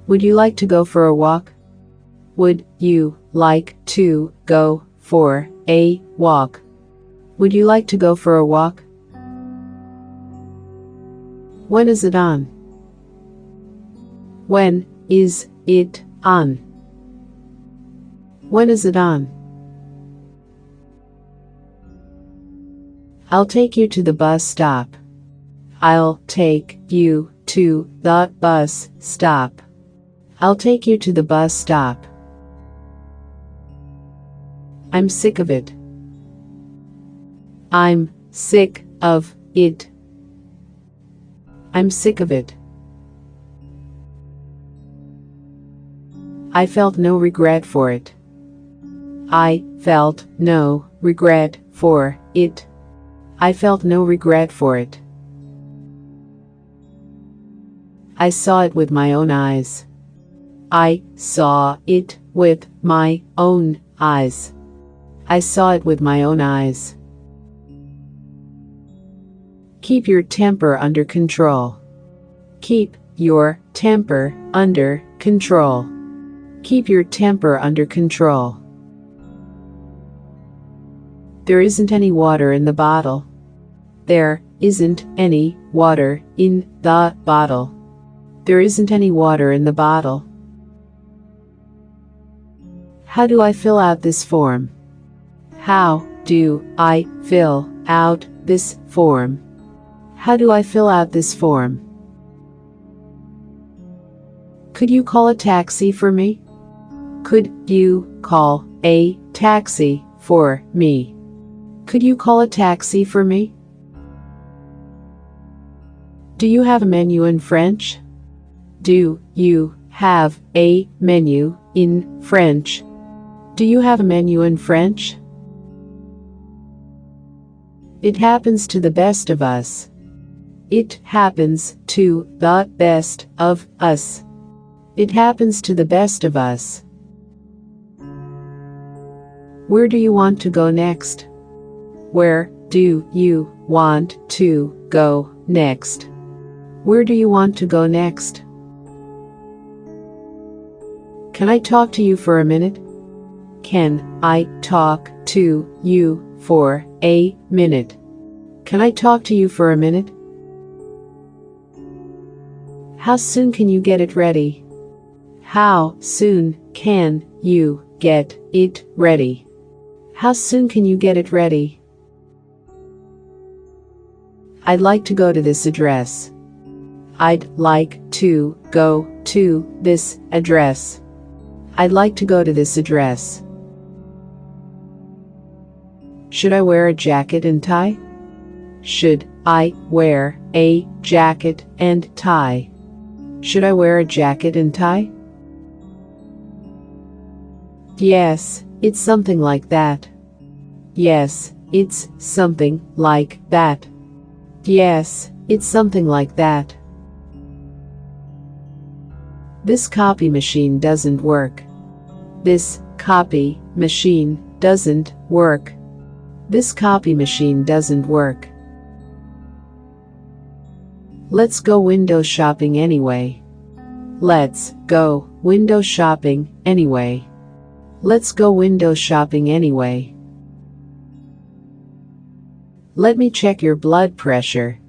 Speaker 1: Would you like to go for a walk? Would you like to go for a walk? Would you like to go for a walk? When is it on? When is it on? When is it on? I'll take you to the bus stop. I'll take you to the bus stop. I'll take you to the bus stop. I'm sick of it. I'm sick of it. I'm sick of it. I felt no regret for it. I felt no regret for it. I felt no regret for it. I saw it with my own eyes. I saw it with my own eyes. I saw it with my own eyes. Keep your temper under control. Keep your temper under control. Keep your temper under control. There isn't any water in the bottle. There isn't any water in the bottle. There isn't any water in the bottle. How do I fill out this form? How do I fill out this form? How do I fill out this form? Could you call a taxi for me? Could you call a taxi for me? Could you call a taxi for me? Do you have a menu in French? Do you have a menu in French? Do you have a menu in French? It happens to the best of us. It happens to the best of us. It happens to the best of us. Where do you want to go next? Where do you want to go next? Where do you want to go next? Can I talk to you for a minute? Can I talk to you for a minute? Can I talk to you for a minute? How soon can you get it ready? How soon can you get it ready? How soon can you get it ready? I'd like to go to this address. I'd like to go to this address. I'd like to go to this address. Should I wear a jacket and tie? Should I wear a jacket and tie? Should I wear a jacket and tie? Yes, it's something like that. Yes, it's something like that. Yes, it's something like that. This copy machine doesn't work. This copy machine doesn't work. This copy machine doesn't work. Let's go window shopping anyway. Let's go window shopping anyway. Let's go window shopping anyway. Let me check your blood pressure.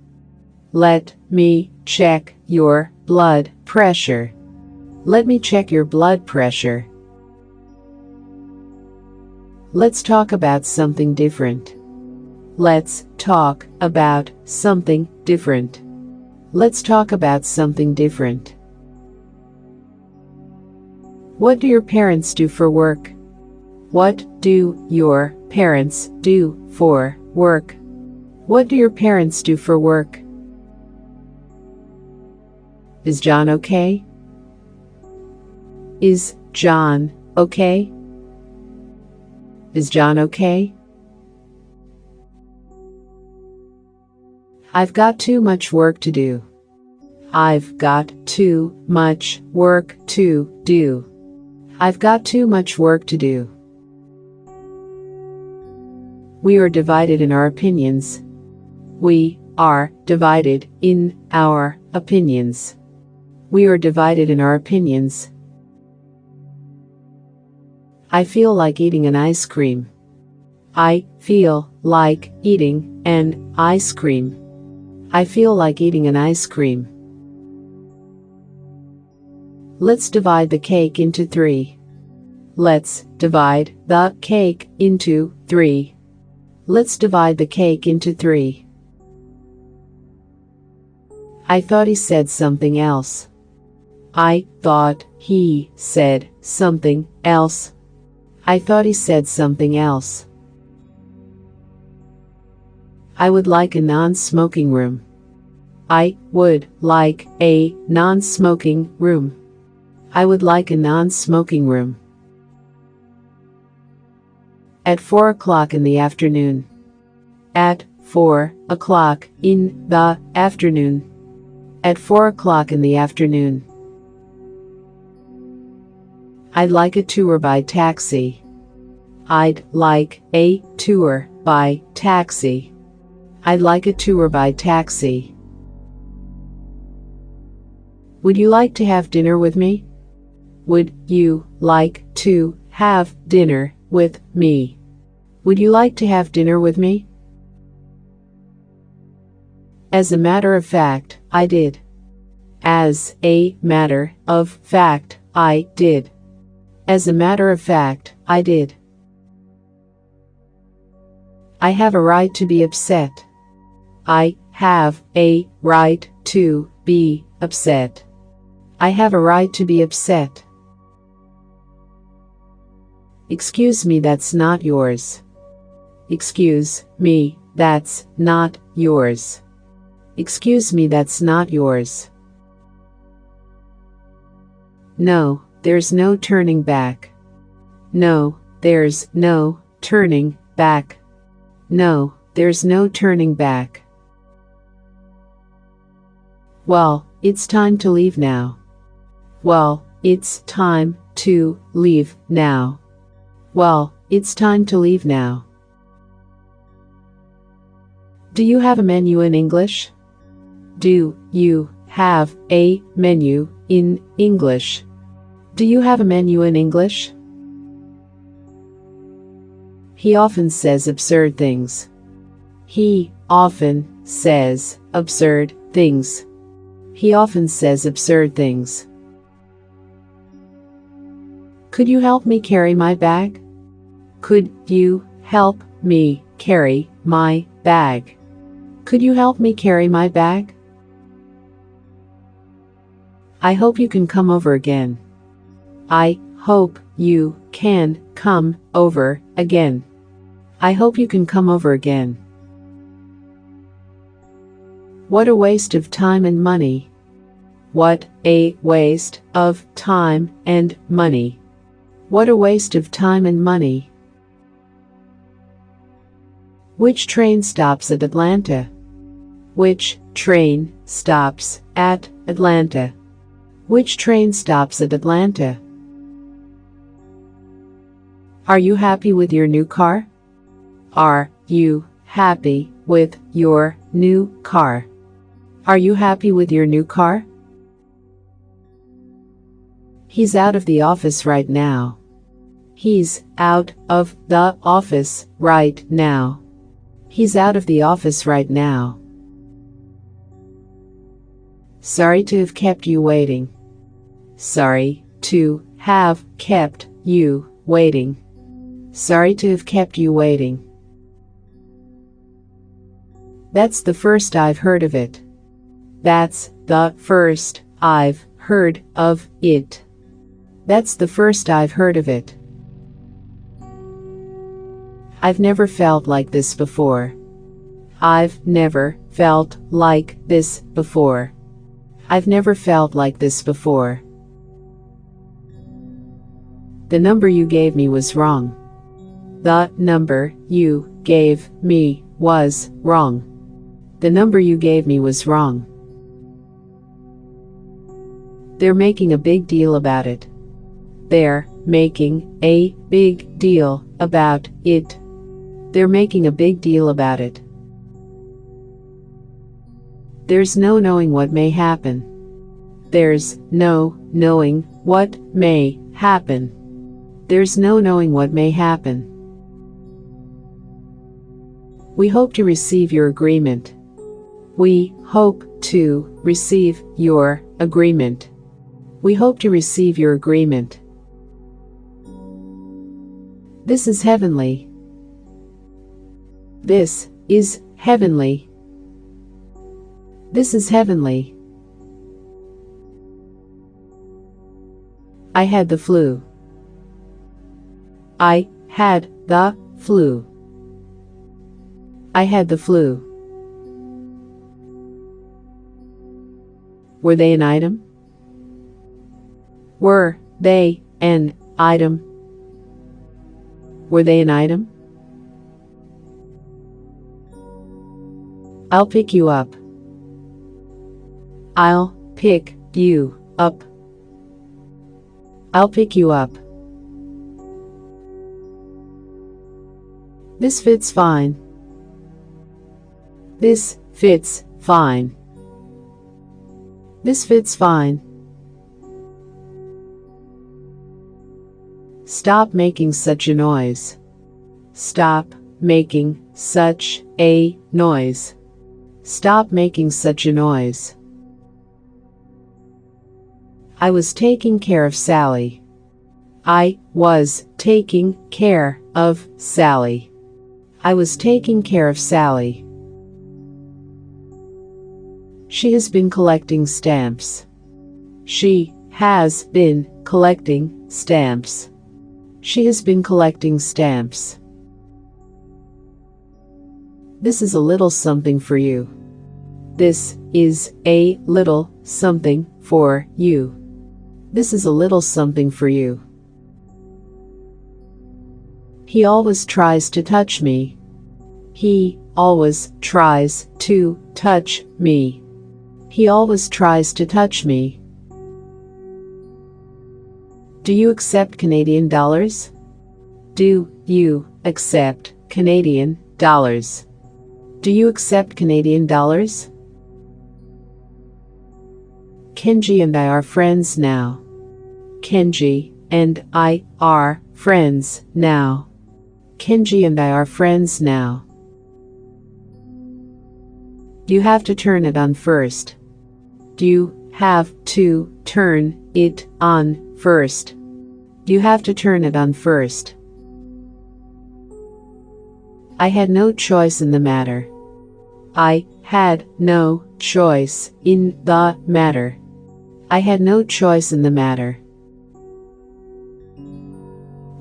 Speaker 1: Let me check your blood pressure. Let me check your blood pressure. Let's talk about something different. Let's talk about something different. Let's talk about something different. What do your parents do for work? What do your parents do for work? What do your parents do for work? Is John okay? Is John okay? Is John okay? I've got too much work to do. I've got too much work to do. I've got too much work to do. We are divided in our opinions. We are divided in our opinions. We are divided in our opinions. I feel like eating an ice cream. I feel like eating an ice cream. I feel like eating an ice cream. Let's divide the cake into 3. Let's divide the cake into 3. Let's divide the cake into 3. I thought he said something else. I thought he said something else. I thought he said something else. I would like a non-smoking room. I would like a non-smoking room. I would like a non-smoking room. At 4 o'clock in the afternoon. At 4 o'clock in the afternoon. At 4 o'clock in the afternoon. I'd like a tour by taxi. I'd like a tour by taxi. I'd like a tour by taxi. Would you like to have dinner with me? Would you like to have dinner with me? Would you like to have dinner with me? As a matter of fact, I did. As a matter of fact, I did. As a matter of fact, I did. I have a right to be upset. I have a right to be upset. I have a right to be upset. Excuse me, that's not yours. Excuse me, that's not yours. Excuse me, that's not yours. No, there's no turning back. No, there's no turning back. No, there's no turning back. Well, it's time to leave now. Well, it's time to leave now. Well, it's time to leave now. Do you have a menu in English? Do you have a menu in English? Do you have a menu in English? He often says absurd things. He often says absurd things. He often says absurd things. Could you help me carry my bag? Could you help me carry my bag? Could you help me carry my bag? I hope you can come over again. I hope you can come over again. I hope you can come over again. What a waste of time and money. What a waste of time and money. What a waste of time and money. Which train stops at Atlanta? Which train stops at Atlanta? Which train stops at Atlanta? Are you happy with your new car? Are you happy with your new car? Are you happy with your new car? He's out of the office right now. He's out of the office right now. He's out of the office right now. Sorry to have kept you waiting. Sorry to have kept you waiting. Sorry to have kept you waiting. That's the first I've heard of it. That's the first I've heard of it. That's the first I've heard of it. I've never felt like this before. I've never felt like this before. I've never felt like this before. The number you gave me was wrong. The number you gave me was wrong. The number you gave me was wrong. They're making a big deal about it. They're making a big deal about it. They're making a big deal about it. There's no knowing what may happen. There's no knowing what may happen. There's no knowing what may happen. We hope to receive your agreement. We hope to receive your agreement. We hope to receive your agreement. This is heavenly. This is heavenly. This is heavenly. I had the flu. I had the flu. I had the flu. Were they an item? Were they an item? Were they an item? I'll pick you up. I'll pick you up. I'll pick you up. This fits fine. This fits fine. This fits fine. Stop making such a noise. Stop making such a noise. Stop making such a noise. I was taking care of Sally. I was taking care of Sally. I was taking care of Sally. She has been collecting stamps. She has been collecting stamps. She has been collecting stamps. This is a little something for you. This is a little something for you. This is a little something for you. He always tries to touch me. He always tries to touch me. He always tries to touch me. Do you accept Canadian dollars? Do you accept Canadian dollars? Do you accept Canadian dollars? Kenji and I are friends now. Kenji and I are friends now. Kenji and I are friends now. You have to turn it on first. You have to turn it on first. You have to turn it on first. I had no choice in the matter. I had no choice in the matter. I had no choice in the matter.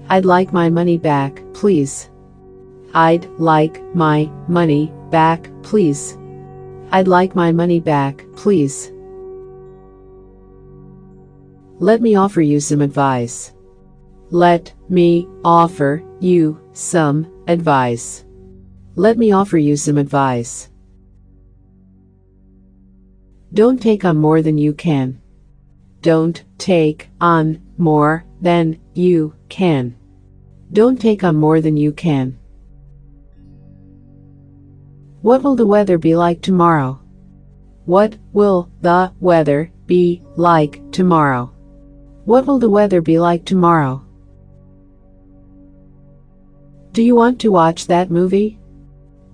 Speaker 1: I'd like my money back, please. I'd like my money back, please. I'd like my money back, please. Let me offer you some advice. Let me offer you some advice. Let me offer you some advice. Don't take on more than you can. Don't take on more than you can. Don't take on more than you can. What will the weather be like tomorrow? What will the weather be like tomorrow? What will the weather be like tomorrow? Do you want to watch that movie?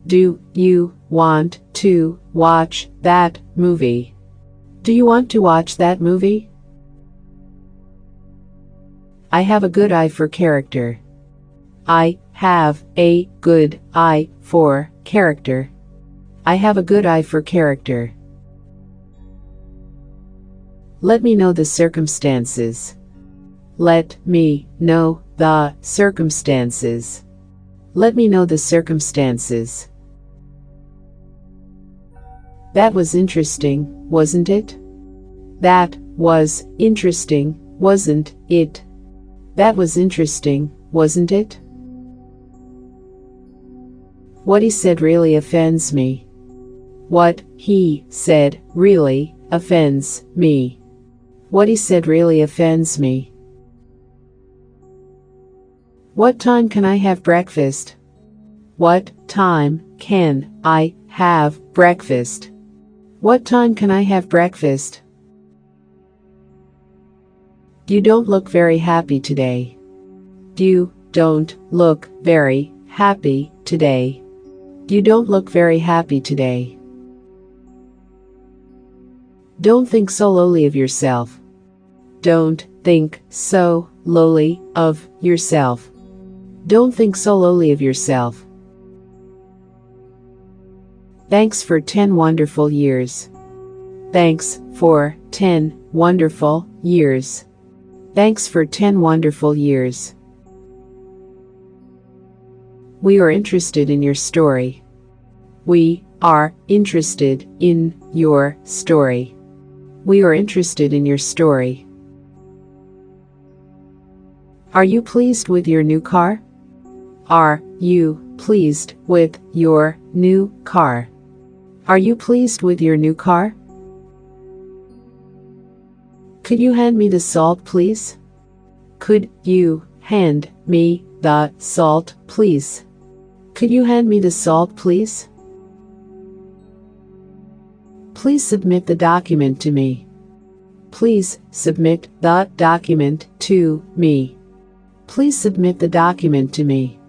Speaker 1: Do you want to watch that movie? Do you want to watch that movie? I have a good eye for character. I have a good eye for character. I have a good eye for character. Let me know the circumstances. Let me know the circumstances. Let me know the circumstances. That was interesting, wasn't it? That was interesting, wasn't it? That was interesting, wasn't it? What he said really offends me. What he said really offends me. What he said really offends me. What time can I have breakfast? What time can I have breakfast? What time can I have breakfast? You don't look very happy today. You don't look very happy today. You don't look very happy today. Don't think so lowly of yourself. Don't think so lowly of yourself. Don't think so lowly of yourself. Thanks for 10 wonderful years. Thanks for 10 wonderful years. Thanks for 10 wonderful years. We are interested in your story. We are interested in your story. We are interested in your story. Are you pleased with your new car? Are you pleased with your new car? Are you pleased with your new car? Could you hand me the salt, please? Could you hand me the salt, please? Could you hand me the salt, please? Please submit the document to me. Please submit the document to me. Please submit the document to me.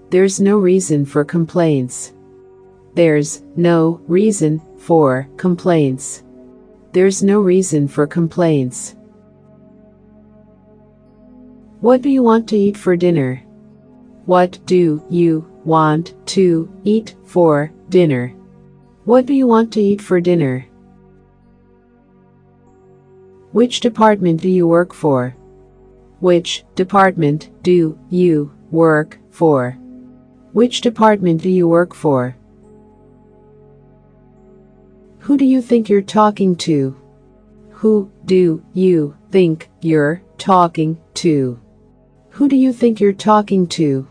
Speaker 1: There's no reason for complaints. There's no reason for complaints. There's no reason for complaints. What do you want to eat for dinner? What do you want to eat for dinner? What do you want to eat for dinner? Which department do you work for? Which department do you work for? Which department do you work for? Who do you think you're talking to? Who do you think you're talking to? Who do you think you're talking to?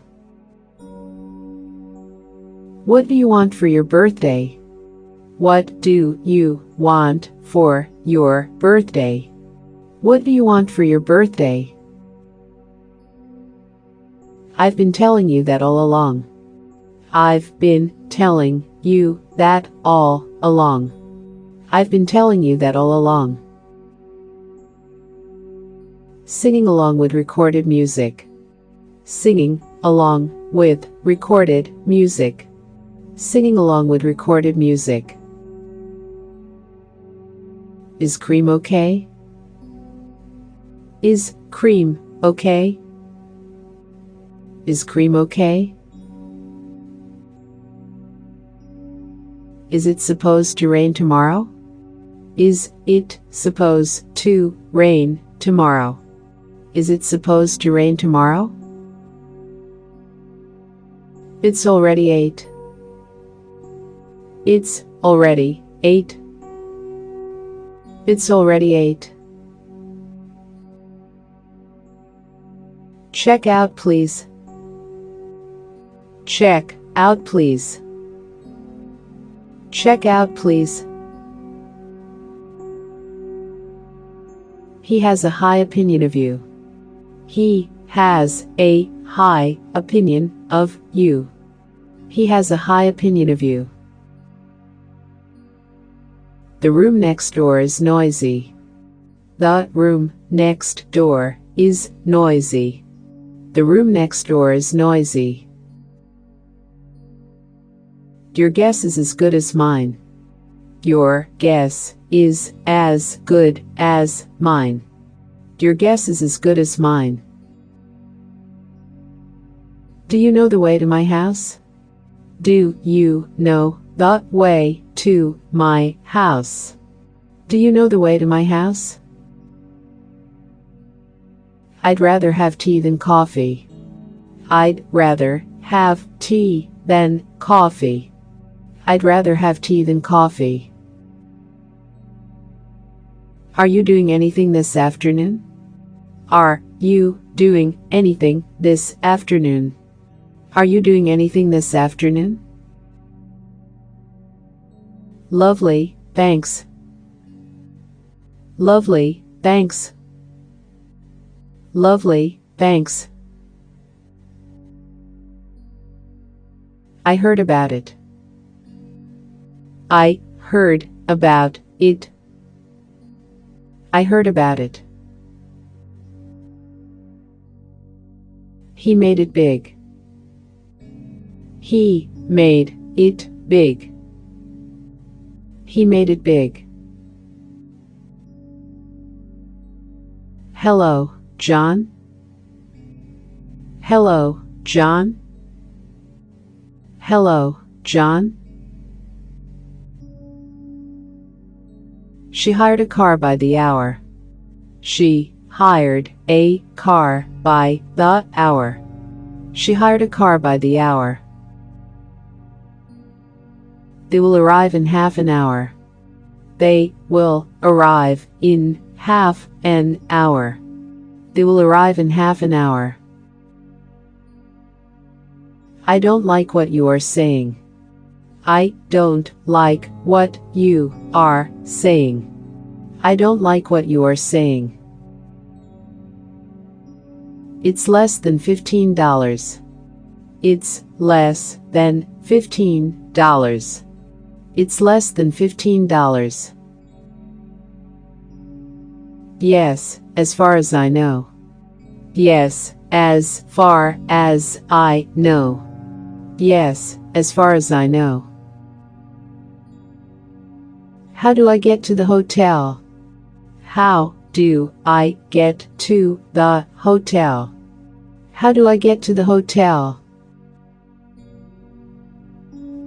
Speaker 1: What do you want for your birthday? What do you want for your birthday? What do you want for your birthday? I've been telling you that all along. I've been telling you that all along. I've been telling you that all along. Singing along with recorded music. Singing along with recorded music. Singing along with recorded music. Is cream okay? Is cream okay? Is cream okay? Is it supposed to rain tomorrow? Is it supposed to rain tomorrow? Is it supposed to rain tomorrow? It's already 8. It's already 8. It's already 8. Check out, please. Check out, please. Check out, please. He has a high opinion of you. He has a high opinion of you. He has a high opinion of you. The room next door is noisy. The room next door is noisy. The room next door is noisy. Your guess is as good as mine. Your guess is as good as mine. Your guess is as good as mine. Do you know the way to my house? Do you know the way to my house? Do you know the way to my house? I'd rather have tea than coffee. I'd rather have tea than coffee. I'd rather have tea than coffee. Are you doing anything this afternoon? Are you doing anything this afternoon? Are you doing anything this afternoon? Lovely, thanks. Lovely, thanks. Lovely, thanks. I heard about it. I heard about it. I heard about it. He made it big. He made it big. He made it big. Hello, John. Hello, John. Hello, John. She hired a car by the hour. She hired a car by the hour. She hired a car by the hour. They will arrive in half an hour. They will arrive in half an hour. They will arrive in half an hour. I don't like what you are saying. I don't like what you are saying. I don't like what you are saying. It's less than $15. It's less than $15. It's less than $15. Yes, as far as I know. Yes, as far as I know. Yes, as far as I know. How do I get to the hotel? How do I get to the hotel? How do I get to the hotel?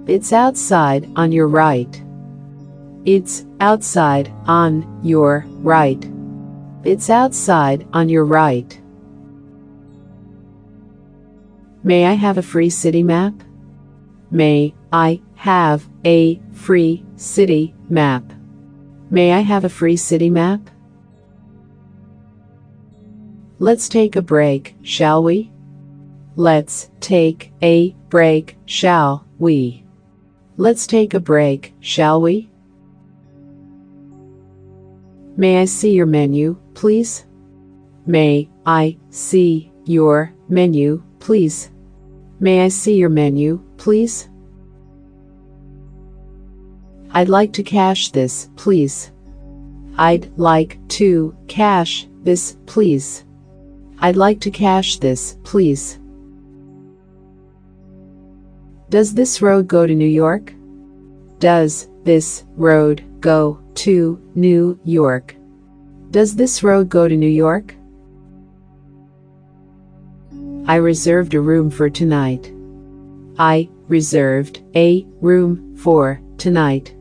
Speaker 1: It's outside on your right. It's outside on your right. It's outside on your right. May I have a free city map? May I have a free city map? May I have a free city map? Let's take a break, shall we? Let's take a break, shall we? Let's take a break, shall we? May I see your menu, please? May I see your menu, please? May I see your menu, please? I'd like to cash this, please. I'd like to cash this, please. I'd like to cash this, please. Does this road go to New York? Does this road go to New York? Does this road go to New York? I reserved a room for tonight. I reserved a room for tonight.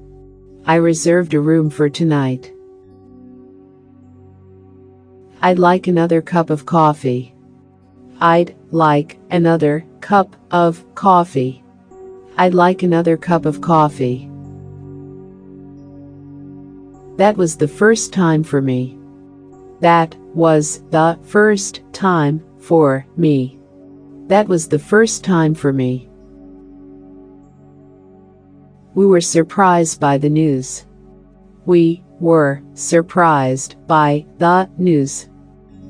Speaker 1: I reserved a room for tonight. I'd like another cup of coffee. I'd like another cup of coffee. I'd like another cup of coffee. That was the first time for me. That was the first time for me. That was the first time for me. We were surprised by the news. We were surprised by the news.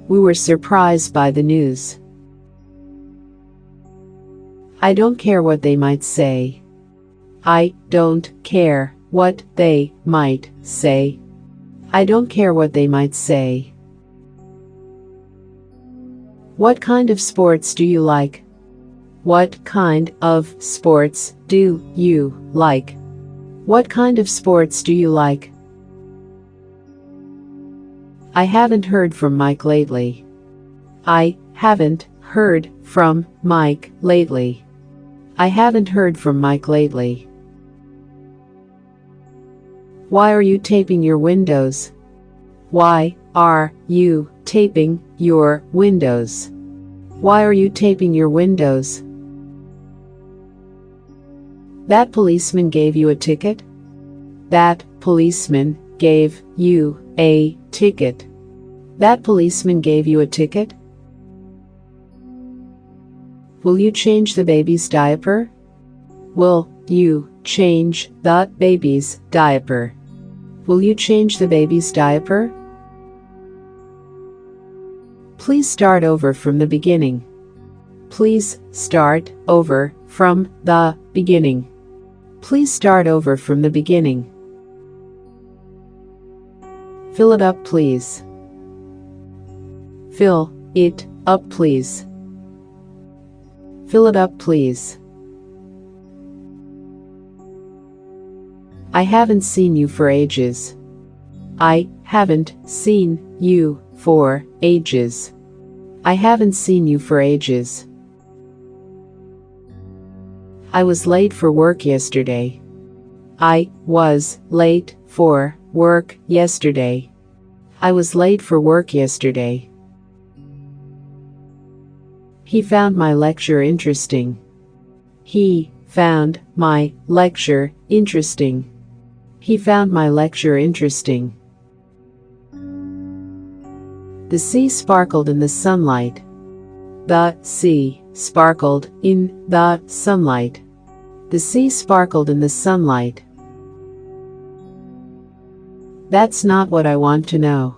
Speaker 1: We were surprised by the news. I don't care what they might say. I don't care what they might say. I don't care what they might say. What kind of sports do you like? What kind of sports do you like? What kind of sports do you like? I haven't heard from Mike lately. I haven't heard from Mike lately. I haven't heard from Mike lately. Why are you taping your windows? Why are you taping your windows? Why are you taping your windows? That policeman gave you a ticket? That policeman gave you a ticket. That policeman gave you a ticket? Will you change the baby's diaper? Will you change the baby's diaper? Will you change the baby's diaper? Please start over from the beginning. Please start over from the beginning. Please start over from the beginning. Fill it up, please. Fill it up, please. Fill it up, please. I haven't seen you for ages. I haven't seen you for ages. I haven't seen you for ages. I was late for work yesterday. I was late for work yesterday. I was late for work yesterday. He found my lecture interesting. He found my lecture interesting. He found my lecture interesting. The sea sparkled in the sunlight. The sea sparkled in the sunlight. The sea sparkled in the sunlight. That's not what I want to know.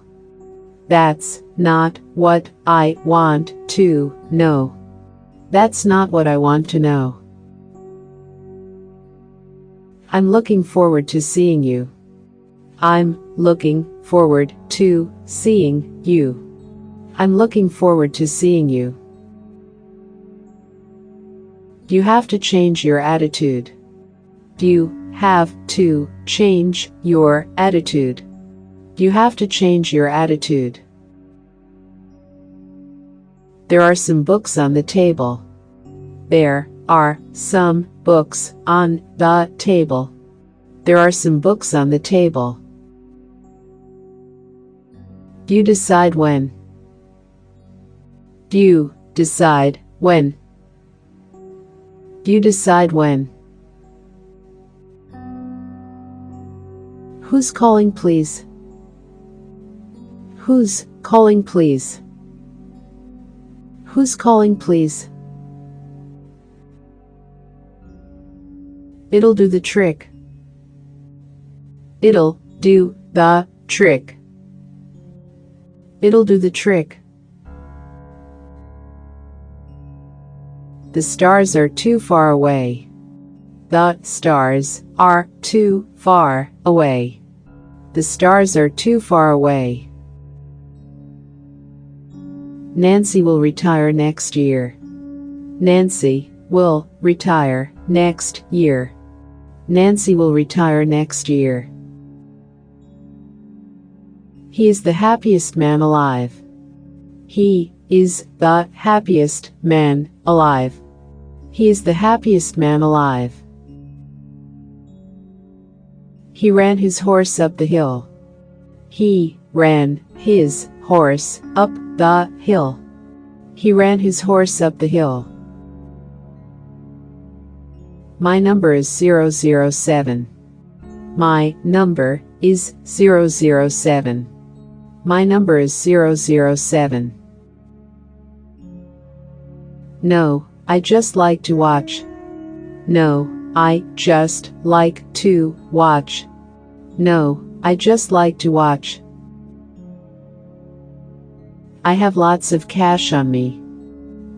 Speaker 1: That's not what I want to know. That's not what I want to know. I'm looking forward to seeing you. I'm looking forward to seeing you. I'm looking forward to seeing you. You have to change your attitude. You have to change your attitude. You have to change your attitude. There are some books on the table. There are some books on the table. There are some books on the table. You decide when. You decide when. You decide when. Who's calling, please? Who's calling, please? Who's calling, please? It'll do the trick. It'll do the trick. It'll do the trick. The stars are too far away. The stars are too far away. The stars are too far away. Nancy will retire next year. Nancy will retire next year. Nancy will retire next year. He is the happiest man alive. He is the happiest man alive. He is the happiest man alive. He ran his horse up the hill. He ran his horse up the hill. He ran his horse up the hill. My number is 007. My number is 007. My number is 007. No, I just like to watch. No, I just like to watch. No, I just like to watch. I have lots of cash on me.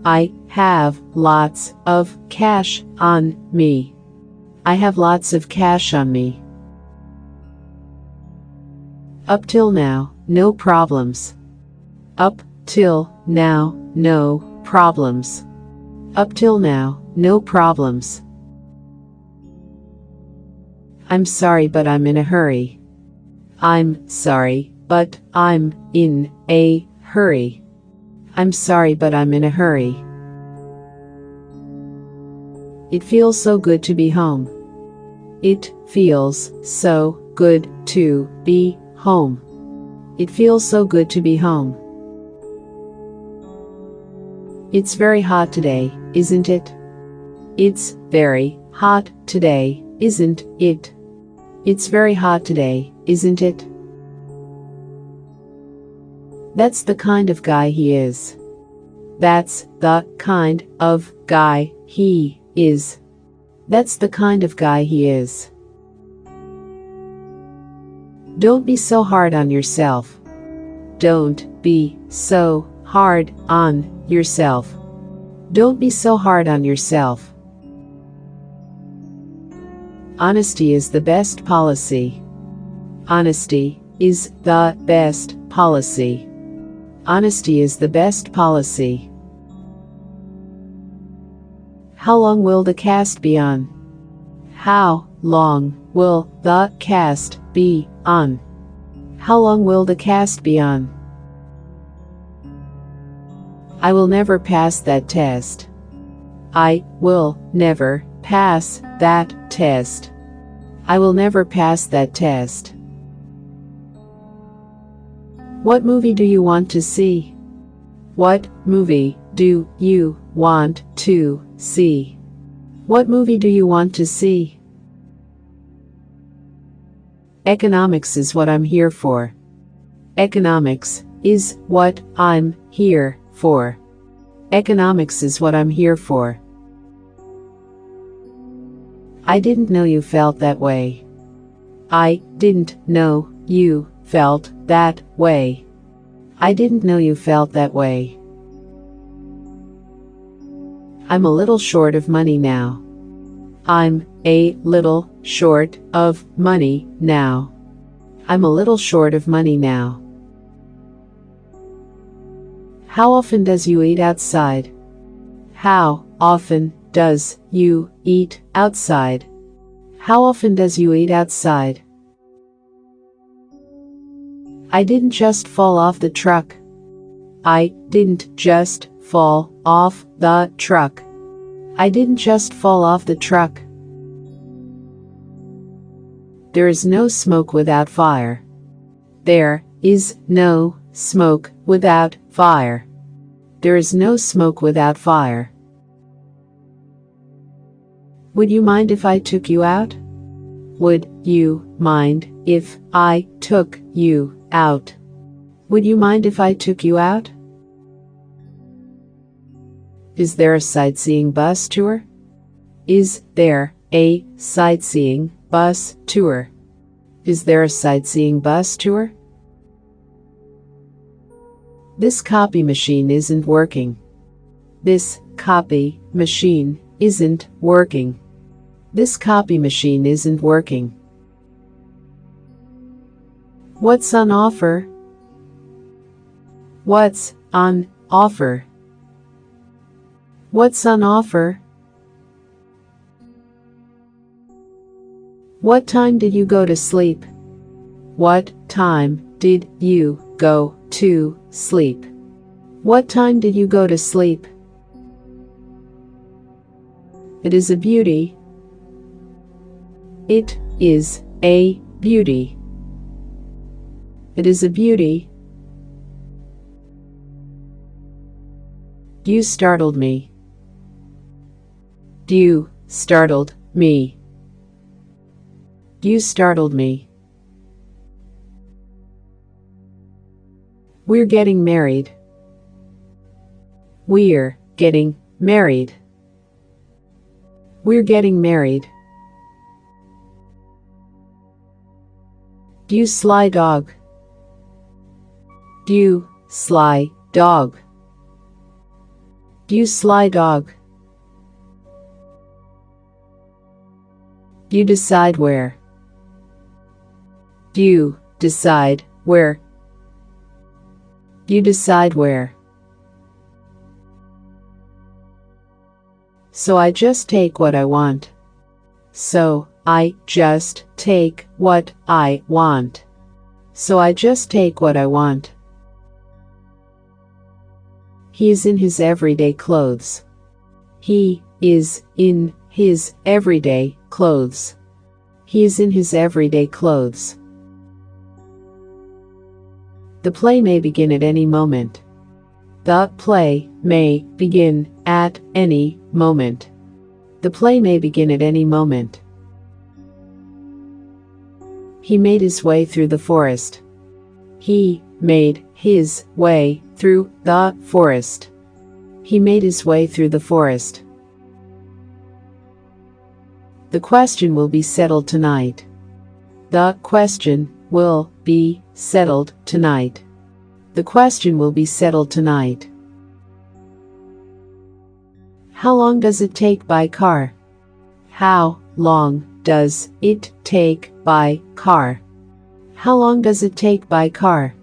Speaker 1: I have lots of cash on me. I have lots of cash on me. Up till now, no problems. Up till now, no problems. Up till now, no problems. I'm sorry, but I'm in a hurry. I'm sorry, but I'm in a hurry. I'm sorry, but I'm in a hurry. It feels so good to be home. It feels so good to be home. It feels so good to be home. It's very hot today, isn't it? It's very hot today, isn't it? It's very hot today, isn't it? That's the kind of guy he is. That's the kind of guy he is. That's the kind of guy he is. Don't be so hard on yourself. Don't be so hard on yourself. Don't be so hard on yourself. Honesty is the best policy. Honesty is the best policy. Honesty is the best policy. How long will the cast be on? How long will the cast be on? How long will the cast be on? I will never pass that test. I will never pass that test. I will never pass that test. What movie do you want to see? What movie do you want to see? What movie do you want to see? Economics is what I'm here for. Economics is what I'm here for. Economics is what I'm here for. I didn't know you felt that way. I didn't know you felt that way. I didn't know you felt that way. I'm a little short of money now. I'm a little short of money now. I'm a little short of money now. How often does you eat outside? How often does you eat outside? How often does you eat outside? I didn't just fall off the truck. I didn't just fall off the truck. I didn't just fall off the truck. There is no smoke without fire. There is no smoke without fire. There is no smoke without fire. Would you mind if I took you out? Would you mind if I took you out? Would you mind if I took you out? Is there a sightseeing bus tour? Is there a sightseeing bus tour? Is there a sightseeing bus tour? This copy machine isn't working. This copy machine isn't working. This copy machine isn't working. What's on offer? What's on offer? What's on offer? What time did you go to sleep? What time did you go to sleep? What time did you go to sleep? It is a beauty. It is a beauty. It is a beauty. You startled me. You startled me. You startled me. We're getting married. We're getting married. We're getting married. You sly dog. You sly dog. You sly dog. You decide where. You decide where. You decide where. So I just take what I want. So I just take what I want. So I just take what I want. He is in his everyday clothes. He is in his everyday clothes. He is in his everyday clothes. The play may begin at any moment. The play may begin at any moment. The play may begin at any moment. He made his way through the forest. He made his way through the forest. He made his way through the forest. The question will be settled tonight. The question will be settled tonight. The question will be settled tonight. How long does it take by car? How long does it take by car? How long does it take by car?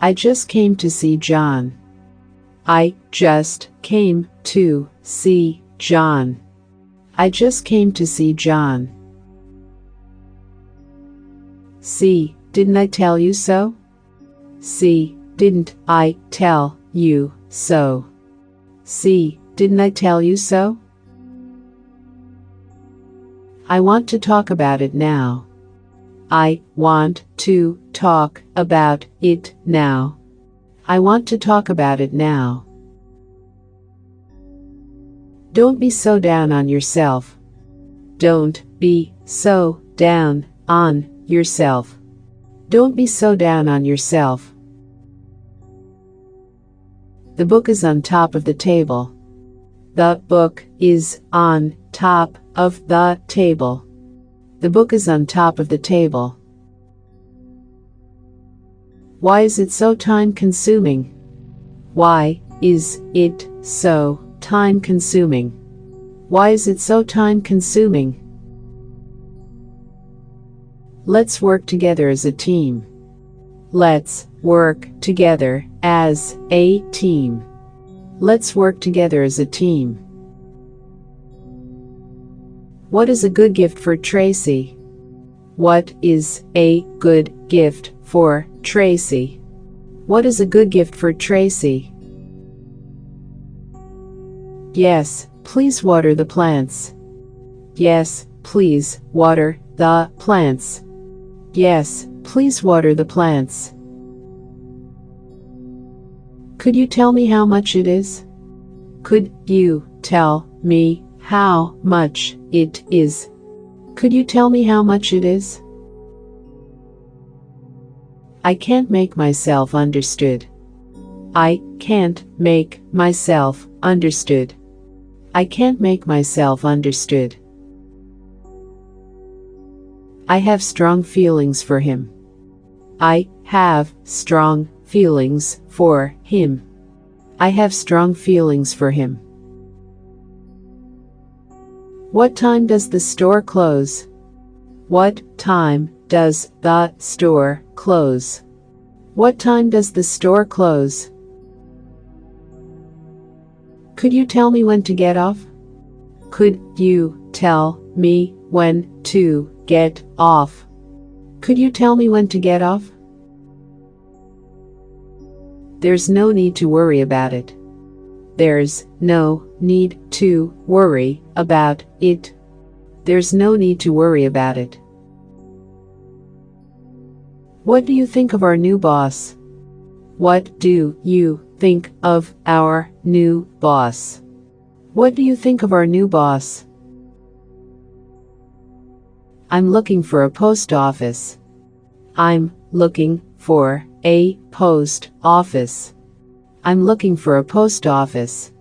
Speaker 1: I just came to see John. I just came to see John. I just came to see John. See, didn't I tell you so? See, didn't I tell you so? See, didn't I tell you so? I want to talk about it now. I want to talk about it now. I want to talk about it now. Don't be so down on yourself. Don't be so down on yourself. Don't be so down on yourself. The book is on top of the table. The book is on top of the table. The book is on top of the table. Why is it so time-consuming? Why is it so time-consuming? Why is it so time-consuming? Let's work together as a team. Let's work together as a team. Let's work together as a team. What is a good gift for Tracy? What is a good gift for Tracy? What is a good gift for Tracy? Yes, please water the plants. Yes, please water the plants. Yes, please water the plants. Could you tell me how much it is? Could you tell me how much it is? Could you tell me how much it is? I can't make myself understood. I can't make myself understood. I can't make myself understood. I have strong feelings for him. I have strong feelings for him. I have strong feelings for him. What time does the store close? What time does the store close? What time does the store close? Could you tell me when to get off? Could you tell me when to get off? Could you tell me when to get off? There's no need to worry about it. There's no need to worry about it. There's no need to worry about it. What do you think of our new boss? What do you think of our new boss? What do you think of our new boss? I'm looking for a post office. I'm looking for a post office. I'm looking for a post office.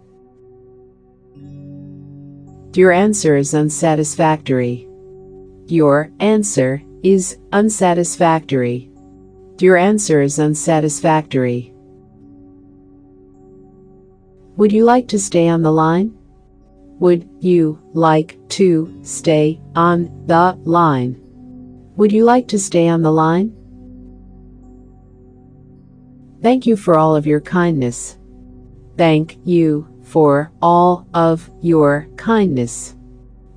Speaker 1: Your answer is unsatisfactory. Your answer is unsatisfactory. Your answer is unsatisfactory. Would you like to stay on the line? Would you like to stay on the line? Would you like to stay on the line? Thank you for all of your kindness. Thank you for all of your kindness.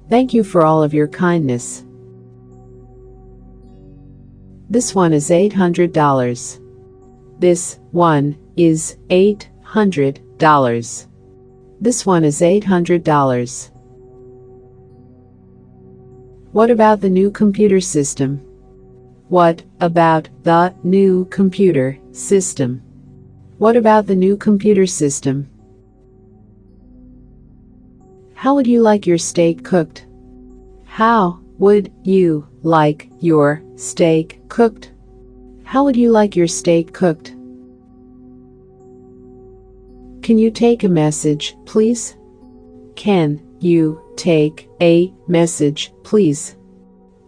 Speaker 1: Thank you for all of your kindness. This one is $800. This one is $800. This one is $800. What about the new computer system? What about the new computer system? What about the new computer system? How would you like your steak cooked? How would you like your steak cooked? How would you like your steak cooked? Can you take a message, please? Can you take a message, please?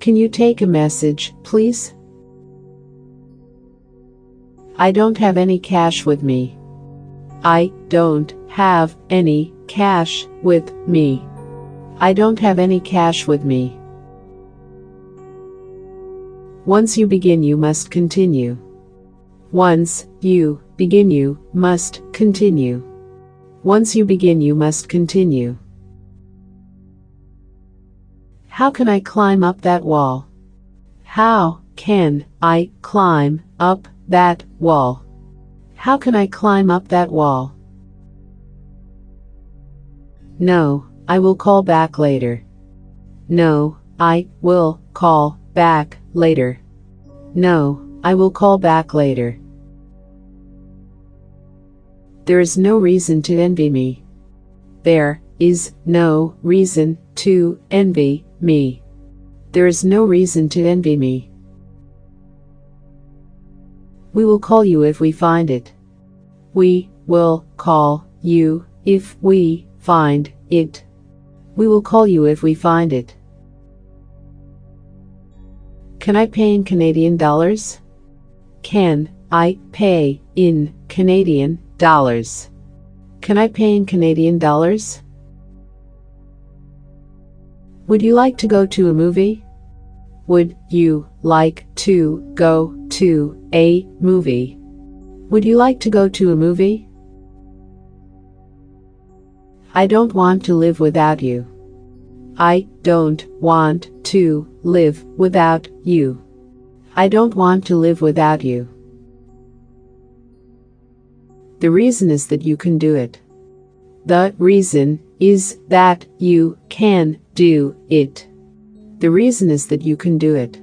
Speaker 1: Can you take a message, please? I don't have any cash with me. I don't have any cash with me. I don't have any cash with me. Once you begin, you must continue. Once you begin, you must continue. Once you begin, you must continue. How can I climb up that wall? How can I climb up that wall? How can I climb up that wall? No, I will call back later. No, I will call back later. No, I will call back later. There is no reason to envy me. There is no reason to envy me. There is no reason to envy me. We will call you if we find it. We will call you if we find it. We will call you if we find it. Can I pay in Canadian dollars? Can I pay in Canadian dollars? Can I pay in Canadian dollars? Would you like to go to a movie? Would you like to go to a movie? Would you like to go to a movie? I don't want to live without you. I don't want to live without you. I don't want to live without you. The reason is that you can do it. The reason is that you can do it. The reason is that you can do it.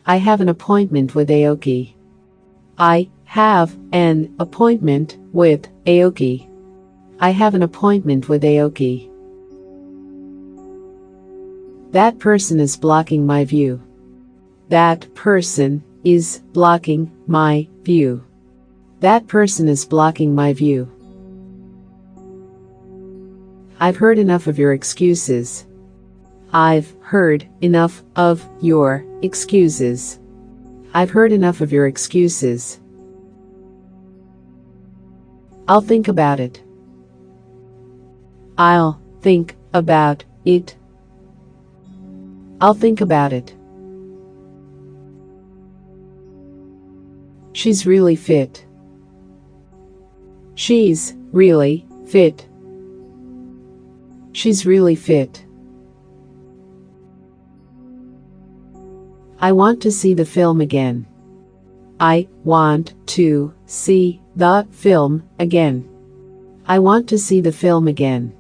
Speaker 1: I have an appointment with Aoki. I have an appointment with Aoki. I have an appointment with Aoki. That person is blocking my view. That person is blocking my view. That person is blocking my view. I've heard enough of your excuses. I've heard enough of your excuses. I've heard enough of your excuses. I'll think about it. I'll think about it. I'll think about it. She's really fit. She's really fit. She's really fit. I want to see the film again. I want to see the film again. I want to see the film again.